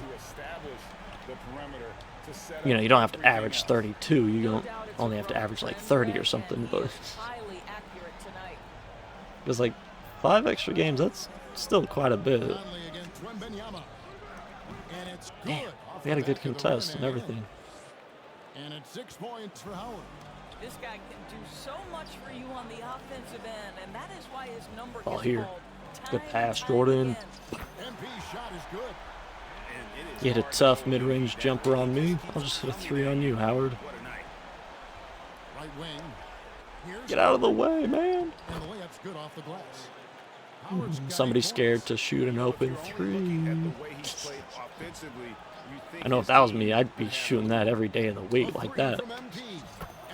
Speaker 1: you know, you don't have to average 32. You don't only have to average like 30 or something. But
Speaker 10: Highly accurate tonight.
Speaker 1: it's like 5 extra games. That's still quite a bit.
Speaker 9: Conley against Wembanyama. And it's good.
Speaker 1: Damn,
Speaker 9: off
Speaker 1: we had a
Speaker 9: the
Speaker 1: good
Speaker 9: back of the
Speaker 1: contest
Speaker 9: rim
Speaker 1: and everything.
Speaker 9: And it's 6 points for Howard.
Speaker 10: This guy can do so much for you on the offensive end, and that is why his number
Speaker 1: Ball
Speaker 10: gets
Speaker 1: here.
Speaker 10: called
Speaker 1: Good
Speaker 10: time
Speaker 1: pass,
Speaker 10: and time
Speaker 1: Jordan.
Speaker 10: again.
Speaker 9: MP shot is good.
Speaker 1: You hit a tough mid-range jumper on me. I'll just hit a 3 on you, Howard.
Speaker 9: Right wing. Here's
Speaker 1: Get out of the way, man.
Speaker 9: And the layup's good off the glass. Howard's got
Speaker 1: Somebody's
Speaker 9: 8
Speaker 1: scared
Speaker 9: points.
Speaker 1: to shoot an open
Speaker 5: At
Speaker 1: 3.
Speaker 5: the way he's played offensively, you think
Speaker 1: I know if
Speaker 5: his
Speaker 1: that was
Speaker 5: team
Speaker 1: me, I'd be shooting that every day of the
Speaker 9: A
Speaker 1: week like
Speaker 9: 3
Speaker 1: that.
Speaker 9: from MP.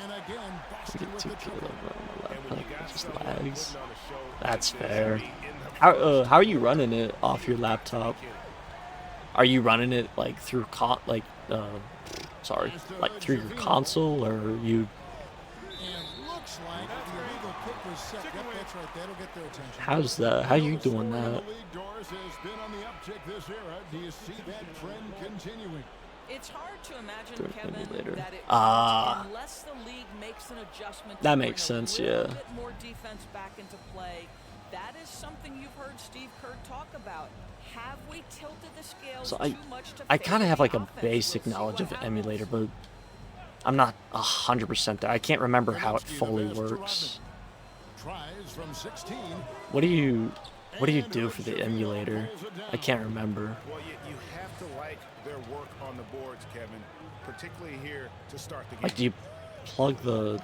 Speaker 9: And again, Boston
Speaker 1: Get
Speaker 9: with
Speaker 1: 2
Speaker 9: the
Speaker 1: kilo
Speaker 9: triple.
Speaker 5: And when you got
Speaker 1: just
Speaker 5: someone
Speaker 1: lags.
Speaker 5: putting on a show
Speaker 1: That's
Speaker 5: like this,
Speaker 1: fair.
Speaker 5: I mean, in the
Speaker 1: How are you running it off your laptop? Are you running it like through like through your console, or are you?
Speaker 9: And looks like the illegal kick was set. Yep, that's right. That'll get their attention.
Speaker 1: How's that? How you doing
Speaker 9: The
Speaker 1: that?
Speaker 9: league doors has been on the uptick this era. Do you see that trend continuing?
Speaker 10: It's hard to imagine,
Speaker 1: Through an
Speaker 10: Kevin,
Speaker 1: emulator.
Speaker 10: that it
Speaker 1: Ah.
Speaker 10: won't unless the league makes an adjustment. to
Speaker 1: That
Speaker 10: bring
Speaker 1: makes
Speaker 10: a
Speaker 1: sense,
Speaker 10: little
Speaker 1: yeah.
Speaker 10: bit more defense back into play. That is something you've heard Steve Kerr talk about. Have we tilted the scales
Speaker 1: So
Speaker 10: too much to
Speaker 1: I
Speaker 10: favor
Speaker 1: kind of have
Speaker 10: the
Speaker 1: like a
Speaker 10: offense?
Speaker 1: basic
Speaker 10: We'll see
Speaker 1: knowledge
Speaker 10: what
Speaker 1: of
Speaker 10: happens.
Speaker 1: emulator, but I'm not 100% there. I can't remember how it
Speaker 9: Kaminsky, the
Speaker 1: fully
Speaker 9: pass to
Speaker 1: works.
Speaker 9: Rodman. Tries from 16.
Speaker 1: What do you do for the emulator? I can't remember.
Speaker 5: Well, you have to like their work on the boards, Kevin, particularly here to start the game.
Speaker 1: Like, do you plug the?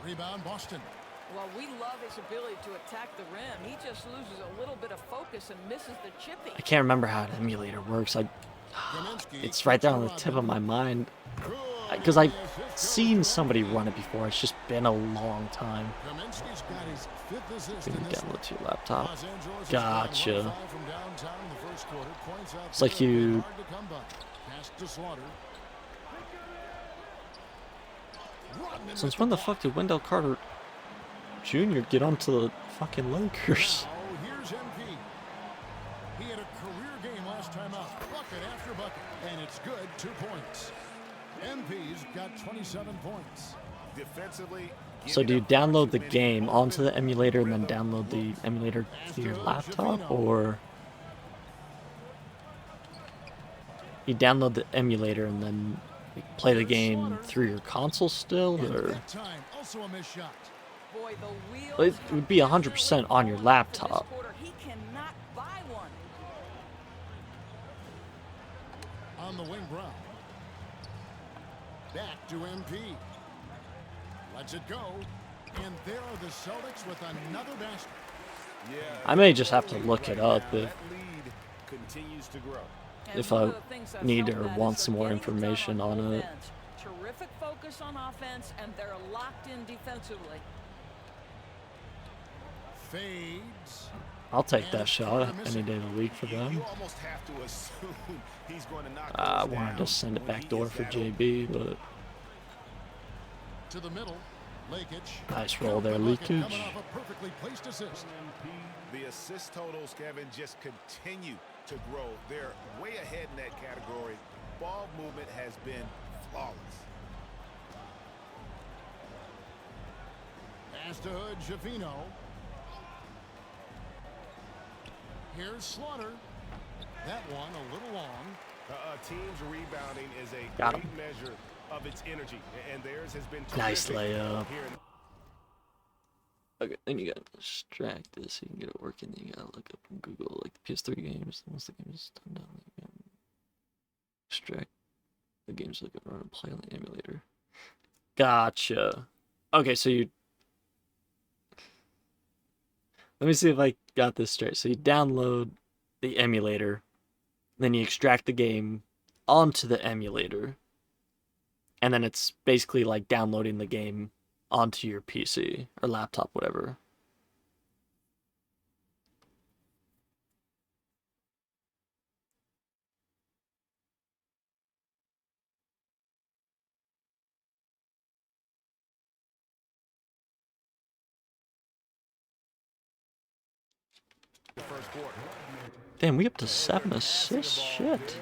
Speaker 9: Rebound Boston.
Speaker 10: Well, we love his ability to attack the rim. He just loses a little bit of focus and misses the chippy.
Speaker 1: I can't remember how an emulator works.
Speaker 9: Kaminsky
Speaker 1: It's right there on the
Speaker 9: to
Speaker 1: tip of my
Speaker 9: Rodman.
Speaker 1: mind.
Speaker 9: Good.
Speaker 1: Because I've
Speaker 9: Assist goes
Speaker 1: seen
Speaker 9: to
Speaker 1: somebody
Speaker 9: Rodman.
Speaker 1: run it before. It's just been a long time.
Speaker 9: Kaminsky's got his 5th assist
Speaker 1: Maybe
Speaker 9: in this one.
Speaker 1: download to your laptop.
Speaker 9: Los Angeles has
Speaker 1: Gotcha.
Speaker 9: gone 1-5 from downtown in the first quarter. Points out
Speaker 1: It's like
Speaker 9: there have been
Speaker 1: you-
Speaker 9: hard to come by. Pass to Slaughter. Rodman with
Speaker 1: Since when the fuck did Wendell Carter Jr. get onto the fucking Lakers?
Speaker 9: Now, here's MP. He had a career game last time out. Bucket after bucket. And it's good. 2 points. MP's got 27 points.
Speaker 5: Defensively,
Speaker 1: So do you download the game onto the emulator and then download the emulator to your laptop, or you download the emulator and then play the game through your console still,
Speaker 9: And
Speaker 1: or
Speaker 9: that time, also a missed shot.
Speaker 10: Boy, the wheels
Speaker 1: it
Speaker 10: come
Speaker 1: would be
Speaker 10: off
Speaker 1: 100%
Speaker 10: early
Speaker 1: on your
Speaker 10: for
Speaker 1: laptop.
Speaker 10: this quarter. He cannot buy one.
Speaker 9: On the wing, Brown. Back to MP. Lets it go. And there are the Celtics with another basket.
Speaker 5: yeah,
Speaker 1: I may just have to look it up
Speaker 5: that
Speaker 1: if
Speaker 5: lead continues to grow.
Speaker 10: And
Speaker 1: If
Speaker 10: one
Speaker 1: I
Speaker 10: of the things I've
Speaker 1: need
Speaker 10: found
Speaker 1: or
Speaker 10: that
Speaker 1: want
Speaker 10: is
Speaker 1: some more
Speaker 10: they're getting it done
Speaker 1: information on it.
Speaker 10: offense. Terrific focus on offense, and they're locked in defensively.
Speaker 9: Fades.
Speaker 1: I'll take that shot any day of the week for
Speaker 5: You
Speaker 1: them.
Speaker 5: almost have to assume he's going to knock
Speaker 1: I
Speaker 5: those
Speaker 1: wanted
Speaker 5: down
Speaker 1: to send it
Speaker 5: when
Speaker 1: back
Speaker 5: he
Speaker 1: door
Speaker 5: gets
Speaker 1: for
Speaker 5: that open.
Speaker 1: JB, but
Speaker 9: To the middle. Leakage.
Speaker 1: nice roll there,
Speaker 9: Bucket
Speaker 1: leakage.
Speaker 9: Coming off a perfectly placed assist.
Speaker 5: The assist totals, Kevin, just continue to grow. They're way ahead in that category. Ball movement has been flawless.
Speaker 9: Pass to Hood, Schifino. Here's Slaughter. that one a little long.
Speaker 5: Team's rebounding is a
Speaker 1: Got
Speaker 5: great
Speaker 1: him.
Speaker 5: measure of its energy, and theirs has been
Speaker 1: Nice
Speaker 5: terrific
Speaker 1: layup.
Speaker 5: here in
Speaker 1: Okay, then you gotta extract this so you can get it working. Then you gotta look up on Google like the PS3 games. Once the game is done down, you can extract the games so you can run and play on the emulator. Gotcha. Okay, so you. Let me see if I got this straight. So you download the emulator, then you extract the game onto the emulator, and then it's basically like downloading the game onto your PC or laptop, whatever.
Speaker 5: the first quarter.
Speaker 1: Damn, we up to 7 assists. Shit.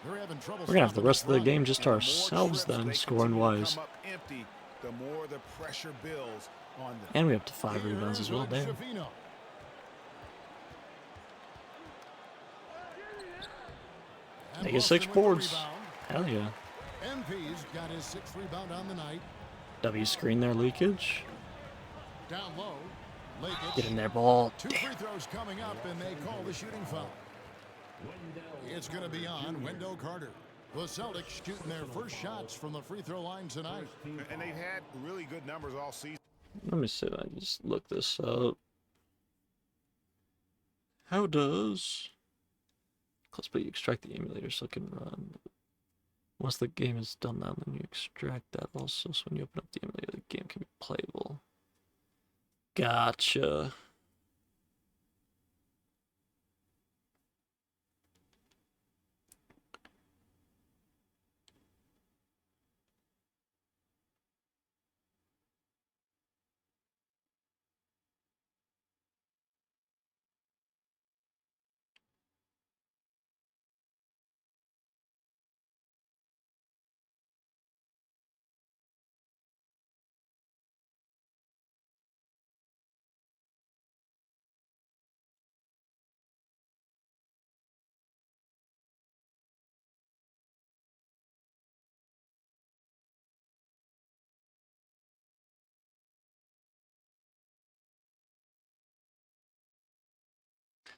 Speaker 9: They're having trouble.
Speaker 1: We're gonna have the
Speaker 9: stopping
Speaker 1: rest of the
Speaker 9: run.
Speaker 1: game just to
Speaker 5: And the more
Speaker 1: ourselves
Speaker 5: trips they
Speaker 1: then,
Speaker 5: continue
Speaker 1: scoring
Speaker 5: to
Speaker 1: wise.
Speaker 5: come up empty, the more the pressure builds on them.
Speaker 1: And we up to 5 rebounds as well.
Speaker 9: Here's
Speaker 1: Damn.
Speaker 9: Shavino. And
Speaker 1: They get 6
Speaker 9: Boston with the
Speaker 1: boards.
Speaker 9: rebound.
Speaker 1: Hell yeah.
Speaker 9: MP's got his 6th rebound on the night.
Speaker 1: W screen their leakage.
Speaker 9: Down low. Lakich.
Speaker 1: Get in there, ball.
Speaker 9: 2 free throws coming up, and they call the shooting foul. It's going to be on Wendell Carter. The Celtics shooting their first shots from the free throw line tonight.
Speaker 5: And they've had really good numbers all season.
Speaker 1: Let me see if I can just look this up. How does... Let's put you extract the emulator so it can run. Once the game is done now, then you extract that also. So when you open up the emulator, the game can be playable. Gotcha.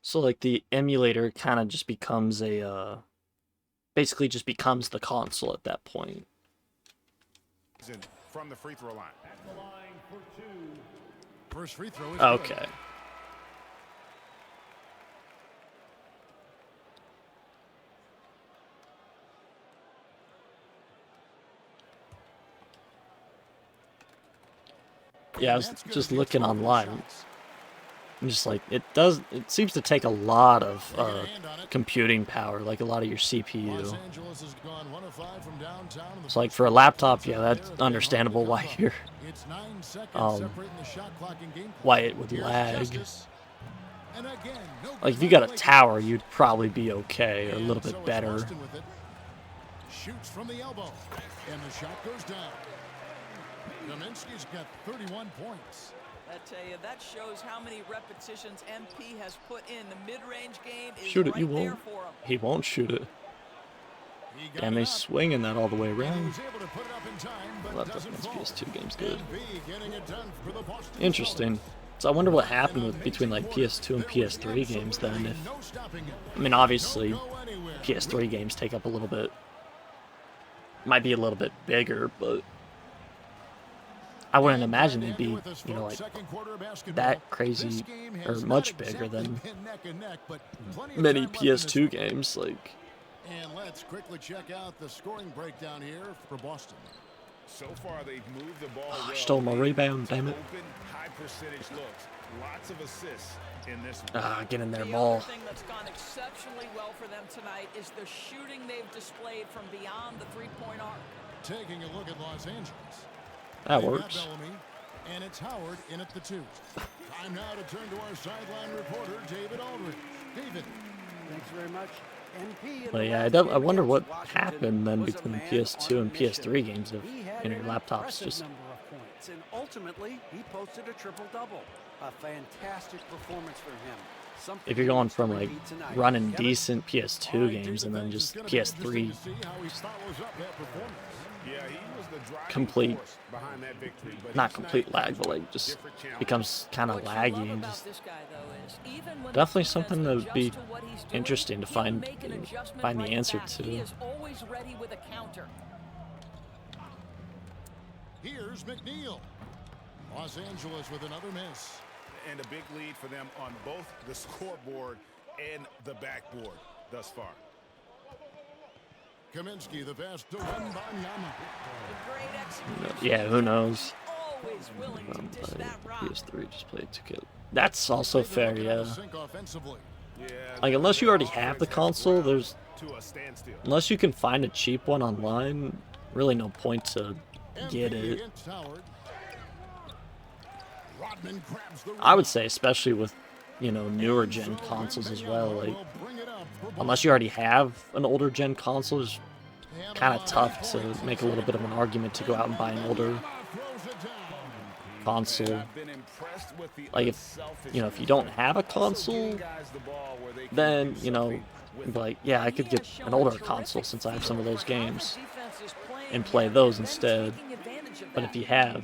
Speaker 1: So like the emulator kind of just becomes a basically just becomes the console at that point.
Speaker 5: From the free throw line.
Speaker 9: First free throw is good.
Speaker 1: Okay. Yeah, I was
Speaker 9: That's gonna
Speaker 1: just
Speaker 9: be
Speaker 1: looking
Speaker 9: 12
Speaker 1: online.
Speaker 9: shots.
Speaker 1: I'm just like, it seems to take a lot of computing power, like a lot of your
Speaker 9: Los
Speaker 1: CPU.
Speaker 9: Angeles has gone 1 of 5 from downtown in the
Speaker 1: It's like
Speaker 9: first
Speaker 1: for a
Speaker 9: quarter.
Speaker 1: laptop, yeah,
Speaker 9: There
Speaker 1: that's
Speaker 9: they are
Speaker 1: understandable
Speaker 9: on the
Speaker 1: why
Speaker 9: come up.
Speaker 1: you're
Speaker 9: It's 9 seconds separating the shot clock and game
Speaker 1: why
Speaker 9: clock.
Speaker 1: it would
Speaker 9: Here's
Speaker 1: lag.
Speaker 9: Justice. And again, no
Speaker 1: Like if
Speaker 9: good
Speaker 1: you got a
Speaker 9: by Lakich.
Speaker 1: tower, you'd probably be okay, or a
Speaker 9: And
Speaker 1: little
Speaker 9: so
Speaker 1: bit
Speaker 9: it's
Speaker 1: better.
Speaker 9: Boston with it. Shoots from the elbow, and the shot goes down. Kaminsky's got 31 points.
Speaker 10: I tell you, that shows how many repetitions MP has put in. The mid-range game is
Speaker 1: Shoot it,
Speaker 10: right
Speaker 1: you
Speaker 10: there
Speaker 1: won't.
Speaker 10: for him.
Speaker 1: He won't shoot it.
Speaker 9: He got
Speaker 1: Damn,
Speaker 9: it
Speaker 1: he's
Speaker 9: up,
Speaker 1: swinging that all the way
Speaker 9: and he
Speaker 1: around.
Speaker 9: was able to put it up in time, but
Speaker 1: Left up
Speaker 9: doesn't
Speaker 1: against
Speaker 9: fall.
Speaker 1: PS2 games good.
Speaker 9: MB getting it done for the Boston
Speaker 1: Interesting.
Speaker 9: Celtics.
Speaker 1: So I wonder what happened with between like PS2 and PS3 games then. If I mean, obviously, PS3 games take up a little bit, might be a little bit bigger, but I wouldn't imagine they'd be, you know, like that crazy or much bigger than many PS2 games. Like,
Speaker 9: And let's quickly check out the scoring breakdown here for Boston.
Speaker 5: So far, they've moved the ball well.
Speaker 1: I stole my rebound, damn it.
Speaker 5: Open, high percentage looks. Lots of assists in this one.
Speaker 1: Get in there,
Speaker 10: The
Speaker 1: ball.
Speaker 10: other thing that's gone exceptionally well for them tonight is the shooting they've displayed from beyond the three-point arc.
Speaker 9: Taking a look at Los Angeles.
Speaker 1: That
Speaker 9: They've got
Speaker 1: works.
Speaker 9: Bellamy, and it's Howard in at the 2. Time now to turn to our sideline reporter, David Aldridge. David.
Speaker 2: Thanks very much. MP in
Speaker 1: But
Speaker 2: the
Speaker 1: yeah,
Speaker 2: last
Speaker 1: I
Speaker 2: game
Speaker 1: wonder what
Speaker 2: against Washington
Speaker 1: happened then
Speaker 2: was a
Speaker 1: between
Speaker 2: man
Speaker 1: PS2
Speaker 2: on
Speaker 1: and
Speaker 2: a mission.
Speaker 1: PS3 games if
Speaker 2: He had
Speaker 1: you know, your
Speaker 2: an
Speaker 1: laptops
Speaker 2: impressive
Speaker 1: just
Speaker 2: number of points, and ultimately he posted a triple-double. A fantastic performance for him.
Speaker 1: if you're going from like running decent PS2 games and then just PS3 complete, not complete lag, but like just becomes kind of laggy and just definitely something that would be interesting to find the answer to.
Speaker 9: Here's McNeil. Los Angeles with another miss.
Speaker 5: And a big lead for them on both the scoreboard and the backboard thus far.
Speaker 9: Kaminsky, the pass to Wembanyama.
Speaker 1: Yeah, who knows? PS3 just played 2K. That's also fair, yeah. Like, unless you already have the console, unless you can find a cheap one online, really no point to get it. I would say, especially with, you know, newer gen consoles as well, like, unless you already have an older gen console, it's kind of tough to make a little bit of an argument to go out and buy an older console. Like, if you don't have a console, then, you know, you'd be like, yeah, I could get an older console since I have some of those games and play those instead. But if you have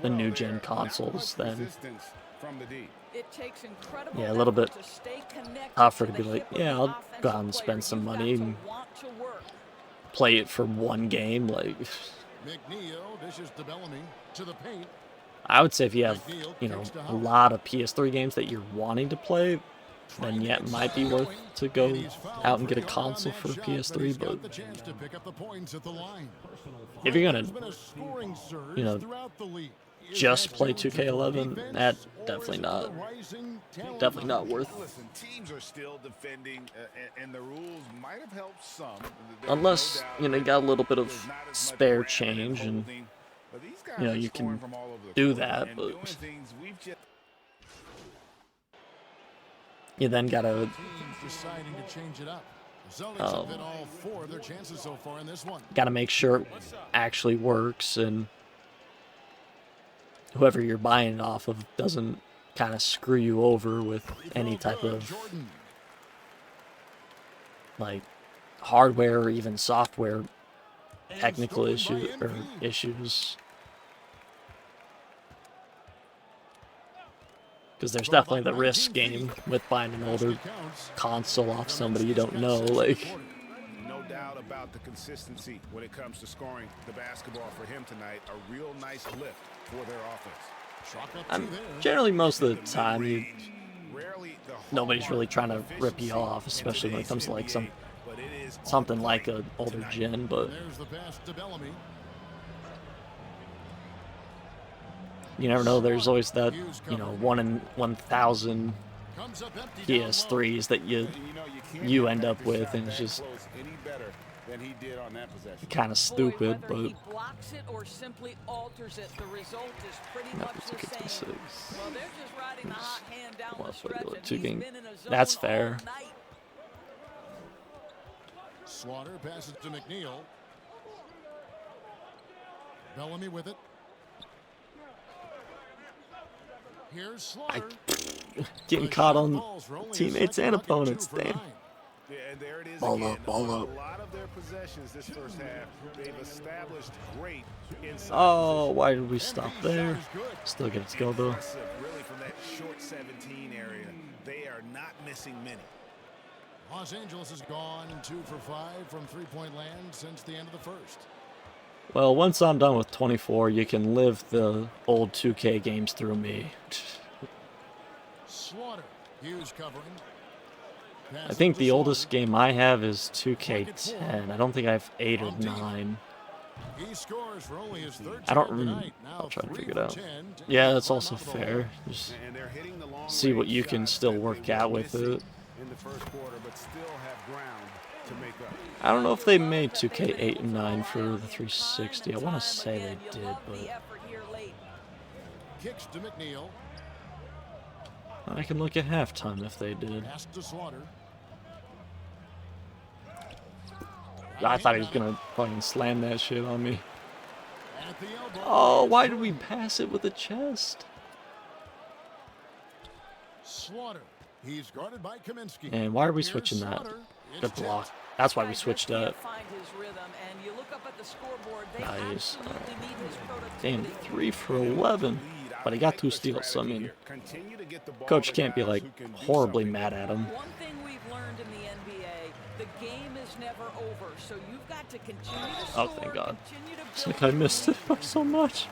Speaker 1: the new gen consoles, then yeah, a little bit tougher to be like, yeah, I'll go out and spend some money and play it for one game. Like, I would say if you have, you know, a lot of PS3 games that you're wanting to play, then yeah, it might be worth to go out and get a console for PS3. But if you're gonna, you know, just play 2K11, that definitely not worth.
Speaker 5: Listen, teams are still defending, and the rules might have helped some.
Speaker 1: Unless, you know, you got a little bit of spare change, and you know, you can do that, but you then gotta gotta make sure it actually works, and whoever you're buying it off of doesn't kind of screw you over with any type of like hardware or even software technical issues. Because there's definitely the risk game with buying an older console off somebody you don't know. Like,
Speaker 5: no doubt about the consistency when it comes to scoring the basketball for him tonight. A real nice lift for their offense.
Speaker 1: Generally, most of the time, nobody's really trying to rip you off, especially when it comes to like something like an older gen. But you never know. There's always that, you know, 1 in 1,000 PS3s that you end up with, and it's just kind of stupid. But
Speaker 10: He blocks it or simply alters it. The result is pretty much the same. Well, they're just riding the hot hand down the stretch, and he's been in a zone
Speaker 1: That's fair.
Speaker 10: all night.
Speaker 9: Slaughter passes to McNeil. Bellamy with it. Here's Slaughter.
Speaker 1: Getting caught on teammates and opponents, damn.
Speaker 5: And there it is
Speaker 1: Ball
Speaker 5: again.
Speaker 1: up, ball up.
Speaker 5: A lot of their possessions this first half, they've established great inside.
Speaker 1: Oh, why did we stop there? Still get to go though.
Speaker 5: Really from that short 17 area, they are not missing many.
Speaker 9: Los Angeles has gone 2 for 5 from three-point land since the end of the first.
Speaker 1: Well, once I'm done with 24, you can live the old 2K games through me.
Speaker 9: Slaughter, Hughes covering.
Speaker 1: I think the oldest game I have is 2K10. I don't think I have 8 or 9.
Speaker 9: He scores for only his third
Speaker 1: I don't
Speaker 9: time
Speaker 1: remember.
Speaker 9: tonight. Now
Speaker 1: I'll try to
Speaker 9: 3
Speaker 1: figure it
Speaker 9: for
Speaker 1: out.
Speaker 9: 10 to
Speaker 1: Yeah, that's
Speaker 9: on
Speaker 1: also
Speaker 9: that ball.
Speaker 1: fair. Just
Speaker 5: And they're hitting the long
Speaker 1: see what
Speaker 5: range
Speaker 1: you can
Speaker 5: shots
Speaker 1: still
Speaker 5: that
Speaker 1: work
Speaker 5: they
Speaker 1: out
Speaker 5: were
Speaker 1: with
Speaker 5: missing
Speaker 1: it.
Speaker 5: in the first quarter, but still have ground to make up.
Speaker 1: I don't know if they made 2K8 and 9 for the 360. I want to say they did, but
Speaker 9: Kicks to McNeil.
Speaker 1: I can look at halftime if they did.
Speaker 9: Pass to Slaughter.
Speaker 1: I thought he was gonna fucking slam that shit on me.
Speaker 9: At the elbow.
Speaker 1: Oh, why did we pass it with the chest?
Speaker 9: Slaughter. He's guarded by Kaminsky.
Speaker 1: And why are we
Speaker 9: Here's
Speaker 1: switching that?
Speaker 9: Slaughter.
Speaker 1: Good
Speaker 9: It's
Speaker 1: block.
Speaker 9: tipped.
Speaker 1: That's why we
Speaker 10: Guy just
Speaker 1: switched
Speaker 10: can't
Speaker 1: that.
Speaker 10: find his rhythm, and you look up at the scoreboard, they
Speaker 1: Nice.
Speaker 10: absolutely need his productivity.
Speaker 1: Damn, 3 for 11. But he got 2 steals, so I mean, coach can't be like horribly mad at him.
Speaker 10: One thing we've learned in the NBA, the game is never over, so you've got to continue to
Speaker 1: Oh,
Speaker 10: score,
Speaker 1: thank God.
Speaker 10: continue to
Speaker 1: It's
Speaker 10: build
Speaker 1: like I
Speaker 10: your
Speaker 1: missed
Speaker 10: lead.
Speaker 1: it by so much.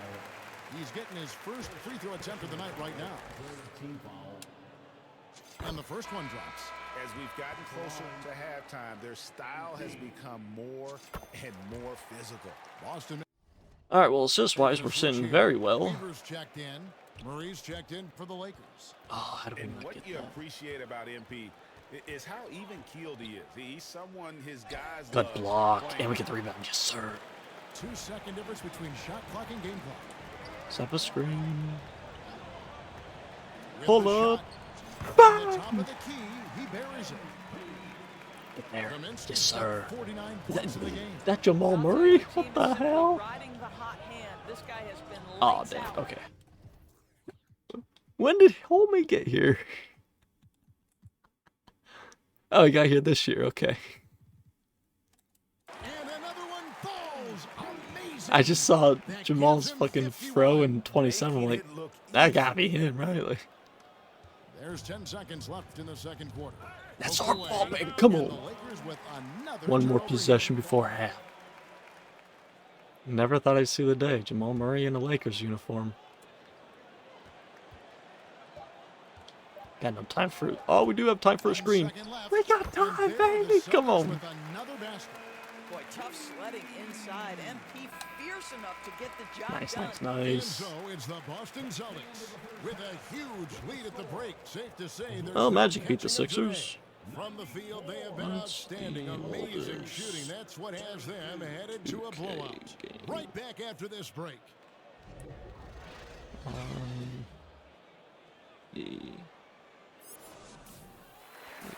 Speaker 9: He's getting his first free throw attempt of the night right now. And the first one drops.
Speaker 11: As we've gotten closer to halftime, their style has become more and more physical.
Speaker 9: Boston.
Speaker 1: All right, well, assist-wise, we're sitting very well.
Speaker 9: Weaver's checked in. Murray's checked in for the Lakers.
Speaker 1: Oh, how do we
Speaker 11: And
Speaker 1: not
Speaker 11: what
Speaker 1: get
Speaker 11: you
Speaker 1: that?
Speaker 11: appreciate about MP is how even-keeled he is. He's someone his guys
Speaker 1: Good
Speaker 11: love
Speaker 1: block.
Speaker 11: playing.
Speaker 1: And we get the rebound. Yes, sir.
Speaker 9: 2-second difference between shot clock and game clock.
Speaker 1: Set up a screen.
Speaker 9: With
Speaker 1: Pull
Speaker 9: the
Speaker 1: up.
Speaker 9: shot, on the top of the key, he buries it.
Speaker 1: Get there.
Speaker 9: Kaminsky's
Speaker 1: Yes, sir.
Speaker 9: got 49 points in the game.
Speaker 1: That Jamal
Speaker 10: I'll tell
Speaker 1: Murray?
Speaker 10: you,
Speaker 1: What
Speaker 10: teams
Speaker 1: the
Speaker 10: simply
Speaker 1: hell?
Speaker 10: riding the hot hand. This guy has been
Speaker 1: Oh,
Speaker 10: lights
Speaker 1: damn.
Speaker 10: out.
Speaker 1: Okay. When did Holme get here? Oh, he got here this year. Okay.
Speaker 9: And another one falls. Amazing.
Speaker 1: I just saw
Speaker 9: That
Speaker 1: Jamal's
Speaker 9: gives him
Speaker 1: fucking
Speaker 9: 51.
Speaker 1: throw in 27. I'm like,
Speaker 11: It looked
Speaker 1: that gotta be him, right? Like,
Speaker 9: There's 10 seconds left in the second quarter.
Speaker 1: that's
Speaker 9: Poked
Speaker 1: our
Speaker 9: away,
Speaker 1: ball, baby. Come
Speaker 9: and
Speaker 1: on.
Speaker 9: the Lakers with another
Speaker 1: One more
Speaker 9: turnover
Speaker 1: possession
Speaker 9: here.
Speaker 1: before half. Never thought I'd see the day. Jamal Murray in a Lakers uniform. Got no time for it. Oh, we do have time for a
Speaker 9: 1
Speaker 1: screen.
Speaker 9: second left,
Speaker 1: We got
Speaker 9: and
Speaker 1: time,
Speaker 9: there are the
Speaker 1: baby. Come
Speaker 9: Celtics
Speaker 1: on.
Speaker 9: with another basket.
Speaker 10: Boy, tough sledding inside. MP fierce enough to get the job
Speaker 1: Nice,
Speaker 10: done.
Speaker 1: nice,
Speaker 9: And
Speaker 1: nice.
Speaker 9: so it's the Boston Celtics with a huge lead at the break. Safe to say they're
Speaker 1: Oh,
Speaker 9: still
Speaker 1: Magic beat the
Speaker 9: catching up today.
Speaker 1: Sixers.
Speaker 9: From the field, they have been
Speaker 1: Let's
Speaker 9: outstanding,
Speaker 1: see
Speaker 9: amazing
Speaker 1: others.
Speaker 9: shooting. That's what has them headed to a
Speaker 1: 2K
Speaker 9: blowout.
Speaker 1: game.
Speaker 9: Right back after this break.
Speaker 1: The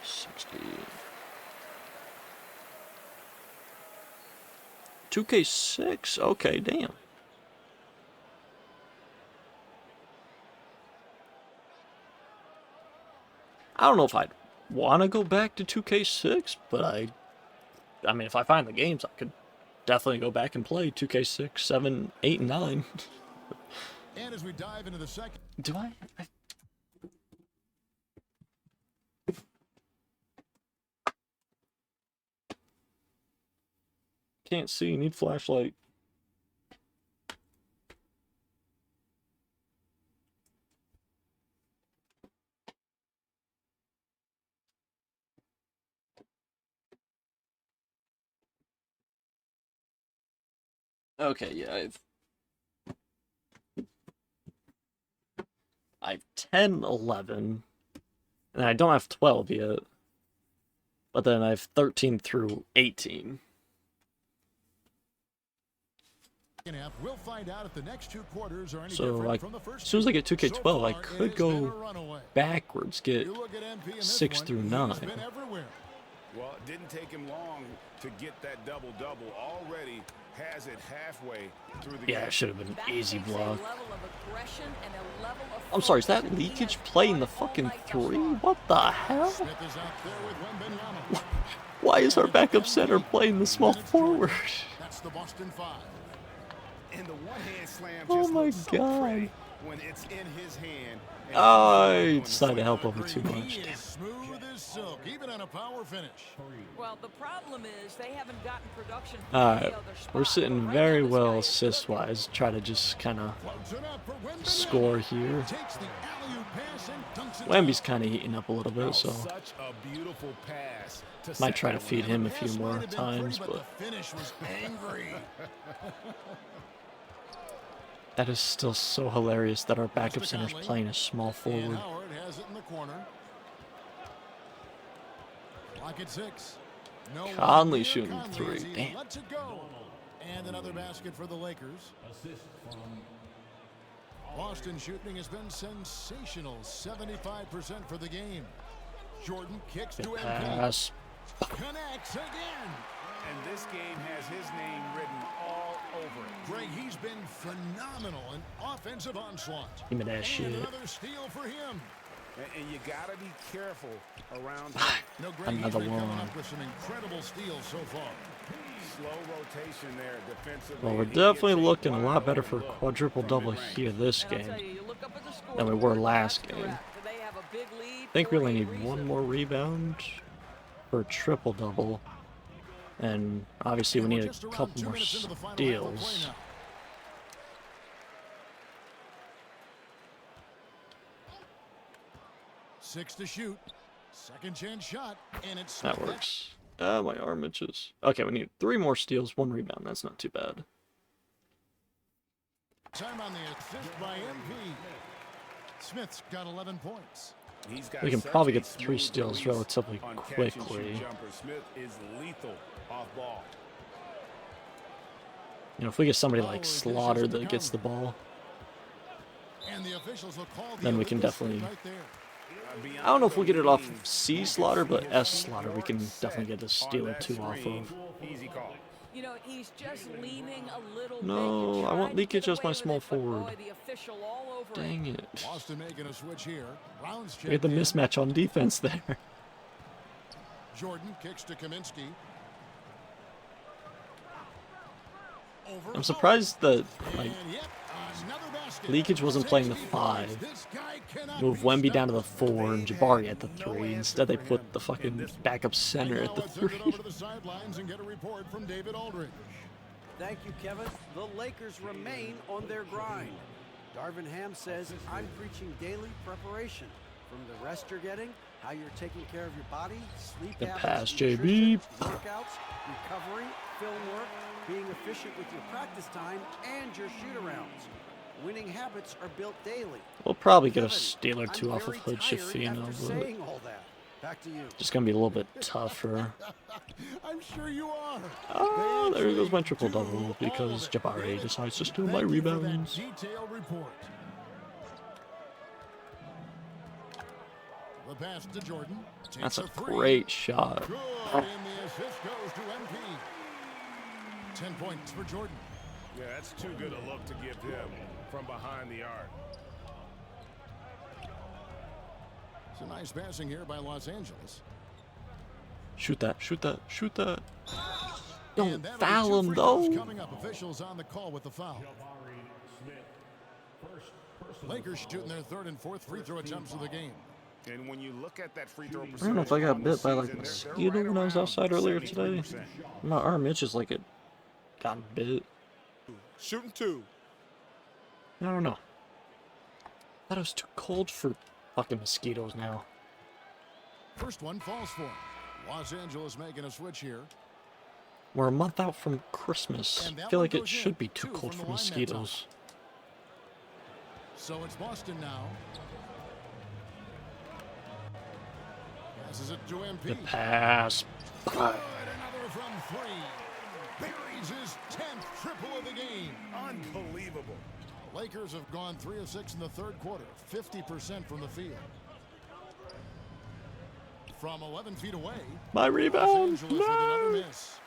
Speaker 1: 60. 2K6. Okay, damn. I don't know if I'd want to go back to 2K6, but I mean, if I find the games, I could definitely go back and play 2K6, 7, 8, and 9.
Speaker 9: And as we dive into the second,
Speaker 1: Do I? Can't see. Need flashlight. Okay, yeah, I have 10, 11, and I don't have 12 yet. But then I have 13 through 18.
Speaker 9: half, we'll find out if the next 2 quarters are any
Speaker 1: So,
Speaker 9: different
Speaker 1: like,
Speaker 9: from the first
Speaker 1: as soon as I get
Speaker 9: two.
Speaker 1: 2K12,
Speaker 9: So
Speaker 1: I
Speaker 9: far,
Speaker 1: could
Speaker 9: it has
Speaker 1: go
Speaker 9: been a runaway.
Speaker 1: backwards, get
Speaker 9: You look at MP in this
Speaker 1: 6
Speaker 9: one,
Speaker 1: through
Speaker 9: he's
Speaker 1: 9.
Speaker 9: been everywhere.
Speaker 11: Well, it didn't take him long to get that double-double. Already has it halfway through the
Speaker 1: Yeah,
Speaker 11: game.
Speaker 1: it should have been
Speaker 10: That
Speaker 1: easy
Speaker 10: takes a
Speaker 1: block.
Speaker 10: level of aggression and a level of
Speaker 1: I'm sorry, is that
Speaker 10: focus that he
Speaker 1: leakage
Speaker 10: has
Speaker 1: playing the
Speaker 10: brought all
Speaker 1: fucking
Speaker 10: night thus
Speaker 1: 3?
Speaker 10: far.
Speaker 1: What the hell?
Speaker 9: Smith is out there with Wembanyama.
Speaker 1: Why is our backup center playing the small
Speaker 9: Minutes Jordan.
Speaker 1: forward?
Speaker 9: That's the Boston 5.
Speaker 11: And the one-hand slam
Speaker 1: Oh
Speaker 11: just
Speaker 1: my
Speaker 11: looks so
Speaker 1: God.
Speaker 11: pretty when it's in his hand. and
Speaker 1: I
Speaker 11: he's
Speaker 1: decided to
Speaker 11: going
Speaker 1: help
Speaker 11: to
Speaker 1: over
Speaker 11: swing.
Speaker 1: too
Speaker 9: He
Speaker 1: much.
Speaker 9: is smooth as silk, even on a power finish.
Speaker 10: Well, the problem is they haven't gotten production from
Speaker 1: Alright,
Speaker 10: any other
Speaker 1: we're
Speaker 10: spot.
Speaker 1: sitting
Speaker 10: But right
Speaker 1: very
Speaker 10: now, this
Speaker 1: well
Speaker 10: guy is
Speaker 1: assist-wise. Try to just kind of
Speaker 9: Floats it up for Wembanyama.
Speaker 1: score here.
Speaker 9: Takes the alley-oop pass and dunks it
Speaker 1: Wemby's
Speaker 9: down.
Speaker 1: kind of heating up a little bit, so
Speaker 11: Such a beautiful pass to
Speaker 1: might try to
Speaker 11: second
Speaker 1: feed
Speaker 11: rim.
Speaker 1: him a
Speaker 9: The
Speaker 1: few
Speaker 9: pass
Speaker 1: more
Speaker 9: might have been
Speaker 1: times,
Speaker 9: pretty,
Speaker 1: but
Speaker 9: the finish was angry.
Speaker 1: that is still so hilarious that our backup
Speaker 9: to
Speaker 1: center's
Speaker 9: Conley.
Speaker 1: playing a small
Speaker 9: And
Speaker 1: forward.
Speaker 9: Howard has it in the corner. Clock at 6. No one
Speaker 1: Conley
Speaker 9: near
Speaker 1: shooting
Speaker 9: Conley
Speaker 1: 3.
Speaker 9: as he
Speaker 1: Damn.
Speaker 9: lets it go. And another basket for the Lakers. Boston shooting has been sensational. 75% for the game. Jordan kicks to MP.
Speaker 1: Pass.
Speaker 9: Connects again.
Speaker 11: And this game has his name written all over it.
Speaker 9: Greg, he's been phenomenal in offensive onslaught.
Speaker 1: Give me that
Speaker 9: And
Speaker 1: shit.
Speaker 9: another steal for him.
Speaker 11: And you got to be careful around
Speaker 9: No, Greg,
Speaker 1: Another
Speaker 9: he's been coming
Speaker 1: one.
Speaker 9: up with some incredible steals so far.
Speaker 11: slow rotation there defensively.
Speaker 1: Well, we're
Speaker 11: and he gets
Speaker 1: definitely looking a lot
Speaker 11: wide
Speaker 1: better for a
Speaker 11: open look
Speaker 1: quadruple
Speaker 11: from
Speaker 1: double
Speaker 11: mid-range.
Speaker 1: here this
Speaker 10: And I'll
Speaker 1: game
Speaker 10: tell you, you look up at the
Speaker 1: than we were
Speaker 10: scoreboard,
Speaker 1: last
Speaker 10: that's
Speaker 1: game.
Speaker 10: correct. They have a big lead
Speaker 1: I think we
Speaker 10: for
Speaker 1: only
Speaker 10: a
Speaker 1: need
Speaker 10: reason.
Speaker 1: one more rebound for a triple double, and obviously we
Speaker 9: And we're
Speaker 1: need
Speaker 9: just
Speaker 1: a
Speaker 9: around
Speaker 1: couple
Speaker 9: 2
Speaker 1: more
Speaker 9: minutes into the final half of play
Speaker 1: steals.
Speaker 9: now. Six to shoot. Second chance shot, and it's
Speaker 1: That works. My arm itches. Okay, we need 3 more steals, 1 rebound. That's not too bad.
Speaker 9: Time on the assist by MP. Smith's got 11 points.
Speaker 11: He's got
Speaker 1: We can
Speaker 11: such
Speaker 1: probably
Speaker 11: a
Speaker 1: get 3
Speaker 11: smooth
Speaker 1: steals
Speaker 11: release
Speaker 1: relatively
Speaker 11: on catch and shoot
Speaker 1: quickly.
Speaker 11: jumper. Smith is lethal off ball.
Speaker 1: You know, if we get somebody
Speaker 9: Oh,
Speaker 1: like
Speaker 9: he finishes
Speaker 1: Slaughter
Speaker 9: the
Speaker 1: that gets the
Speaker 9: counter.
Speaker 1: ball,
Speaker 9: And the officials will call the
Speaker 1: then we can
Speaker 9: illegal streak
Speaker 1: definitely...
Speaker 9: right there.
Speaker 1: I don't know if we'll get it off of C Slaughter, but S Slaughter we can definitely get a steal or 2 off of.
Speaker 11: Easy call.
Speaker 10: You know, he's just leaning a little
Speaker 1: No,
Speaker 10: bit.
Speaker 1: I want
Speaker 10: He tried to
Speaker 1: leakage
Speaker 10: get
Speaker 1: as my
Speaker 10: away with
Speaker 1: small
Speaker 10: it, but
Speaker 1: forward.
Speaker 10: boy, the official all over
Speaker 1: Dang
Speaker 10: him.
Speaker 1: it.
Speaker 9: Boston making a switch here. Brown's
Speaker 1: We had the
Speaker 9: checked in.
Speaker 1: mismatch on defense there.
Speaker 9: Jordan kicks to Kaminsky. Over
Speaker 1: I'm surprised that, like,
Speaker 9: and yep, another basket.
Speaker 1: Leakage wasn't playing the 5.
Speaker 9: This guy cannot
Speaker 1: Move
Speaker 9: be
Speaker 1: Wemby down to
Speaker 9: stopped.
Speaker 1: the 4 and Jabari at the 3. Instead they put the fucking backup center
Speaker 9: And
Speaker 1: at
Speaker 9: now
Speaker 1: the
Speaker 9: let's send it
Speaker 1: 3.
Speaker 9: over to the sidelines and get a report from David Aldridge.
Speaker 2: Thank you, Kevin. The Lakers remain on their grind. Darvin Ham says, I'm preaching daily preparation. From the rest you're getting, how you're taking care of your body, sleep
Speaker 1: Good
Speaker 2: habits,
Speaker 1: pass,
Speaker 2: nutrition,
Speaker 1: JB.
Speaker 2: workouts, recovery, film work, being efficient with your practice time, and your shoot-arounds. Winning habits are built daily.
Speaker 1: We'll probably get a
Speaker 2: Kevin,
Speaker 1: steal or 2
Speaker 2: I'm
Speaker 1: off of
Speaker 2: very
Speaker 1: Hood
Speaker 2: tired
Speaker 1: Shafino,
Speaker 2: after
Speaker 1: but
Speaker 2: saying all that. Back to you.
Speaker 1: just gonna be a little bit tougher.
Speaker 9: I'm sure you are.
Speaker 1: Oh,
Speaker 9: They
Speaker 1: there goes my
Speaker 9: actually
Speaker 1: triple
Speaker 9: do
Speaker 1: double
Speaker 9: all
Speaker 1: because
Speaker 9: of it.
Speaker 1: Jabari
Speaker 9: David,
Speaker 1: decides to steal my
Speaker 9: thank you for that
Speaker 1: rebounds.
Speaker 9: detailed report. The pass to Jordan.
Speaker 1: That's a
Speaker 9: Takes three.
Speaker 1: great shot.
Speaker 9: Good, and the assist goes to MP. 10 points for Jordan.
Speaker 11: Yeah, that's too good a look to give him from behind the arc.
Speaker 9: It's a nice passing here by Los Angeles.
Speaker 1: Shoot that, shoot that, shoot that. Don't
Speaker 9: And that'll be
Speaker 1: foul
Speaker 9: 2
Speaker 1: him
Speaker 9: free throws
Speaker 1: though.
Speaker 9: Coming up, officials on the call with the foul. Lakers shooting their 3rd and 4th free throw attempts of the game.
Speaker 11: And when you look at that free throw
Speaker 1: I don't know if I got
Speaker 11: percentage on the
Speaker 1: bit by like a
Speaker 11: season, they're
Speaker 1: mosquito
Speaker 11: right
Speaker 1: when I was
Speaker 11: around
Speaker 1: outside earlier today.
Speaker 11: 73%.
Speaker 1: My arm itches like it got bit.
Speaker 8: Shooting 2.
Speaker 1: I don't know. Thought it was too cold for fucking mosquitoes now.
Speaker 9: First one falls for him. Los Angeles making a switch here.
Speaker 1: We're a month out from Christmas.
Speaker 9: And
Speaker 1: I
Speaker 9: that
Speaker 1: feel
Speaker 9: one
Speaker 1: like it
Speaker 9: goes in.
Speaker 1: should be too
Speaker 9: 2
Speaker 1: cold
Speaker 9: from
Speaker 1: for
Speaker 9: the line that time.
Speaker 1: mosquitoes.
Speaker 9: So it's Boston now. Passes it to MP.
Speaker 1: The pass.
Speaker 9: Good, another from 3. Buries his 10th triple of the game.
Speaker 11: Unbelievable.
Speaker 9: Lakers have gone 3 of 6 in the 3rd quarter, 50% from the field. From 11 feet away,
Speaker 1: My
Speaker 9: Los
Speaker 1: rebound.
Speaker 9: Angeles with another
Speaker 1: No.
Speaker 9: miss.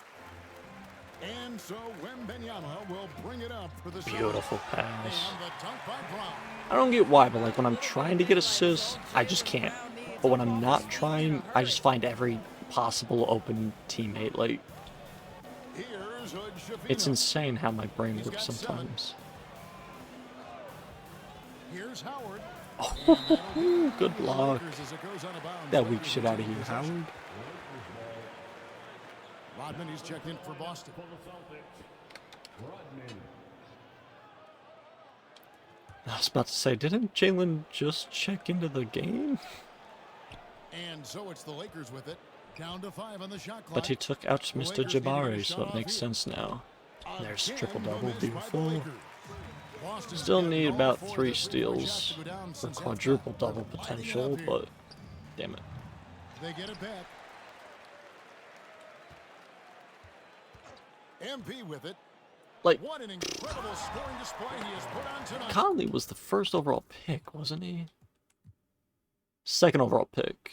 Speaker 9: And so Wembanyama will bring it up for the shot.
Speaker 1: Beautiful pass.
Speaker 9: And the dunk by Brown.
Speaker 1: I don't get why, but like when I'm trying to get assists, I just can't. But when I'm not trying, I just find every possible open teammate. Like,
Speaker 9: Here's Hood Shafino.
Speaker 1: it's insane how my brain
Speaker 9: He's
Speaker 1: works
Speaker 9: got 7.
Speaker 1: sometimes.
Speaker 9: Here's Howard.
Speaker 1: Oh, good block.
Speaker 9: Lakers as it goes out of bounds.
Speaker 1: That weak
Speaker 9: Lakers
Speaker 1: shit
Speaker 9: will
Speaker 1: out of
Speaker 9: take
Speaker 1: here,
Speaker 9: possession.
Speaker 1: Howard.
Speaker 9: Rodman, he's checked in for Boston.
Speaker 1: I was about to say, didn't Jalen just check into the game?
Speaker 9: And so it's the Lakers with it. Down to 5 on the shot clock.
Speaker 1: But he took out
Speaker 9: The
Speaker 1: Mr.
Speaker 9: Lakers needing a
Speaker 1: Jabari,
Speaker 9: shot
Speaker 1: so it
Speaker 9: off
Speaker 1: makes
Speaker 9: here.
Speaker 1: sense now. There's
Speaker 9: Again,
Speaker 1: triple-double,
Speaker 9: the miss by the
Speaker 1: beautiful.
Speaker 9: Lakers. Boston's
Speaker 1: Still
Speaker 9: getting
Speaker 1: need
Speaker 9: all
Speaker 1: about
Speaker 9: 4
Speaker 1: 3
Speaker 9: this week, which has
Speaker 1: steals
Speaker 9: to go down
Speaker 1: for
Speaker 9: since
Speaker 1: quadruple
Speaker 9: halftime.
Speaker 1: double
Speaker 9: Lighting it
Speaker 1: potential,
Speaker 9: up here.
Speaker 1: but damn it.
Speaker 9: They get it back. MP with it.
Speaker 1: Like,
Speaker 9: What an incredible scoring display he has put on tonight.
Speaker 1: Conley was the first overall pick, wasn't he? Second overall pick.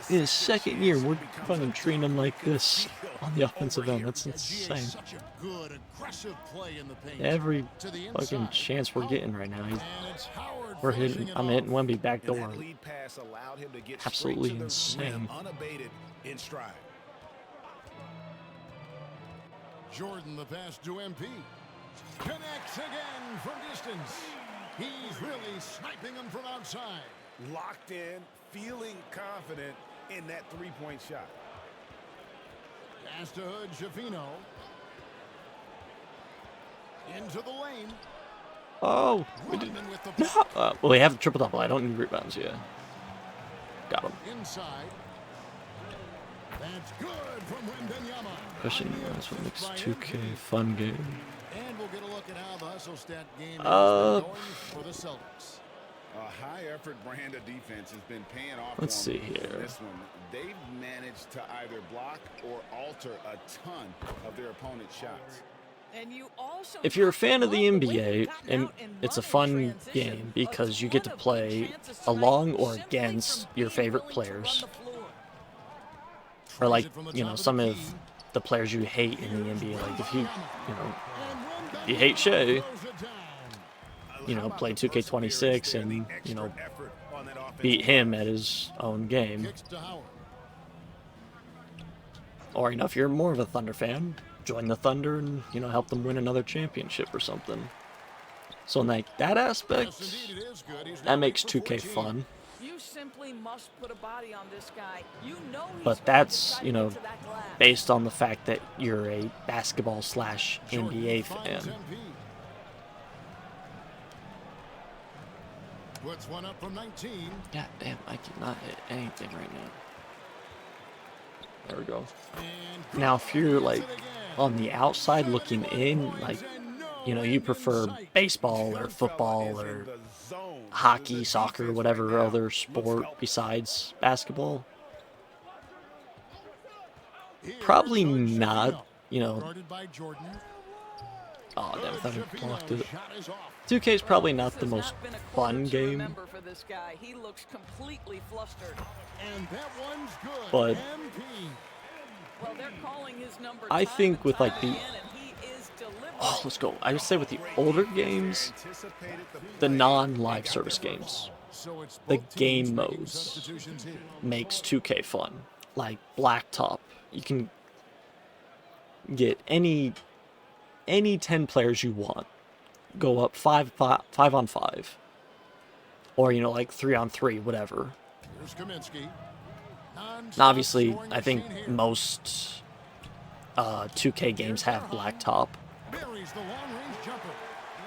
Speaker 1: In his second year, we're fucking treating him like this on the offensive end. That's insane.
Speaker 9: Such a good, aggressive play in the paint.
Speaker 1: Every
Speaker 9: To the
Speaker 1: fucking
Speaker 9: inside.
Speaker 1: chance we're getting right now,
Speaker 9: And it's Howard
Speaker 1: we're
Speaker 9: finishing
Speaker 1: hitting.
Speaker 9: it
Speaker 1: I'm
Speaker 9: off.
Speaker 1: hitting Wemby back
Speaker 11: And
Speaker 1: door.
Speaker 11: that lead pass allowed him to get
Speaker 1: Absolutely
Speaker 11: straight to the rim,
Speaker 1: insane.
Speaker 11: unabated in stride.
Speaker 9: Jordan, the pass to MP. Connects again from distance. He's really sniping them from outside.
Speaker 11: Locked in, feeling confident in that three-point shot.
Speaker 9: Pass to Hood, Shafino. Into the lane.
Speaker 1: Oh, we did.
Speaker 9: Rodman with the block.
Speaker 1: Well, we have the triple double. I don't need rebounds yet. Got him.
Speaker 9: Inside. That's good from Wembanyama.
Speaker 1: Question is what makes 2K a fun game.
Speaker 9: And we'll get a look at how the hustle stat game is
Speaker 1: Uh,
Speaker 9: going for the Celtics.
Speaker 11: A high-effort brand of defense has been paying off.
Speaker 1: Let's
Speaker 11: for them
Speaker 1: see
Speaker 11: in
Speaker 1: here.
Speaker 11: This one, they've managed to either block or alter a ton of their opponent's shots.
Speaker 10: And you also
Speaker 1: If you're a
Speaker 10: have to
Speaker 1: fan of the
Speaker 10: love way
Speaker 1: NBA,
Speaker 10: they've gotten
Speaker 1: and
Speaker 10: out and
Speaker 1: it's a
Speaker 10: run in
Speaker 1: fun
Speaker 10: transition,
Speaker 1: game
Speaker 10: a
Speaker 1: because you get to
Speaker 10: ton of good
Speaker 1: play
Speaker 10: chances tonight
Speaker 1: along or
Speaker 10: simply
Speaker 1: against
Speaker 10: from
Speaker 1: your
Speaker 10: being
Speaker 1: favorite
Speaker 10: willing to run
Speaker 1: players,
Speaker 10: the floor.
Speaker 1: or like,
Speaker 9: Tries it from the
Speaker 1: you
Speaker 9: top
Speaker 1: know,
Speaker 9: of
Speaker 1: some
Speaker 9: the
Speaker 1: of
Speaker 9: key.
Speaker 1: the players you hate in the NBA. Like if you know,
Speaker 9: And Wembanyama
Speaker 1: you hate Shea,
Speaker 9: throws it down.
Speaker 1: you know, play 2K26 and, you know, beat him at his own game.
Speaker 9: Kicks to Howard.
Speaker 1: Or, you know, if you're more of a Thunder fan, join the Thunder and, you know, help them win another championship or something. So in like that aspect,
Speaker 9: Yes, indeed, it is good. He's
Speaker 1: that
Speaker 9: now
Speaker 1: makes
Speaker 9: 8 for
Speaker 1: 2K
Speaker 9: 14.
Speaker 1: fun.
Speaker 10: You simply must put a body on this guy. You know he's
Speaker 1: But
Speaker 10: going to
Speaker 1: that's,
Speaker 10: try to
Speaker 1: you
Speaker 10: get
Speaker 1: know,
Speaker 10: to that glass.
Speaker 1: based on the fact that you're a basketball slash
Speaker 9: Jordan
Speaker 1: NBA
Speaker 9: finds
Speaker 1: fan.
Speaker 9: MP. Puts one up from 19.
Speaker 1: God damn, I cannot hit anything right now. There we go.
Speaker 9: And
Speaker 1: Now, if you're like
Speaker 9: it again.
Speaker 1: on the outside looking in, like, you know, you prefer baseball or football or hockey, soccer, whatever other sport besides basketball, probably not, you know.
Speaker 9: Guarded by Jordan.
Speaker 1: Oh, damn, I thought I blocked it.
Speaker 9: Shot is off.
Speaker 1: 2K is probably
Speaker 10: This
Speaker 1: not the
Speaker 10: has
Speaker 1: most
Speaker 10: been a quarter
Speaker 1: fun
Speaker 10: to
Speaker 1: game,
Speaker 10: remember for this guy. He looks completely flustered.
Speaker 9: And that one's good.
Speaker 1: but
Speaker 9: MP.
Speaker 10: Well, they're calling his number
Speaker 1: I
Speaker 10: time
Speaker 1: think
Speaker 10: and
Speaker 1: with
Speaker 10: time
Speaker 1: like the,
Speaker 10: again, and he is delivering.
Speaker 1: oh, let's go. I would say with the older games, the non-live service games,
Speaker 9: So it's
Speaker 1: the
Speaker 9: both teams
Speaker 1: game
Speaker 9: making
Speaker 1: modes
Speaker 9: substitutions here.
Speaker 1: makes 2K fun. Like Blacktop, you can get any 10 players you want, go up 5 on 5, or, you know, like 3 on 3, whatever.
Speaker 9: Here's Kaminsky.
Speaker 1: Now, obviously,
Speaker 9: Non-stop
Speaker 1: I think
Speaker 9: scoring machine
Speaker 1: most 2K games have Blacktop.
Speaker 9: here. Buries the long-range jumper.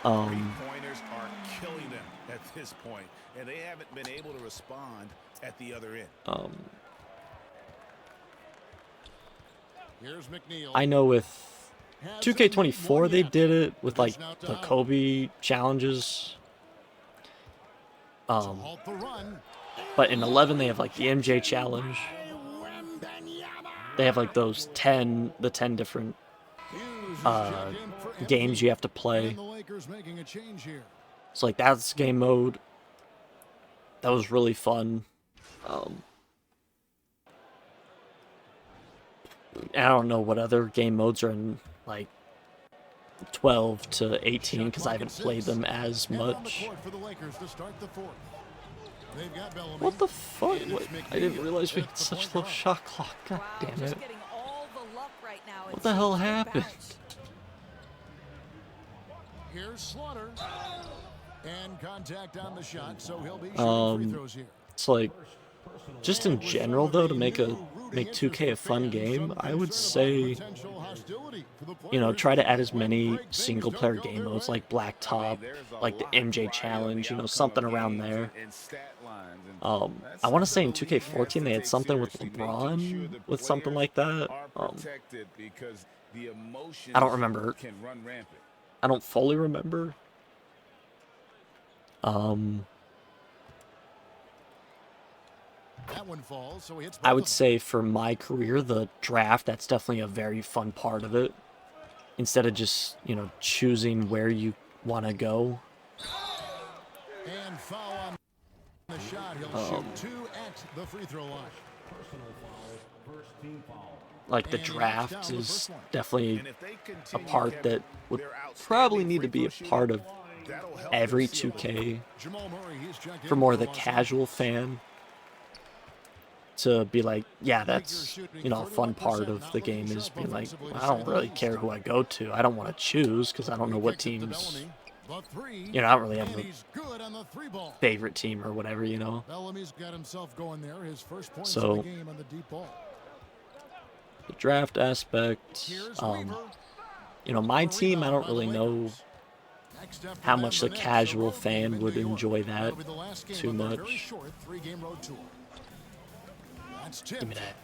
Speaker 11: Three-pointers are killing them at this point, and they haven't been able to respond at the other end.
Speaker 9: Here's McNeil.
Speaker 1: I know with
Speaker 9: Hasn't
Speaker 1: 2K24
Speaker 9: won
Speaker 1: they
Speaker 9: yet.
Speaker 1: did it with like
Speaker 9: It's now to
Speaker 1: the
Speaker 9: Howard.
Speaker 1: Kobe challenges.
Speaker 9: Halt the run.
Speaker 1: But in 11 they have like the MJ challenge. They have like those 10 different
Speaker 9: Hughes is
Speaker 1: uh,
Speaker 9: checked in for MP.
Speaker 1: games you have to play.
Speaker 9: And the Lakers making a change here.
Speaker 1: So like that's game mode. That was really fun. I don't know what other game modes are in like 12 to 18 because I haven't played them as
Speaker 9: And on the
Speaker 1: much.
Speaker 9: court for the Lakers to start the fourth. They've got Bellamy.
Speaker 1: What the fuck?
Speaker 9: And
Speaker 1: Wait,
Speaker 9: it's
Speaker 1: I didn't
Speaker 9: McNeil
Speaker 1: realize we
Speaker 9: at
Speaker 1: had
Speaker 9: the
Speaker 1: such
Speaker 9: point
Speaker 1: low
Speaker 9: guard.
Speaker 1: shot clock. God
Speaker 3: Wow,
Speaker 1: damn
Speaker 3: just
Speaker 1: it.
Speaker 3: getting all the luck right now.
Speaker 1: What
Speaker 3: It
Speaker 1: the hell
Speaker 3: seems to
Speaker 1: happened?
Speaker 3: bounce.
Speaker 9: Here's Slaughter. And contact on the shot, so he'll be shooting free throws here.
Speaker 1: It's like, just in general though, to make 2K a fun game, I would say,
Speaker 9: Potential hostility for the
Speaker 1: you know,
Speaker 9: players.
Speaker 1: try to add as many single player game modes like Blacktop, like the MJ challenge, you know, something around there. I want to say in 2K14 they had something with LeBron, with something like that. I don't remember. I don't fully remember.
Speaker 9: That one falls, so he hits
Speaker 1: I
Speaker 9: both
Speaker 1: would
Speaker 9: of them.
Speaker 1: say for my career, the draft, that's definitely a very fun part of it. Instead of just, you know, choosing where you want to go.
Speaker 9: And foul on the shot. He'll shoot 2 at the free throw line.
Speaker 1: like the draft is definitely a part that would probably need to be a part of every 2K for more of the casual fan to be like, yeah, that's, you know, a fun part of the game is being like, I don't really care who I go to. I don't want to choose because I don't know what teams, you know, I don't really have a favorite team or whatever, you know. So the draft aspect, you know, my team, I don't really know how much the casual fan would enjoy that too much. Give me that.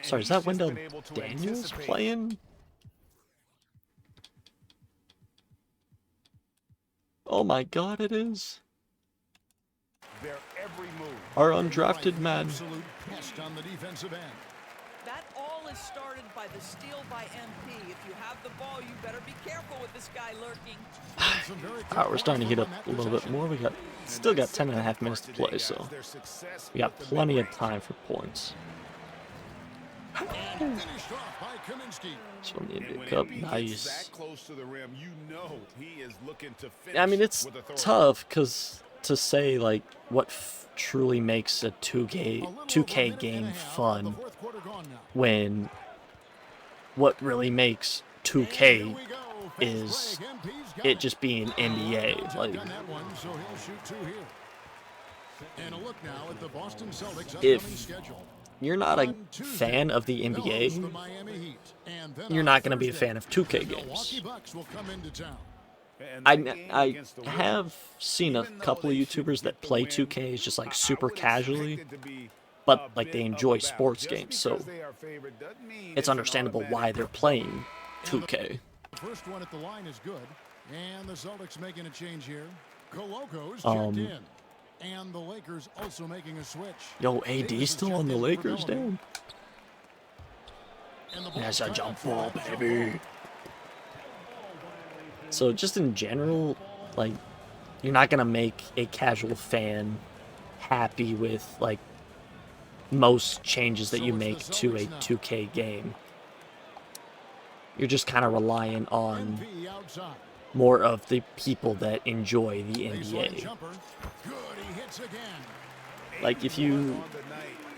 Speaker 1: Sorry, is that Wendell Daniels playing? Oh my god, it is. Our undrafted man.
Speaker 10: That all is started by the steal by MP. If you have the ball, you better be careful with this guy lurking.
Speaker 1: Alright, we're starting to heat up a little bit more. We still got 10.5 minutes to play, so we got plenty of time for points. So the NBA Cup, nice. I mean, it's tough because to say like what truly makes a 2K game fun when what really makes 2K is it just being NBA. Like, if you're not a fan of the NBA, you're not going to be a fan of 2K games. I have seen a couple of YouTubers that play 2K just like super casually, but like they enjoy sports games, so it's understandable why they're playing 2K.
Speaker 9: First one at the line is good, and the Celtics making a change here. Coloco's checked in, and the Lakers also making a switch.
Speaker 1: Yo, AD still on the Lakers, damn. That's a jump ball, baby. So just in general, like, you're not gonna make a casual fan happy with like most changes that you make to a 2K game. You're just kind of relying on more of the people that enjoy the NBA. Like if you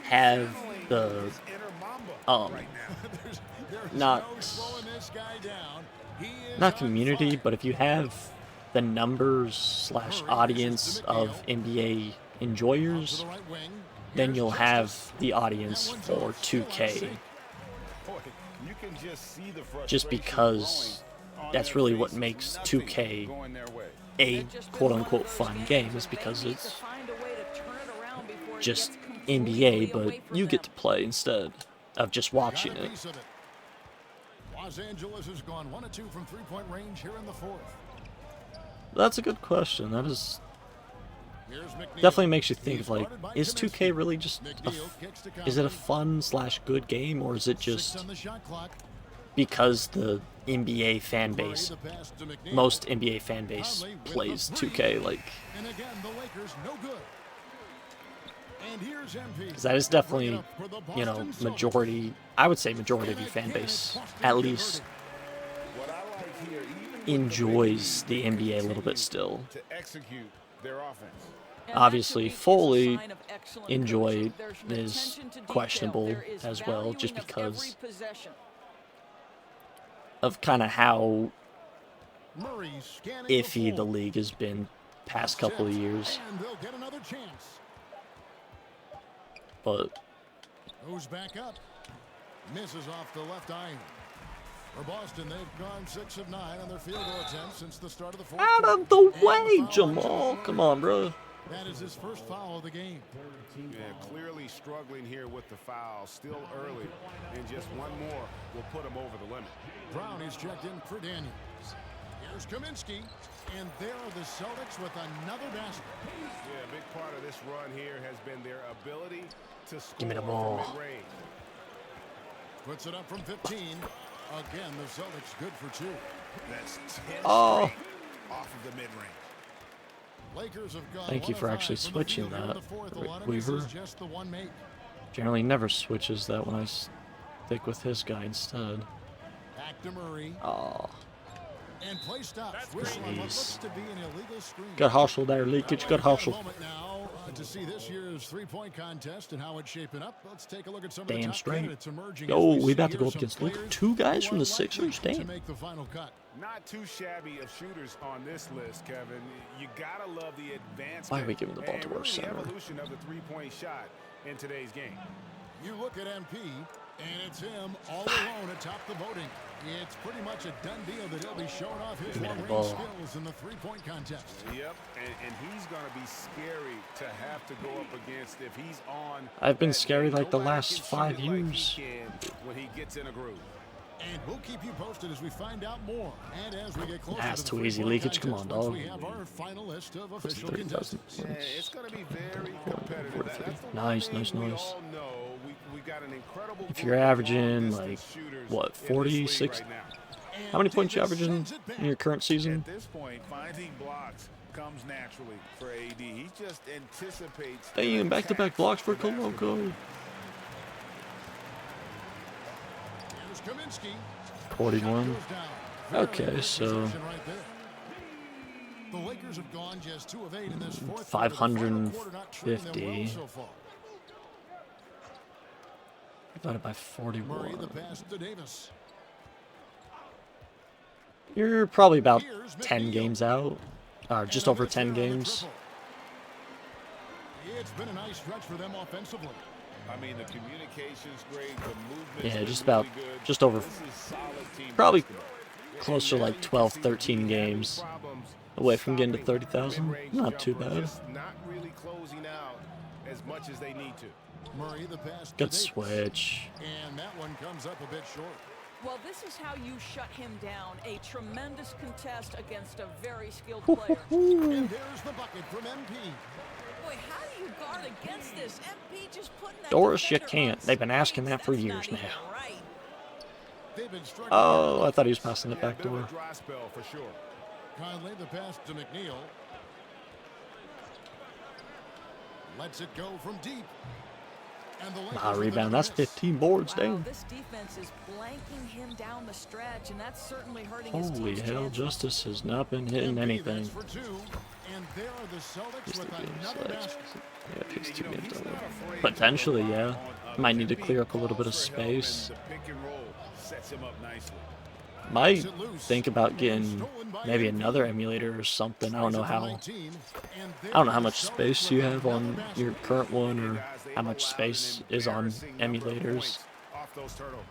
Speaker 1: have the not community, but if you have the numbers / audience of NBA enjoyers, then you'll have the audience for 2K. Just because that's really what makes 2K a quote-unquote fun game, is because it's just NBA, but you get to play instead of just watching it.
Speaker 9: Los Angeles has gone 1 of 2 from three-point range here in the fourth.
Speaker 1: That's a good question. That is definitely makes you think of like, is 2K really just is it a fun / good game, or is it just because the NBA fan base, most NBA fan base plays 2K, like, because that is definitely, you know, majority, I would say majority of your fan base at least enjoys the NBA a little bit still. Obviously, fully enjoy is questionable as well, just because of kind of how iffy the league has been past couple of years. But
Speaker 9: goes back up, misses off the left iron. For Boston, they've gone 6 of 9 on their field goal attempts since the start of the fourth.
Speaker 1: Out of the way, Jamal! Come on, bro.
Speaker 9: That is his first foul of the game.
Speaker 11: Yeah, clearly struggling here with the foul, still early, and just one more will put him over the limit.
Speaker 9: Brown is checked in for Daniels. Here's Kaminsky, and there are the Celtics with another basket.
Speaker 11: Yeah, a big part of this run here has been their ability to score.
Speaker 1: Give me the ball.
Speaker 11: From mid-range.
Speaker 9: Puts it up from 15. Again, the Celtics good for 2.
Speaker 11: That's 10 straight
Speaker 1: Oh.
Speaker 11: off of the mid-range.
Speaker 9: Lakers have gone
Speaker 1: Thank you for actually switching that, Weaver.
Speaker 9: Just the one make.
Speaker 1: Generally never switches that when I stick with his guy instead.
Speaker 9: Back to Murray.
Speaker 1: Oh.
Speaker 9: And play stops. Whistle on what looks to be an illegal screen.
Speaker 1: Good hustle there, Leakage. Good hustle.
Speaker 9: Moment now to see this year's three-point contest and how it's shaping up. Let's take a look at some of the
Speaker 1: Damn
Speaker 9: top
Speaker 1: straight.
Speaker 9: candidates emerging.
Speaker 1: Yo,
Speaker 9: as
Speaker 1: we about
Speaker 9: see
Speaker 1: to go
Speaker 9: here
Speaker 1: up
Speaker 9: some
Speaker 1: against look,
Speaker 9: players
Speaker 1: 2 guys
Speaker 9: who
Speaker 1: from
Speaker 9: are
Speaker 1: the Sixers.
Speaker 9: likely to
Speaker 1: Damn.
Speaker 9: make the final cut.
Speaker 11: Not too shabby of shooters on this list, Kevin. You gotta love the advancement.
Speaker 1: Why are we giving the ball to
Speaker 11: and
Speaker 1: our
Speaker 11: really the
Speaker 1: center?
Speaker 11: evolution of the three-point shot in today's game.
Speaker 9: You look at MP, and it's him all alone atop the voting. It's pretty much a done deal that he'll be showing off his
Speaker 1: Give me that
Speaker 9: long-range
Speaker 1: ball.
Speaker 9: skills in the three-point contest.
Speaker 11: Yep, and he's going to be scary to have to go up against if he's on.
Speaker 1: I've been
Speaker 11: that
Speaker 1: scary
Speaker 11: day.
Speaker 1: like the
Speaker 11: Nobody
Speaker 1: last
Speaker 11: can shoot
Speaker 1: 5
Speaker 11: it like he
Speaker 1: years.
Speaker 11: can when he gets in a groove.
Speaker 9: And we'll keep you posted as we find out more. And as we get closer
Speaker 1: That's
Speaker 9: to the
Speaker 1: too easy,
Speaker 9: three-point
Speaker 1: Leakage. Come
Speaker 9: contest,
Speaker 1: on,
Speaker 9: once
Speaker 1: dog.
Speaker 9: we have our final list of
Speaker 1: What's
Speaker 9: official
Speaker 1: 30,000
Speaker 9: contestants.
Speaker 11: Yeah,
Speaker 1: points?
Speaker 11: it's going to be very competitive. That's the one
Speaker 1: Nice,
Speaker 11: thing
Speaker 1: nice,
Speaker 11: we
Speaker 1: nice.
Speaker 11: all know. We got an incredible
Speaker 1: If
Speaker 11: group
Speaker 1: you're
Speaker 11: of
Speaker 1: averaging,
Speaker 11: long-distance
Speaker 1: like,
Speaker 11: shooters
Speaker 1: what,
Speaker 11: in this
Speaker 1: 40,
Speaker 11: league
Speaker 1: 60?
Speaker 11: right now.
Speaker 1: How many points you averaging in your current season?
Speaker 11: At this point, finding blocks comes naturally for AD. He just anticipates.
Speaker 1: Damn, back-to-back blocks for Koloko.
Speaker 9: Here's Kaminsky.
Speaker 1: 41.
Speaker 9: Goes down. Very
Speaker 1: Okay,
Speaker 9: good
Speaker 1: so
Speaker 9: possession right there. The Lakers have gone just 2 of 8 in this fourth.
Speaker 1: 550.
Speaker 9: So far.
Speaker 1: Divided by
Speaker 9: Murray,
Speaker 1: 41.
Speaker 9: the pass to Davis.
Speaker 1: You're probably about 10 games out. Just over 10 games.
Speaker 9: It's been a nice stretch for them offensively.
Speaker 11: I mean, the communication's great. The movement.
Speaker 1: Yeah, just about, just over, probably closer to like 12, 13 games away from getting to 30,000. Not too bad.
Speaker 11: Not really closing out as much as they need to.
Speaker 9: Murray, the pass to
Speaker 1: Good
Speaker 9: Davis.
Speaker 1: switch.
Speaker 9: And that one comes up a bit short.
Speaker 10: Well, this is how you shut him down. A tremendous contest against a very skilled player.
Speaker 9: And there's the bucket from MP.
Speaker 10: Boy, how do you guard against this? MP just putting that
Speaker 1: Doris, you
Speaker 10: defender
Speaker 1: can't.
Speaker 10: on
Speaker 1: They've been asking
Speaker 10: skates.
Speaker 1: that for
Speaker 10: That's
Speaker 1: years
Speaker 10: not
Speaker 1: now.
Speaker 10: even right.
Speaker 9: They've been struggling.
Speaker 1: Oh, I thought he was passing it
Speaker 11: Yeah,
Speaker 1: back
Speaker 11: bit of a
Speaker 1: door.
Speaker 11: dry spell for sure.
Speaker 9: Conley, the pass to McNeil. Lets it go from deep. And the Lakers with
Speaker 1: Rebound.
Speaker 9: another
Speaker 1: That's
Speaker 9: miss.
Speaker 1: 15 boards,
Speaker 10: Wow,
Speaker 1: damn.
Speaker 10: this defense is blanking him down the stretch, and that's certainly hurting his
Speaker 1: Holy
Speaker 10: team's
Speaker 1: hell,
Speaker 10: chances.
Speaker 1: Justice has not been hitting
Speaker 9: MP,
Speaker 1: anything.
Speaker 9: that's for 2. And there are the Celtics
Speaker 1: Just
Speaker 9: with
Speaker 1: the games,
Speaker 9: another
Speaker 1: like,
Speaker 9: basket.
Speaker 1: yeah, it takes 2
Speaker 11: You know,
Speaker 1: games
Speaker 11: he's
Speaker 1: over.
Speaker 11: not afraid
Speaker 1: Potentially,
Speaker 11: to rely
Speaker 1: yeah.
Speaker 11: on others.
Speaker 1: Might need to
Speaker 11: If he
Speaker 1: clear up a little bit of
Speaker 11: calls for help and
Speaker 1: space.
Speaker 11: the pick and roll sets him up nicely.
Speaker 1: Might think about getting maybe another emulator or something. I don't know how. I don't know how much space you have on your current one, or how much space is on emulators.
Speaker 11: Off those turtles.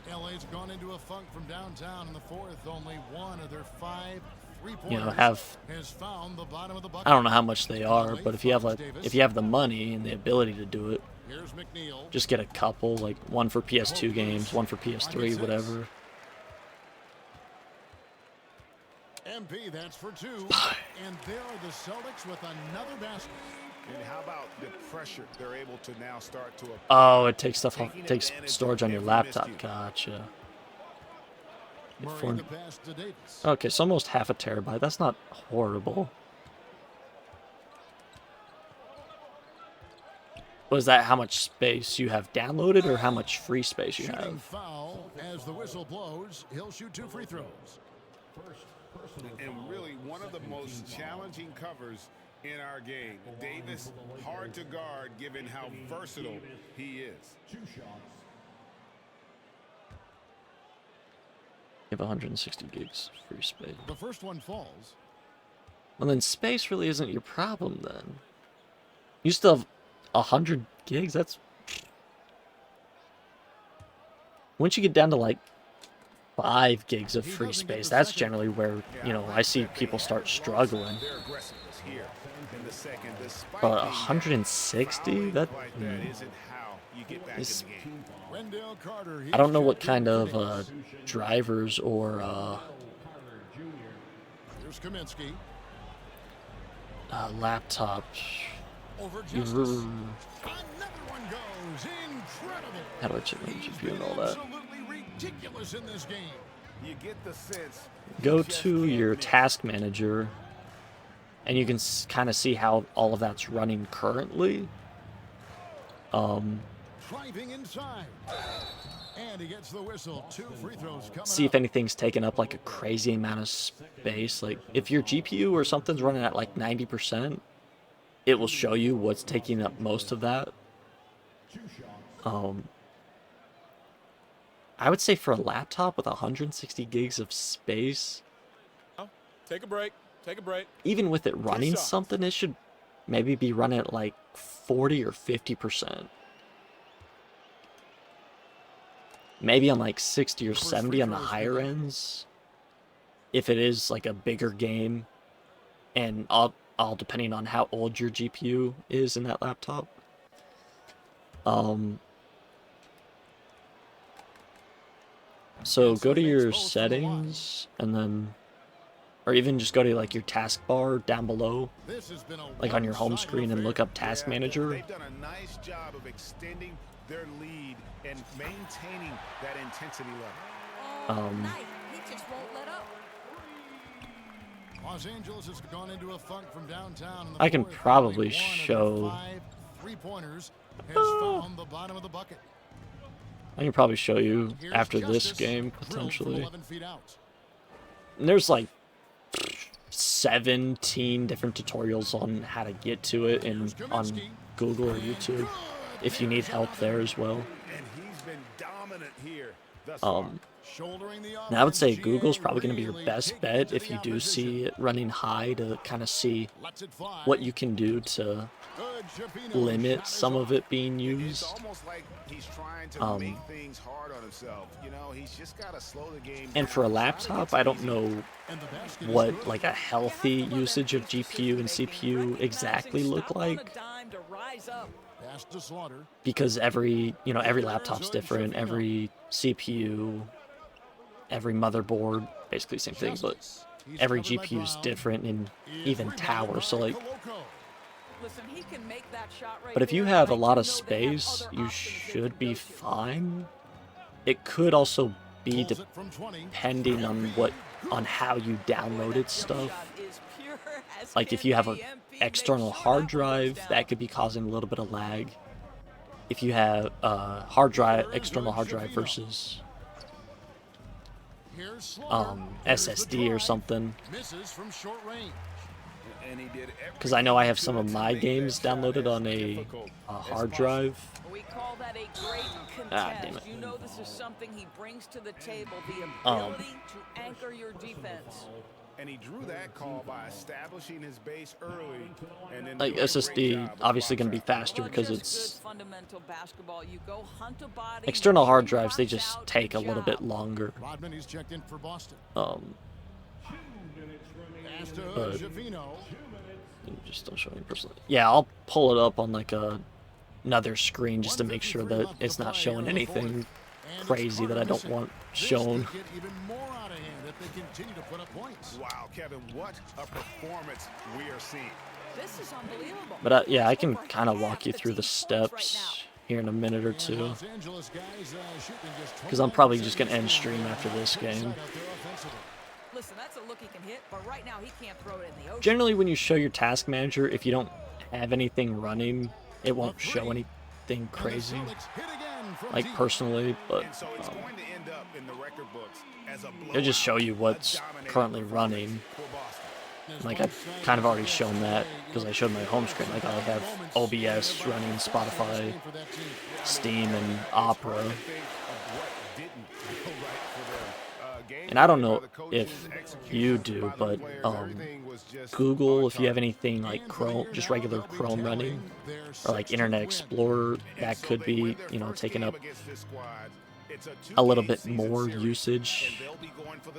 Speaker 9: LA's gone into a funk from downtown in the fourth. Only one of their 5 3-pointers
Speaker 1: You know, have
Speaker 9: has found the bottom of the bucket.
Speaker 1: I don't know how much they are, but if you have the money and the ability to do it,
Speaker 9: Here's McNeil.
Speaker 1: just get a couple, like one for PS2 games, one for PS3, whatever.
Speaker 9: MP, that's for 2. And there are the Celtics with another basket.
Speaker 11: And how about the pressure they're able to now start to apply?
Speaker 1: Oh, it takes stuff off, takes storage on your laptop. Gotcha.
Speaker 9: Murray, the pass to Davis.
Speaker 1: Okay, so almost half a terabyte. That's not horrible. Was that how much space you have downloaded, or how much free space you
Speaker 9: Shooting
Speaker 1: have?
Speaker 9: foul as the whistle blows. He'll shoot 2 free throws.
Speaker 11: And really one of the most challenging covers in our game. Davis, hard to guard given how versatile he is.
Speaker 1: You have 160 gigs free space.
Speaker 9: The first one falls.
Speaker 1: Well, then space really isn't your problem then. You still have 100 gigs? That's... Once you get down to like 5 gigs of free space, that's generally where, you know, I see people start struggling.
Speaker 11: Their aggressiveness here in the second, despite
Speaker 1: But
Speaker 11: being
Speaker 1: 160? That...
Speaker 11: like that isn't how you get back in
Speaker 1: It's-
Speaker 11: the game.
Speaker 9: Wendell Carter.
Speaker 1: I don't know what kind of drivers or
Speaker 9: Here's Kaminsky.
Speaker 1: laptops.
Speaker 9: Over
Speaker 1: you-
Speaker 9: Justice. Another one goes. Incredible.
Speaker 1: How do I check my GPU and all that?
Speaker 9: Absolutely ridiculous in this game.
Speaker 11: You get the sense
Speaker 1: Go to your task manager, and you can kind of see how all of that's running currently.
Speaker 9: driving inside. And he gets the whistle. 2 free throws coming
Speaker 1: See if
Speaker 9: up.
Speaker 1: anything's taking up like a crazy amount of space. Like if your GPU or something's running at like 90%, it will show you what's taking up most of that. I would say for a laptop with 160 gigs of space,
Speaker 8: Take a break. Take a break.
Speaker 1: even with it running
Speaker 8: shots.
Speaker 1: something, it should maybe be running at like 40 or 50%. Maybe on like 60 or 70 on the higher ends. If it is like a bigger game, and all depending on how old your GPU is in that laptop. So go to your settings, and then, or even just go to like your taskbar down below,
Speaker 9: This has been a
Speaker 1: like on your home
Speaker 9: one-sided
Speaker 1: screen, and
Speaker 9: affair.
Speaker 1: look up Task Manager.
Speaker 11: They've done a nice job of extending their lead and maintaining that intensity level.
Speaker 10: He just won't let up.
Speaker 9: Los Angeles has gone into a funk from downtown. in the
Speaker 1: I can
Speaker 9: fourth,
Speaker 1: probably
Speaker 9: only one of the
Speaker 1: show.
Speaker 9: 5 3-pointers has found the bottom of the bucket.
Speaker 1: I can probably show you
Speaker 9: Here's
Speaker 1: after this
Speaker 9: Justice,
Speaker 1: game,
Speaker 9: drilled from
Speaker 1: potentially.
Speaker 9: 11 feet out.
Speaker 1: And there's like 17 different tutorials on how to get to it and on Google or YouTube if you need help there as well.
Speaker 11: And he's been dominant here thus far.
Speaker 9: Shouldering the
Speaker 1: Now I would say
Speaker 9: offense,
Speaker 1: Google's
Speaker 9: GA
Speaker 1: probably going to be your
Speaker 9: really
Speaker 1: best
Speaker 9: taking
Speaker 1: bet
Speaker 9: to
Speaker 1: if
Speaker 9: the
Speaker 1: you do
Speaker 9: opposition.
Speaker 1: see it running high, to kind of see
Speaker 9: Lets it fly.
Speaker 1: what you can do to
Speaker 9: Good Shafino
Speaker 1: limit
Speaker 9: shot is
Speaker 1: some of
Speaker 9: off.
Speaker 1: it being
Speaker 11: It's
Speaker 1: used.
Speaker 11: almost like he's trying to make things hard on himself. You know, he's just got to slow the game
Speaker 1: And for a
Speaker 11: down.
Speaker 1: laptop, I don't know
Speaker 9: And the basket is
Speaker 1: what
Speaker 9: good.
Speaker 1: like a healthy usage of GPU and CPU exactly look like,
Speaker 10: Dime to rise up.
Speaker 9: Pass to Slaughter.
Speaker 1: because every laptop's different, every CPU, every motherboard, basically same thing, but
Speaker 9: Justice. He's
Speaker 1: every
Speaker 9: covered by
Speaker 1: GPU's
Speaker 9: Brown.
Speaker 1: different, and
Speaker 9: Is
Speaker 1: even
Speaker 9: rebounded
Speaker 1: tower.
Speaker 9: by
Speaker 1: So like,
Speaker 9: Koloko.
Speaker 10: Listen, he can make that shot right
Speaker 1: but if you
Speaker 10: there,
Speaker 1: have a
Speaker 10: and I
Speaker 1: lot
Speaker 10: do
Speaker 1: of
Speaker 10: know they have
Speaker 1: space,
Speaker 10: other
Speaker 1: you
Speaker 10: options they
Speaker 1: should
Speaker 10: can
Speaker 1: be
Speaker 10: go to.
Speaker 1: fine. It could also be
Speaker 9: Pulls it from 20.
Speaker 1: depending on how you downloaded stuff.
Speaker 10: Shot is pure as
Speaker 1: Like if
Speaker 10: can
Speaker 1: you have
Speaker 10: be.
Speaker 1: an
Speaker 10: MP makes
Speaker 1: external
Speaker 10: sure
Speaker 1: hard
Speaker 10: that one goes
Speaker 1: drive,
Speaker 10: down.
Speaker 1: that could be causing a little bit of lag. If you have a external hard drive versus
Speaker 9: Here's Slaughter. Here's the
Speaker 1: SSD or
Speaker 9: drive.
Speaker 1: something,
Speaker 9: Misses from short range.
Speaker 11: And he did
Speaker 1: because I know I have some of
Speaker 11: everything
Speaker 1: my
Speaker 11: to make
Speaker 1: games
Speaker 11: that shot
Speaker 1: downloaded
Speaker 11: as
Speaker 1: on a
Speaker 11: difficult as
Speaker 1: hard
Speaker 11: possible.
Speaker 1: drive.
Speaker 10: We call that a great
Speaker 1: Ah, damn
Speaker 10: contest.
Speaker 1: it.
Speaker 10: You know this is something he brings to the table, the ability to anchor your defense.
Speaker 11: And he drew that call by establishing his base early, and then
Speaker 1: Like
Speaker 11: doing a great
Speaker 1: SSD,
Speaker 11: job of
Speaker 1: obviously
Speaker 11: box
Speaker 1: going to be
Speaker 11: out.
Speaker 1: faster
Speaker 10: Well,
Speaker 1: because
Speaker 10: just
Speaker 1: it's
Speaker 10: good fundamental basketball. You go hunt a body,
Speaker 1: external hard
Speaker 10: shoot,
Speaker 1: drives. They
Speaker 10: punch
Speaker 1: just
Speaker 10: out,
Speaker 1: take a
Speaker 10: good
Speaker 1: little bit
Speaker 10: job.
Speaker 1: longer.
Speaker 9: Rodman, he's checked in for Boston. Pass to
Speaker 1: But-
Speaker 9: Shafino.
Speaker 1: Just don't show any personally. Yeah, I'll pull it up on like another screen just to make sure
Speaker 9: 1:53
Speaker 1: that
Speaker 9: left to
Speaker 1: it's not
Speaker 9: play
Speaker 1: showing
Speaker 9: here in the
Speaker 1: anything
Speaker 9: fourth. And
Speaker 1: crazy
Speaker 9: it's
Speaker 1: that I don't
Speaker 9: Carter
Speaker 1: want
Speaker 9: This
Speaker 1: shown.
Speaker 9: could get even more out of hand if they continue to put up points.
Speaker 11: Wow, Kevin, what a performance we are seeing.
Speaker 10: This is unbelievable.
Speaker 1: But yeah, I can
Speaker 10: Over
Speaker 1: kind of
Speaker 10: half
Speaker 1: walk you
Speaker 10: the
Speaker 1: through the
Speaker 10: team's points right
Speaker 1: steps here in a minute or
Speaker 9: And
Speaker 1: two.
Speaker 9: Los Angeles guys shooting just
Speaker 1: 'Cause I'm probably just
Speaker 9: 29%
Speaker 1: gonna end stream after this
Speaker 9: Good
Speaker 1: game.
Speaker 9: side out there offensively.
Speaker 10: Listen, that's a look he can hit, but right now he can't throw it in the ocean.
Speaker 1: Generally, when you show your task manager, if you don't have anything running, it won't show anything crazy.
Speaker 9: And the Celtics hit again from
Speaker 1: Like
Speaker 9: deep.
Speaker 1: personally, but
Speaker 11: And so it's going to end up in the record books as a blowout,
Speaker 1: it'll just show you
Speaker 11: a
Speaker 1: what's
Speaker 11: dominating
Speaker 1: currently
Speaker 11: performance
Speaker 1: running.
Speaker 11: for Boston.
Speaker 1: Like I've kind of already shown that because I showed my home screen. Like I have OBS running, Spotify, Steam, and Opera. And I don't know if you do, but Google, if you have anything like Chrome, just regular Chrome running, or like Internet Explorer, that could be, taking up a little bit more usage.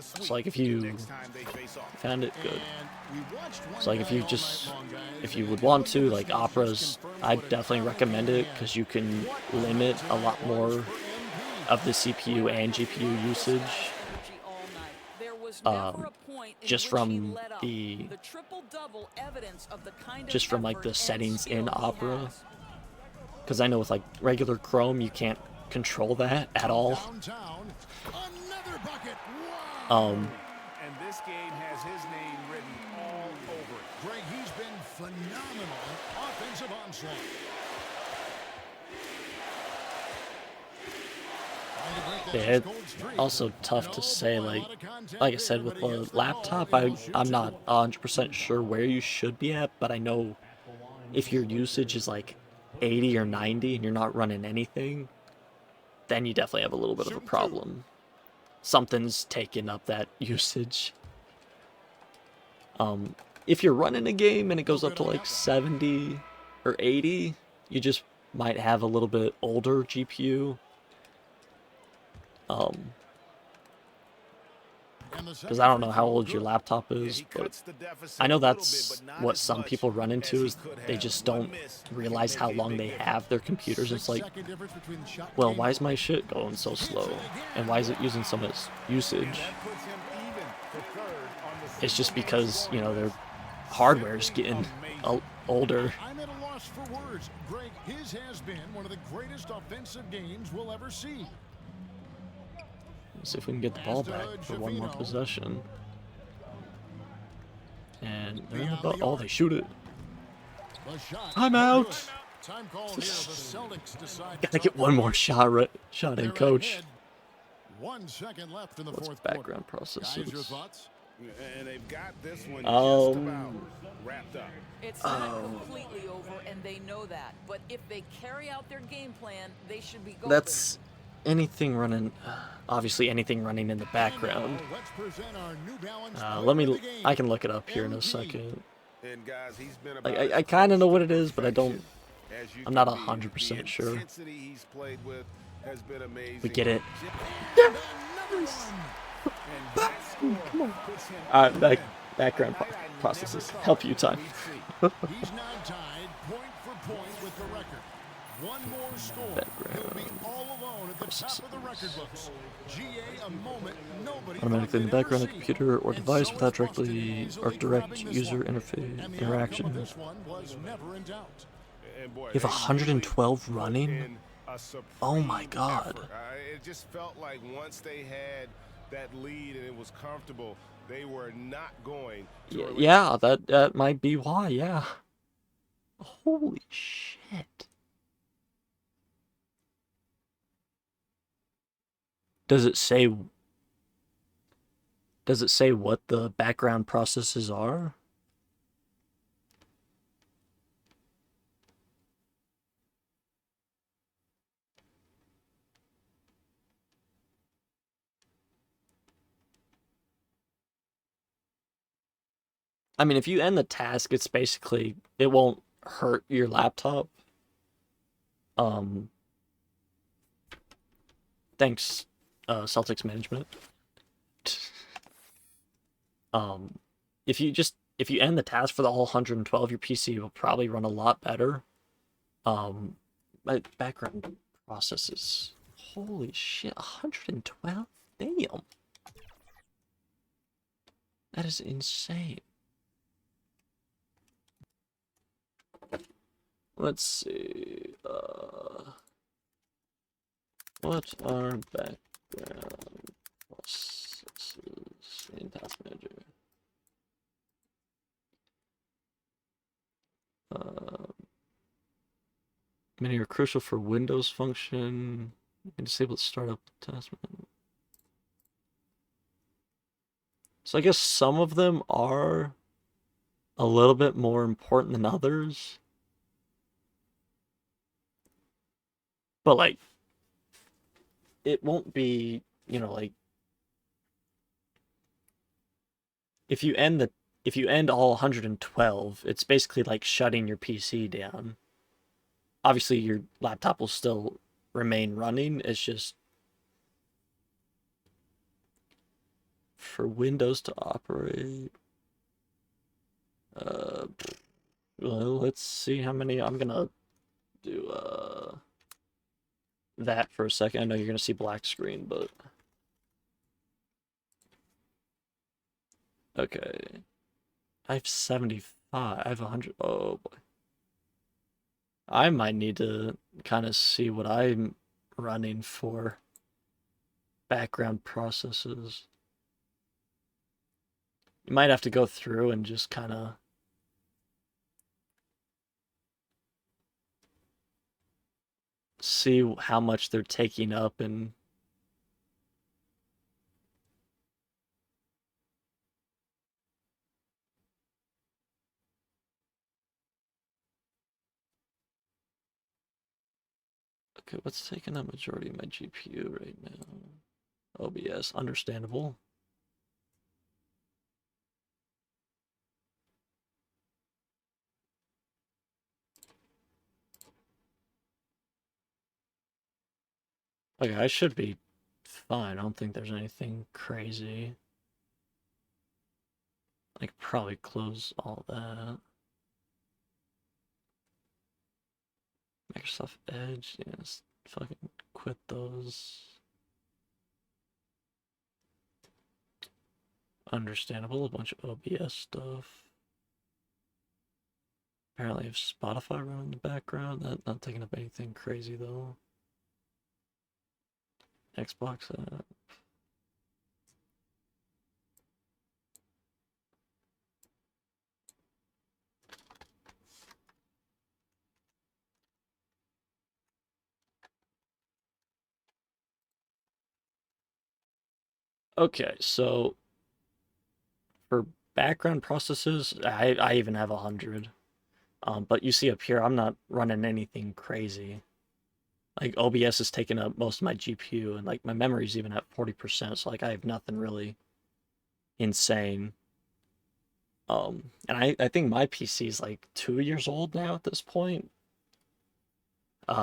Speaker 1: So like if you found it good. So like if you would want to, like Opera's, I'd definitely recommend it because you can limit a lot more of the CPU and GPU usage. Just from like the settings in Opera, because I know with like regular Chrome you can't control that at all.
Speaker 11: And this game has his name written all over it.
Speaker 9: Greg, he's been phenomenal. Offensive onslaught.
Speaker 1: Yeah, it's also tough to say, like I said, with the laptop, I'm not 100% sure where you should be at, but I know if your usage is like 80 or 90 and you're not running anything, then you definitely have a little bit of a problem. Something's taking up that usage. If you're running a game and it goes up to like 70 or 80, you just might have a little bit older GPU. Because I don't know how old your laptop is, but I know that's what some people run into, is they just don't realize how long they have their computers. It's like, well, why is my shit going so slow? And why is it using so much usage? It's just because, you know, their hardware is getting older.
Speaker 9: I'm at a loss for words. Greg, his has been one of the greatest offensive games we'll ever see.
Speaker 1: Let's see if we can get the ball back for one more possession. And they're in the ball. Oh, they shoot it. I'm out. Gotta get one more shot in, coach.
Speaker 9: 1 second left in the
Speaker 1: What's
Speaker 9: fourth
Speaker 1: background
Speaker 9: quarter.
Speaker 1: processes?
Speaker 9: Guys, your thoughts?
Speaker 11: And they've got this one just about wrapped up.
Speaker 10: It's not completely over, and they know that. But if they carry out their game plan, they should be golden.
Speaker 1: That's anything running. Obviously, anything running in the background. I can look it up here in a second.
Speaker 11: And guys, he's been
Speaker 1: Like, I kind of know what it is, but I'm not 100% sure. We get it. Yeah. Come on. Alright, background processes. Help you time.
Speaker 9: He's now tied point for point with the record. One more score. He'll be all alone at the top of the record books. GA, a moment nobody
Speaker 1: Automatically in the background of the computer or device without direct user interface interaction.
Speaker 9: This one was never in doubt.
Speaker 1: You have 112 running? Oh my god.
Speaker 11: It just felt like once they had that lead and it was comfortable, they were not going to
Speaker 1: Yeah, that might be why, yeah. Holy shit. Does it say what the background processes are? I mean, if you end the task, it's basically, it won't hurt your laptop. Thanks, Celtics management. If you end the task for the whole 112, your PC will probably run a lot better. Background processes. Holy shit, 112? Damn. That is insane. Let's see. What are background processes in Task Manager? Many are crucial for Windows function. You can disable the startup task manager. So I guess some of them are a little bit more important than others. But like, it won't be, you know, like, if you end all 112, it's basically like shutting your PC down. Obviously, your laptop will still remain running. It's just for Windows to operate. Well, let's see how many. I'm gonna do that for a second. I know you're gonna see black screen, but okay. I have 75. I have 100. Oh boy. I might need to kind of see what I'm running for background processes. You might have to go through and just kind of see how much they're taking up and Okay, what's taking up majority of my GPU right now? OBS, understandable. Okay, I should be fine. I don't think there's anything crazy. I could probably close all that. Microsoft Edge, yes. Fucking quit those. Understandable, a bunch of OBS stuff. Apparently I have Spotify running in the background. Not taking up anything crazy though. Xbox app. Okay, so for background processes, I even have 100. But you see up here, I'm not running anything crazy. Like OBS is taking up most of my GPU, and like my memory's even at 40%, so like I have nothing really insane. And I think my PC is like 2 years old now at this point.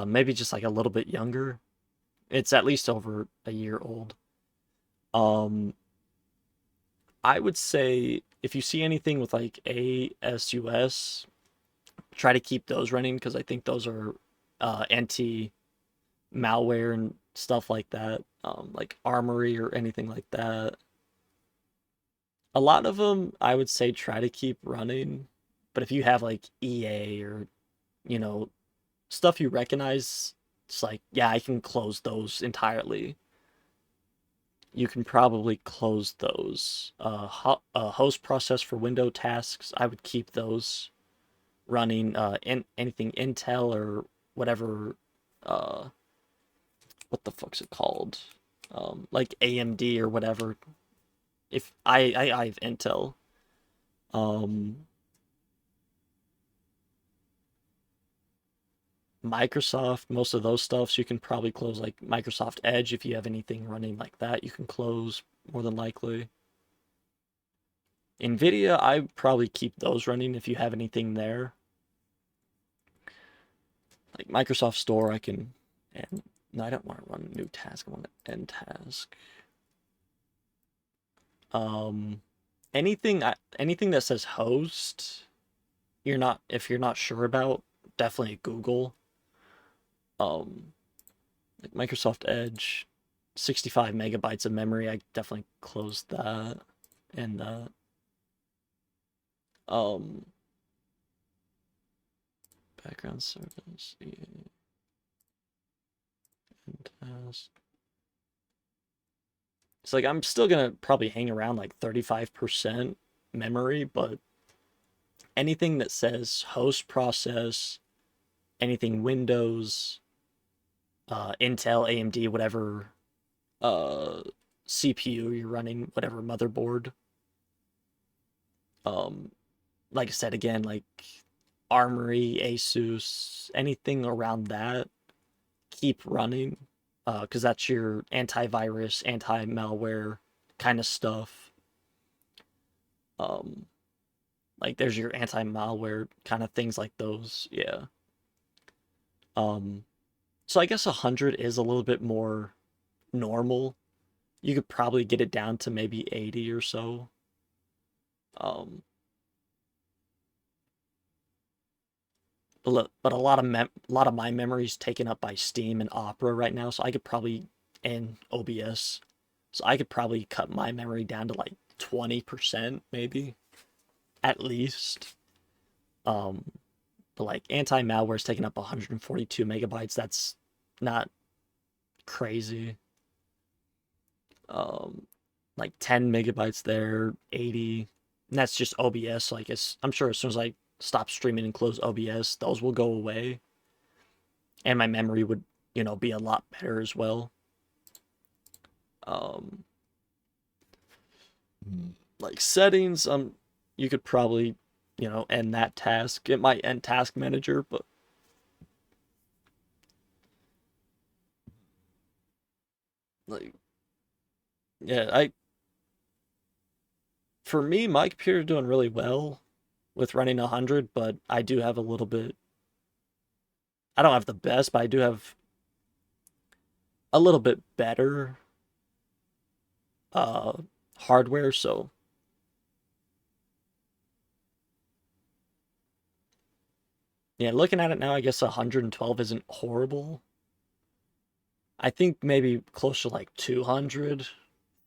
Speaker 1: Maybe just like a little bit younger. It's at least over a year old. I would say if you see anything with like ASUS, try to keep those running because I think those are anti-malware and stuff like that, like Armory or anything like that. A lot of them, I would say try to keep running, but if you have like EA or, you know, stuff you recognize, it's like, yeah, I can close those entirely. You can probably close those. Host process for window tasks, I would keep those running. Anything Intel or whatever, what the fuck's it called? Like AMD or whatever. If I have Intel. Microsoft, most of those stuffs, you can probably close, like Microsoft Edge. If you have anything running like that, you can close more than likely. NVIDIA, I probably keep those running if you have anything there. Like Microsoft Store, I can, and no, I don't want to run a new task. I want to end task. Anything that says host, if you're not sure about, definitely Google. Like Microsoft Edge, 65 megabytes of memory, I definitely closed that and that. Background service, yeah. And task. It's like I'm still gonna probably hang around like 35% memory, but anything that says host process, anything Windows, Intel, AMD, whatever CPU you're running, whatever motherboard. Like I said again, like Armory, Asus, anything around that, keep running, because that's your antivirus, anti-malware kind of stuff. Like there's your anti-malware kind of things like those, yeah. So I guess 100 is a little bit more normal. You could probably get it down to maybe 80 or so. But a lot of my memory is taken up by Steam and Opera right now, so I could probably, and OBS, so I could probably cut my memory down to like 20% maybe, at least. But like anti-malware is taking up 142 megabytes. That's not crazy. Like 10 megabytes there, 80, and that's just OBS. So I guess I'm sure as soon as I stop streaming and close OBS, those will go away, and my memory would, be a lot better as well. Like settings, you could probably, end that task. It might end Task Manager, but Like, yeah, for me, my computer's doing really well with running 100, but I do have a little bit. I don't have the best, but I do have a little bit better hardware, so yeah, looking at it now, I guess 112 isn't horrible. I think maybe close to like 200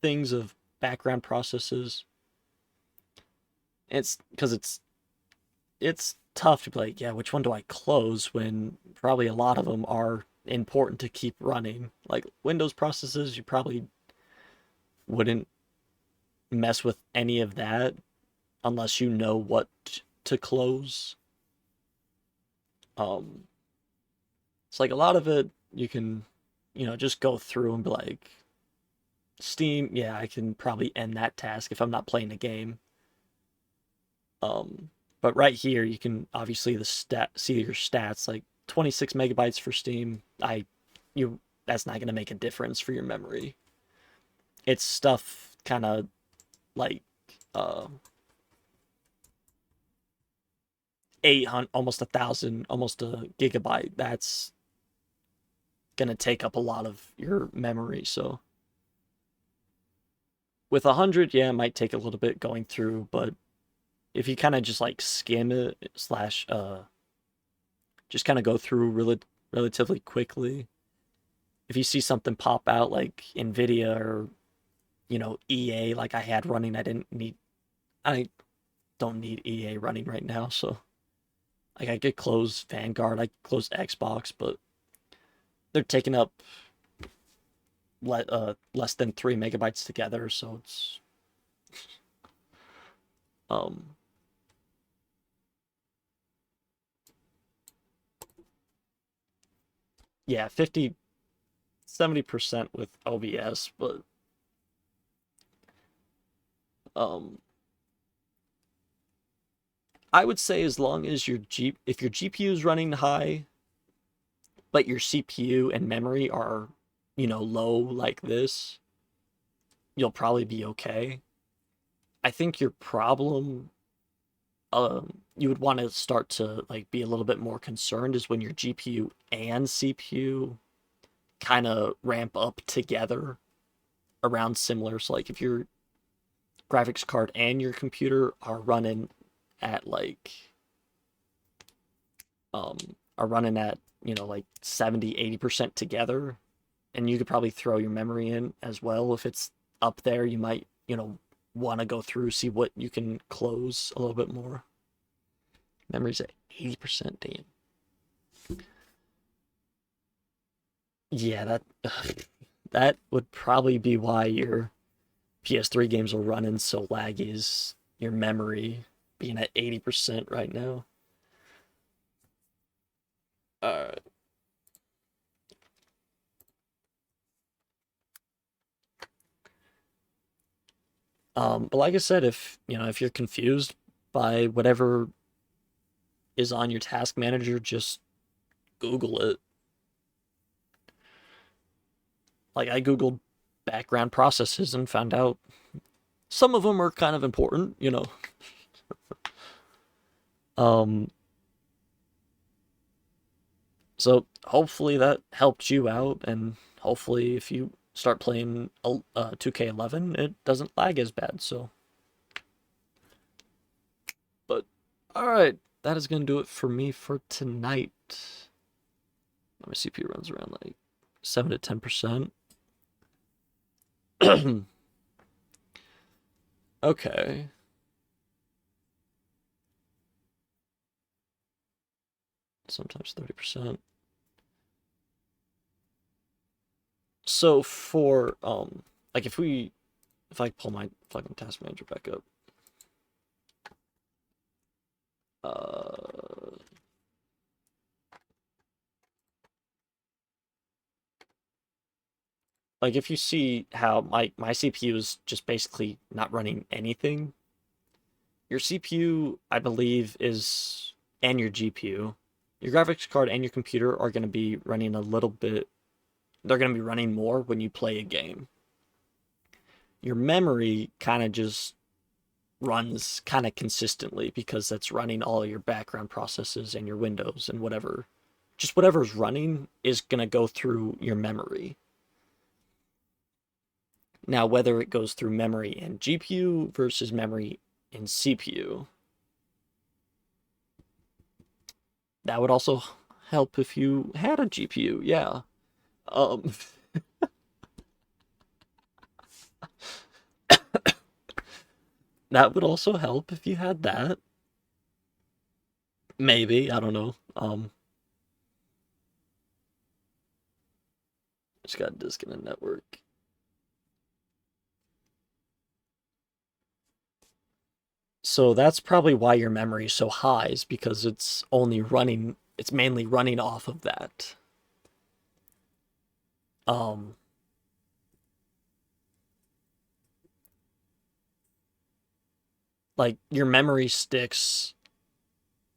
Speaker 1: things of background processes. It's because it's tough to be like, yeah, which one do I close when probably a lot of them are important to keep running. Like Windows processes, you probably wouldn't mess with any of that unless you know what to close. It's like a lot of it you can, just go through and be like, Steam, yeah, I can probably end that task if I'm not playing a game. But right here you can obviously see your stats, like 26 megabytes for Steam. That's not gonna make a difference for your memory. It's stuff kind of like 800, almost 1,000, almost a gigabyte. That's gonna take up a lot of your memory. So with 100, yeah, it might take a little bit going through, but if you kind of just like skim it slash just kind of go through relatively quickly, if you see something pop out like Nvidia or EA like I had running, I don't need EA running right now, so like I could close Vanguard, I could close Xbox, but they're taking up less than 3 megabytes together, so it's yeah, 70% with OBS, but I would say as long as if your GPU is running high, but your CPU and memory are, low like this, you'll probably be okay. I think your problem, you would want to start to like be a little bit more concerned is when your GPU and CPU kind of ramp up together around similar. So like if your graphics card and your computer are running at like like 70-80% together, and you could probably throw your memory in as well. If it's up there, you might want to go through, see what you can close a little bit more. Memory's at 80%, damn. Yeah, that would probably be why your PS3 games are running so laggy, is your memory being at 80% right now. Alright. But like I said, if you're confused by whatever is on your task manager, just Google it. Like I Googled background processes and found out some of them are kind of important, So hopefully that helped you out, and hopefully if you start playing 2K11, it doesn't lag as bad. So, but all right, that is gonna do it for me for tonight. My CPU runs around like 7 to 10%. Okay. Sometimes 30%. So for like if I pull my fucking task manager back up, like if you see how my CPU is just basically not running anything, your CPU, I believe, and your GPU, your graphics card and your computer are going to be running a little bit they're going to be running more when you play a game. Your memory kind of just runs kind of consistently because that's running all your background processes and your windows and whatever. Just whatever's running is going to go through your memory. Now, whether it goes through memory and GPU versus memory and CPU, that would also help if you had a GPU, yeah. That would also help if you had that. Maybe, I don't know. Just got a disconnect network. So that's probably why your memory is so high, is because it's mainly running off of that. Like your memory sticks,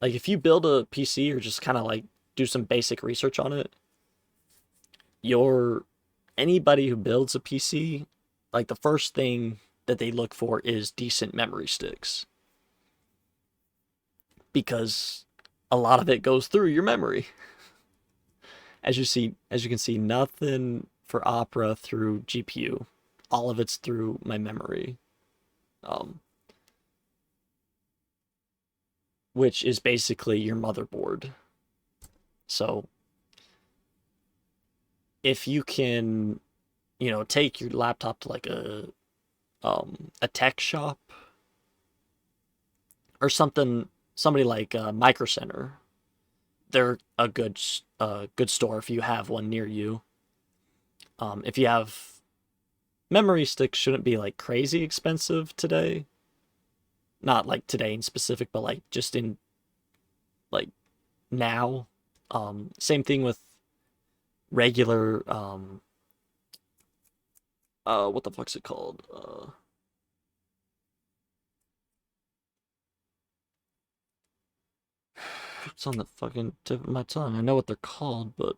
Speaker 1: like if you build a PC or just kind of like do some basic research on it, anybody who builds a PC, like the first thing that they look for is decent memory sticks. Because a lot of it goes through your memory. As you can see, nothing for Opera through GPU. All of it's through my memory. Which is basically your motherboard. So if you can, take your laptop to like a tech shop or somebody like Micro Center, they're a good store if you have one near you. If you have memory sticks, shouldn't be like crazy expensive today. Not like today in specific, but like just in like now. Same thing with regular what the fuck's it called? It's on the fucking tip of my tongue. I know what they're called, but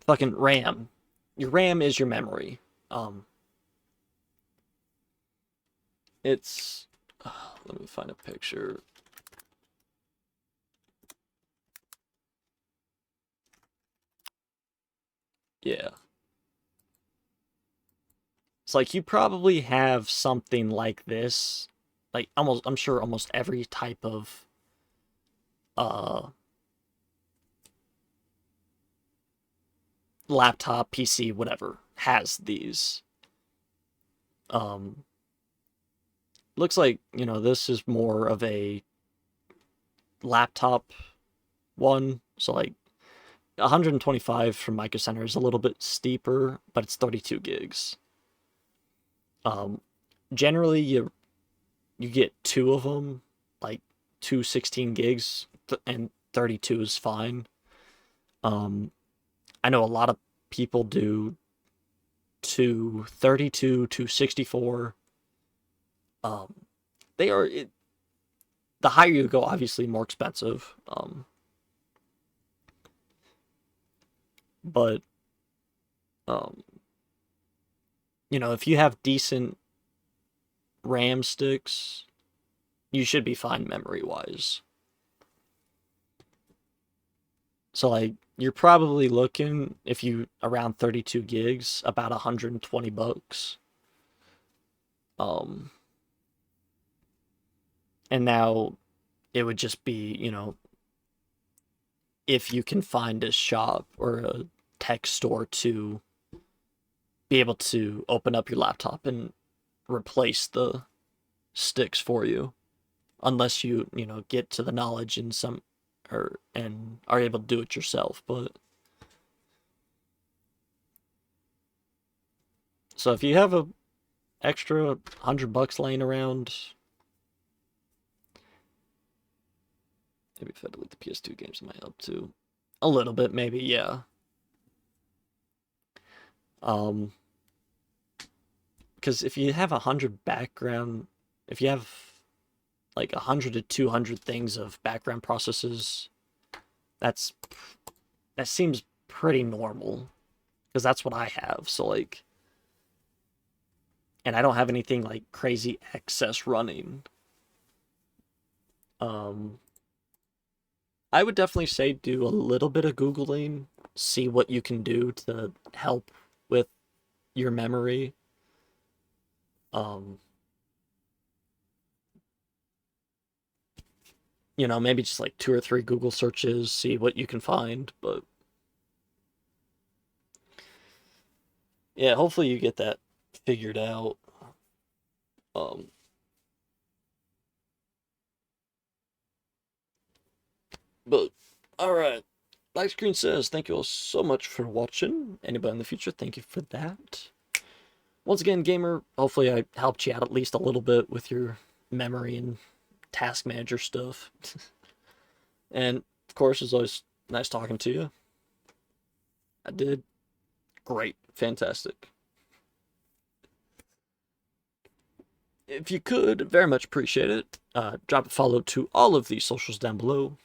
Speaker 1: fucking RAM. Your RAM is your memory. It's let me find a picture. Yeah. It's like you probably have something like this. Like I'm sure almost every type of laptop, PC, whatever has these. Looks like, this is more of a laptop one. So like 125 from Micro Center is a little bit steeper, but it's 32 gigs. Generally you get two of them, like 2 16 gigs, and 32 is fine. I know a lot of people do 232, 264. The higher you go, obviously more expensive. But if you have decent RAM sticks, you should be fine memory-wise. So, like, you're probably looking, if you around 32 gigs, about $120. And now it would just be, if you can find a shop or a tech store to be able to open up your laptop and replace the sticks for you, unless you get to the knowledge and are able to do it yourself. But so if you have a extra $100 laying around, maybe if I delete the PS2 games, it might help too. A little bit, maybe, yeah. Because if you have 100 background, if you have like 100 to 200 things of background processes that seems pretty normal, because that's what I have. So like, and I don't have anything like crazy excess running. I would definitely say do a little bit of Googling, see what you can do to help with your memory. You know, maybe just like 2 or 3 Google searches, see what you can find, but yeah, hopefully you get that figured out. But alright. Black Screen says, thank you all so much for watching. Anybody in the future, thank you for that. Once again, gamer, hopefully I helped you out at least a little bit with your memory and task manager stuff. And, of course, it's always nice talking to you. I did great. Fantastic. If you could, very much appreciate it. Drop a follow to all of these socials down below.